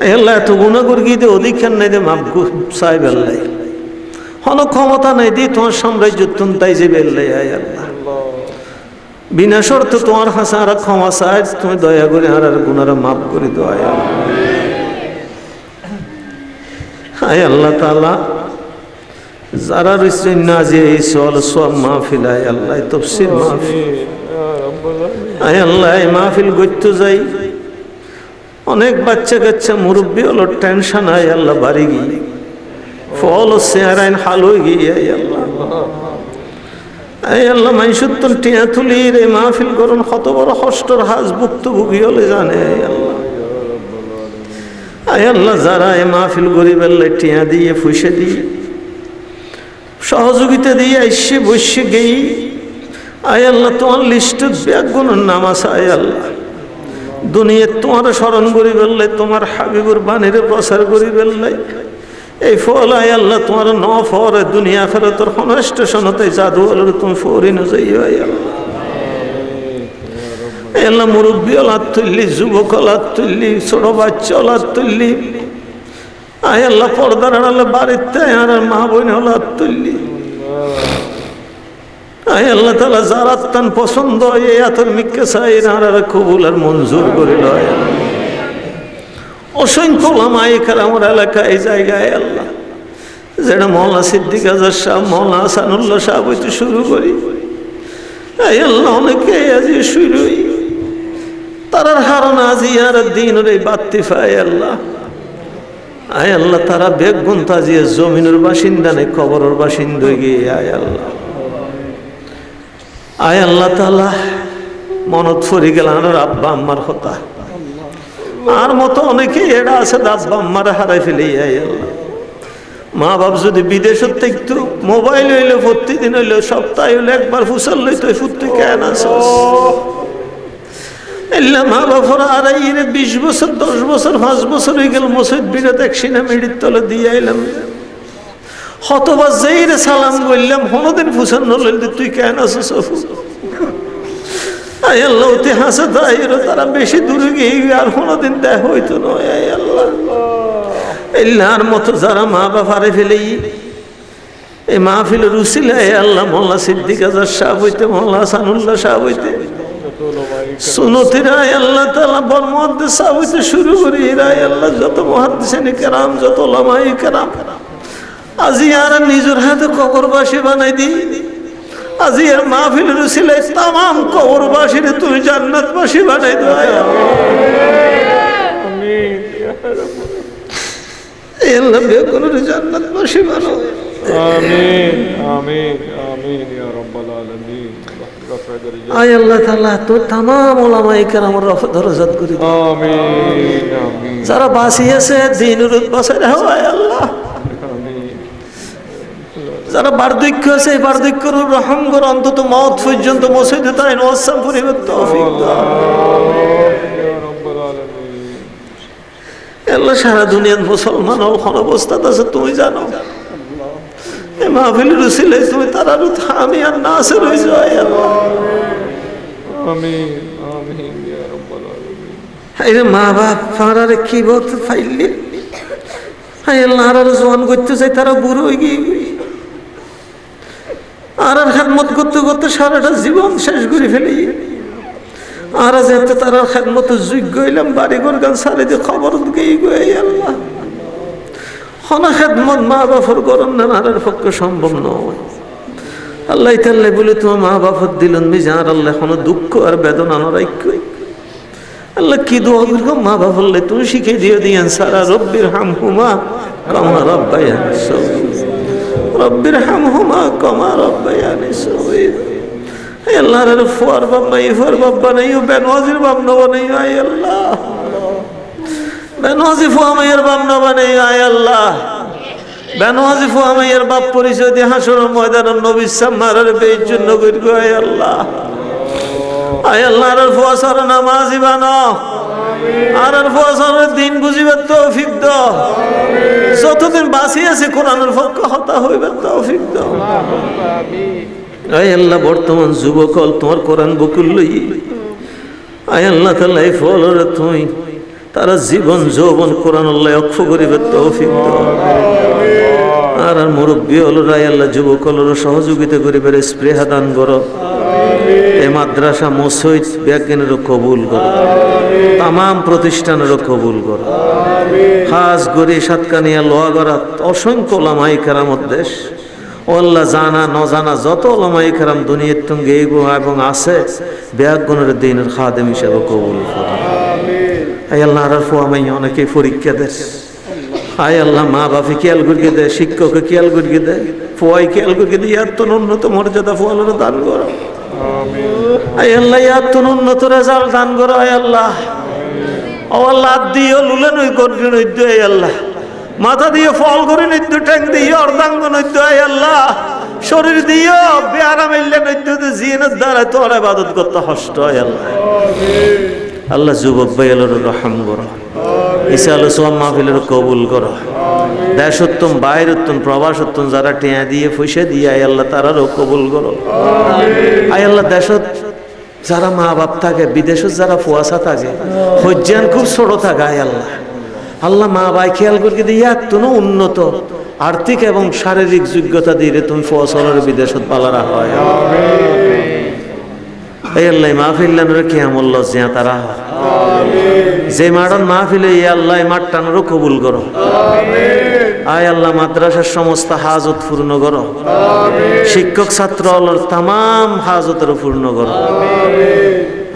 আয় আল্লাহ এত গুণা করে গিয়ে অধিকার নাই দে মাফ চাই বেল্লাই হন ক্ষমতা নাই দি তোমার সাম্রাজ্য তুমি তাই যে বেল্লাই। আয় আল্লাহ বিনা শর্ত তোমার হাসে আর ক্ষমা চাই তুমি দয়া করে আর গুনার মাফ করে দাও। আয় আল্লাহ আয় আল্লাহ তাআলা যারা রইছেন না যে এই সব মাহফিল আয় আল্লাহ তাফসীর মাহফিল আয় আল্লাহ এই মাহফিল গইতে যাই অনেক বাচ্চা কাচ্চা মুরব্বী হলো টেনশন। আয় আল্লাহ বাড়ি গিয়ে ফল চেহারাইন হাল হয়ে গিয়ে আয় আল্লাহ আয় আল্লাহ মাইসুত্তর টিয়া তুলির এই মাহফিল করুন কত বড় কষ্টর হাজ ভুক্তভোগী হলে জানে। আয় আল্লাহ আয় আল্লাহ যারা এই মাহফিল গরিব আল্লাহ টিয়া দিয়ে ফুসে দিয়ে সহযোগিতা দিয়ে আইসে বসে গেই। আয় আল্লাহ তোমার লিস্টে ব্যাগুনের নাম আছে। আয় আল্লাহ দুনিয়া তোমার স্মরণ করি বললে তোমার হাবিবুর বাণীরে প্রচার করি বললে এই ফল আয় আল্লাহ তোমার ন ফর দুনিয়া ফেরো তোর কোন স্টেশনতে জাদু হল তুমি ফরি না যাই। আয় আল্লাহ আয় আল্লাহ মুরব্বী ওলাদ তুললি যুবক ওলাদ তুললি ছোট বাচ্চা ওলাদ তুললি। আয় আল্লাহ পর্দার আড়ালে বাড়িতে আর মা বোন ওলাদ তুললি। আয় আল্লাহ তাআলা যারা তান পছন্দ এই আতর মিক্কা চাই আর কবুল আর মঞ্জুর করিল। আয় আল্লাহ অসংখ্য ওলামায়ে কেরামের এলাকা এই জায়গায় আল্লাহ যেটা মওলানা সিদ্দিক আজহার সাহেব মওলানা হাসানুল্লাহ সাহেব হইতে শুরু করি। আয় আল্লাহ অনেকে আজি শুরু তারার হারণ আজি আর দিনের এই বাত্তি পায় আল্লাহ। আয় আল্লাহ তারা বেগুন তাজিয়ে জমিনের বাসিন্দা নেই কবরের বাসিন্দা গিয়ে। আয় আল্লাহ আয় আল্লাহ তাআলা মনত ফরি গেল আর আব্বা আম্মার কথা আর মতো অনেকেই এটা আছে আব্বা আম্মার হারাই ফেলে। আয় আল্লাহ মা বাপ যদি বিদেশত একটু মোবাইল হইলে প্রতিদিন হইলে সপ্তাহে হইলে একবার ফুসাল লইতো ফুটতে কেন আছে মা বাপরা আর 20 বছর 10 বছর 5 বছর হয়ে গেল মসজিদ বিরাট এক সিনা মেডির তলে দিয়ে আইলাম হতবার যেই রে সালাম করলাম কোনোদিন ফুসান নলইলে তুই কেন আছিস। আয় আল্লাহ অতি হাসে তারা বেশি দূরে গিয়ে আর কোনোদিন দেখা হইতো নয়। আয় আল্লাহ এল্লাহর মতো যারা মা বাপ হারে ফেলেই এই মাহফিলের উসিলায় আল্লাহ মওলানা সিদ্দিক আজহার সাহেব হইতে মওলানা হাসানুল্লাহ সাহেব হইতে সুনতিরা আল্লাহ তাআলা বরমতে সাহেব হইতে শুরু করি আয় আল্লাহ যত মুহাদ্দিসিনে কেরাম যত উলামায়ে কেরাম আজি আর নিজের হাতে কবরবাসী বানাই দি। আজি আর মাহফিলের উসিলায় तमाम কবরবাসীরে তুমি জান্নাতবাসী বানাই দাও। আয় আমিন ইয়া রাব্বুল আলামিন আল্লাহ বেগুনের জান্নাতবাসী বানাও। আমিন আমিন আমিন ইয়া রাব্বুল আলামিন। আয় আল্লাহ তাআলা তো तमाम উলামায়ে কেরামের দরজাত করে দাও। আমিন আমিন যারা বাঁচি আছে দ্বীনের বাঁচাই রাখো। আয় আল্লাহ যারা বার্ধক্য আছে এই বার্ধক্যের রহম করে অন্তত মওত পর্যন্ত মসজিদে তাই নওয়াজ পরিবার তৌফিক দাও। আল্লাহ সারা দুনিয়ার মুসলমান কোন অবস্থাতে আছে তুমি জানো। এই মাহফিলের উসিলায় তুমি তারা হামি আর নাসির হয়ে যাও। আল্লাহ আমিন আমিন ইয়া রাব্বুল আলামিন। এই মা বাপ ফারারে কি বলতে ফাইলি হায় আল্লাহ আর জওয়ান করতে চাই তারা বুড়ো হয়ে গিয়ে আর খেদমত করতে করতে সারাটা জীবন শেষ করে ফেলি। আর যেতে তার খেদমত যোগ্য হইলাম বাড়িঘর গান সারি দিয়ে খবর গেই গে। আল্লাহ হনা খেদমত মা বাপর গরম না আর পক্ষে সম্ভব নয়। আল্লাহ তাল্লাহ বলে তোমার মা বাপর দিলেন মিজার আল্লাহ কোনো দুঃখ আর বেদনা নরাইক্য আল্লাহ কি দোয়া করবো মা বাপর তুমি শিখে দিয়ে দিয়েন সারা রব্বির হামহুমা কামা রাব্বায়ানি সগীরা রব্বির হামহুমা কামা রাব্বায়ানি সগীরা। আল্লাহ রে ফুয়ার বাবা ইফার বাবা নেই বেনওয়াজির বাবা নেই। আয় আল্লাহ বেনওয়াজি ফুয়া মায়ের বাবা নেই। আয় আল্লাহ বেনওয়াজি ফুয়ামাইয়ের বাপ পরিচয় দিয়ে হাসরের ময়দানে নবীর সামনে আর বেইজ্জত নগর গো আয় আল্লাহ। আয় আল্লাহ আর ফুয়াসার নামাজি বানাও, আর ফুয়াসার দিন বুঝিবার তৌফিক দাও। যতদিন বাঁচি আছে কোরআনের পক্ষ হতা হইবার তৌফিক দাও। আয় আল্লাহ বর্তমান যুবকল তোমার কোরআন বকুল লই, আয় আল্লাহ তাআলা এই ফলরে তুই তারা জীবন যৌবন কোরআন আল্লাহ অক্ষ করিবার তৌফিক দাও। আর মুরব্বী হল আয় আল্লাহ যুবক হল সহযোগিতা করিবার স্পৃহা দান করো। এই মাদ্রাসা মসজিদ ব্যাজ্ঞানেরও কবুল করো, তামাম প্রতিষ্ঠানেরও কবুল করো। হাজ গড়ি সাতকানিয়া লোহাগড়া অসংখ্য ওলামায়ে কেরামত দেশ ও আল্লাহ জানা নজানা যত ওলামায়ে কেরাম দুনিয়ার সঙ্গে এবং আছে ব্যাজ্ঞানের দিনের খাদেম হিসেবে কবুল করো। আয় আল্লাহ আর ফুয়ামাই অনেকেই পরীক্ষা দেশ, আয় আল্লাহ মা বাপি খেয়াল করিয়ে দেয়, শিক্ষককে খেয়াল করিয়ে দেয়, ফুয়াই খেয়াল করিয়ে দেয়। ইয়ার তো উন্নত মর্যাদা ফুয়ালের দান করো। আয় আল্লাহ ইয়ার তো উন্নত রেজাল্ট দান করো। আয় আল্লাহ ও আল্লাহ দিও লুলে নই করি নৈদ্য। আয় আল্লাহ মাথা দিয়ে ফল করে নৈদ্য, ট্যাং দিয়ে অর্ধাঙ্গ নৈদ্য। আয় আল্লাহ শরীর দিও বেয়ারা মিললে নৈদ্য জিনের দ্বারা তোর ইবাদত করতে হষ্ট। আয় আল্লাহ আল্লাহ যুবক ভাই আল্লাহর রহম করো, ইসা আলো সোয়াম মাহফিলের কবুল করো। দেশোত্তম বাইরোত্তম প্রবাসোত্তম যারা টেঁয়া দিয়ে ফুসে দিয়ে আয় আল্লাহ তারারও কবুল করো। আয় আল্লাহ দেশত যারা মা বাপ থাকে, বিদেশত যারা ফুয়াশা থাকে, হজ্জান খুব ছোট থাকে, আয় আল্লাহ আল্লাহ মা বাই খেয়াল করে দিয়ে এত উন্নত আর্থিক এবং শারীরিক যোগ্যতা দিয়ে তুমি ফুয়াশালের বিদেশত পালারা হয়। এই আল্লাহ মাহফিল্লানোর কি আমল লজ্জা তারা যে মাঠন মাহফিলে এই আল্লাহ মাঠটানোরও কবুল করো। আয় আল্লাহ মাদ্রাসার সমস্ত হাজত পূর্ণ করো, শিক্ষক ছাত্র আল্লাহর তামাম হাজতের পূর্ণ করো।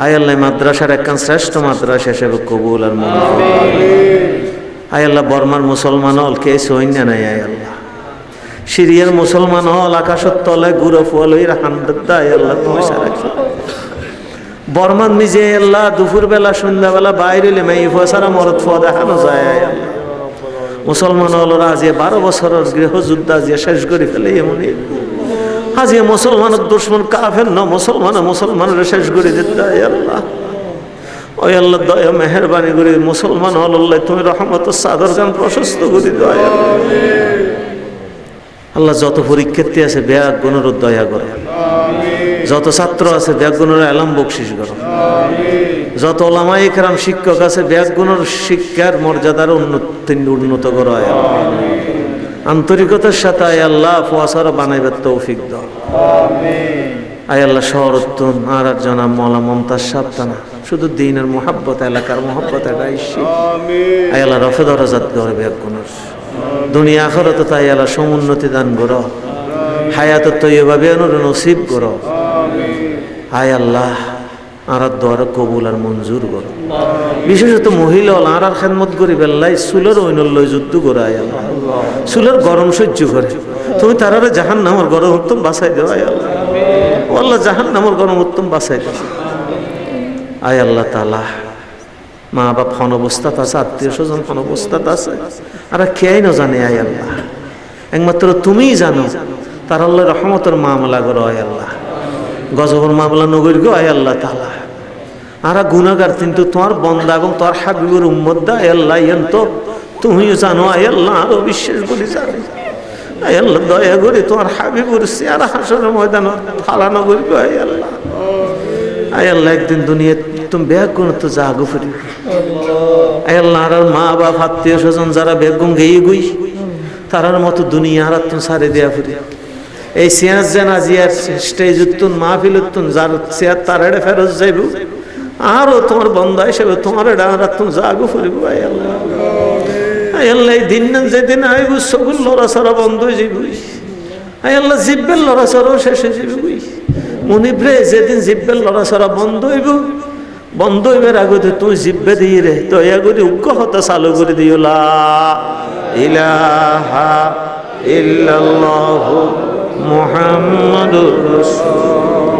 আয় আল্লাহ মাদ্রাসার একখান শ্রেষ্ঠ মাদ্রাসা হিসেবে কবুল আর মঞ্জুর। আয় আল্লাহ বর্মার মুসলমান হল কে সৈন্য নাই। আয় আল্লাহ সিরিয়ার মুসলমান হল আকাশের তলে গুড়ো ফুয়াল হান্ড্রেড। আয় আল্লাহ তুমি সারা বর্মান নিজে আল্লাহ দুপুর বেলা সন্ধ্যাবেলা বাইরে মেয়ে সারা মরদ ফুয়া দেখানো যায়। মুসলমান হল আজিয়ে 12 বছরের গৃহযুদ্ধ আজিয়ে শেষ করে ফেলে এমনই আজিয়ে মুসলমানের দুশ্মন কাফের ন মুসলমানের শেষ করে দিতে। আল্লাহ ওই আল্লাহ দয়া মেহরবানি করে মুসলমান হল আল্লাহ তুমি রহমত সাদর গান প্রশস্ত করে দয়া। আল্লাহ যত পরীক্ষার্থী আছে ব্যাগ গুণের দয়া করে, যত ছাত্র আছে ব্যাগ গুণের এলাম বকশিস করো, যত ওলামায়ে কেরাম শিক্ষক আছে ব্যাগ গুণের শিক্ষার মর্যাদার উন্নত করো। আন্তরিকতার সাথে আয় আল্লাহ ফুয়াশারা বানাইবার তৌফিক দাও। আয় আল্লাহ শহরত্তন আর জনাব মওলা মমতাজ সাবতানা শুধু দিনের মোহাব্বত এলাকার মোহাব্বত এটা ইস্যি। আয় আল্লাহ রফে দরজাত করে ব্যাগ গুণের দুনিয়া আখিরাতে তাই আল্লাহ সমুন্নতি দান করো, হায়াত তৈয়বা বেনুর নসিব করো। আয় আল্লাহ আর দোয়ার কবুল আর মঞ্জুর করো। বিশেষত মহিলা আর খেদমত করি বেল্লাই চুলের ঐনল্য যুদ্ধ করে। আয় আল্লাহ চুলের গরম সহ্য করে তুমি তারারে জাহান নামর গরম উত্তম বাঁচাই দেও। আয় আল্লাহ আল্লাহ জাহান নামর গরম উত্তম বাঁচাই দেও। আয় আল্লাহ তাআলা মা বাপ হন অবস্থাত আছে, আত্মীয় স্বজন হন অবস্থাত আছে, আর কেই না জানে। আয় আল্লাহ একমাত্র তুমিই জানো। তার আল্লাহ রহমতের মামলা করো। আয় আল্লাহ গজবর মামলা নগর গো। আয় আল্লাহ তাআলা আর গুনাহগার কিন্তু তোমার বন্দা এবং তোমার হাবিবের উম্মত দা। আয় আল্লাহ তো তুমিও জানো। আয় আল্লাহ আরো বিশ্বাস করি জানি। আয় আল্লাহ দয়া করে তোমার হাবিবুর চেহারা হাসরের ময়দানে ফালানো করি গো। আয় আল্লাহ আয় আল্লাহ একদিন দুনিয়া তুমি ব্যাগ কোন তো জাগো ফিরি। আয় আল্লাহ আর মা বাপ আত্মীয় স্বজন যারা বেগুন গেয়ে গুই তারার মতো দুনিয়া আর তুমি সারে দেয়া ফিরি। এই সিয়াজ জানাজিয়ার স্টেজ উত্তুন মাহফিল উত্তুন যার চেয়ার তার এড়ে ফেরত যাইব আরো তোমার বন্ধা হিসেবে তোমার এড়ে আর তুমি জাগো ফিরিব। আয় আল্লাহ আয় আল্লাহ এই দিন না যেদিন আইব সগুল লড়াছড়া বন্ধ হয়ে যাইব। আয় আল্লাহ জিব্বের লড়াছড়াও শেষ হয়ে যাইব। মনিবরে যেদিন জিব্বের লড়াছড়া বন্ধ হইবার আগতে তুই জিব্বে দিয়ে রে দয়া করে উগ্র হতা চালু করে দিও। লা ইলাহা ইল্লাল্লাহু মুহাম্মাদুর রাসূলুল্লাহ।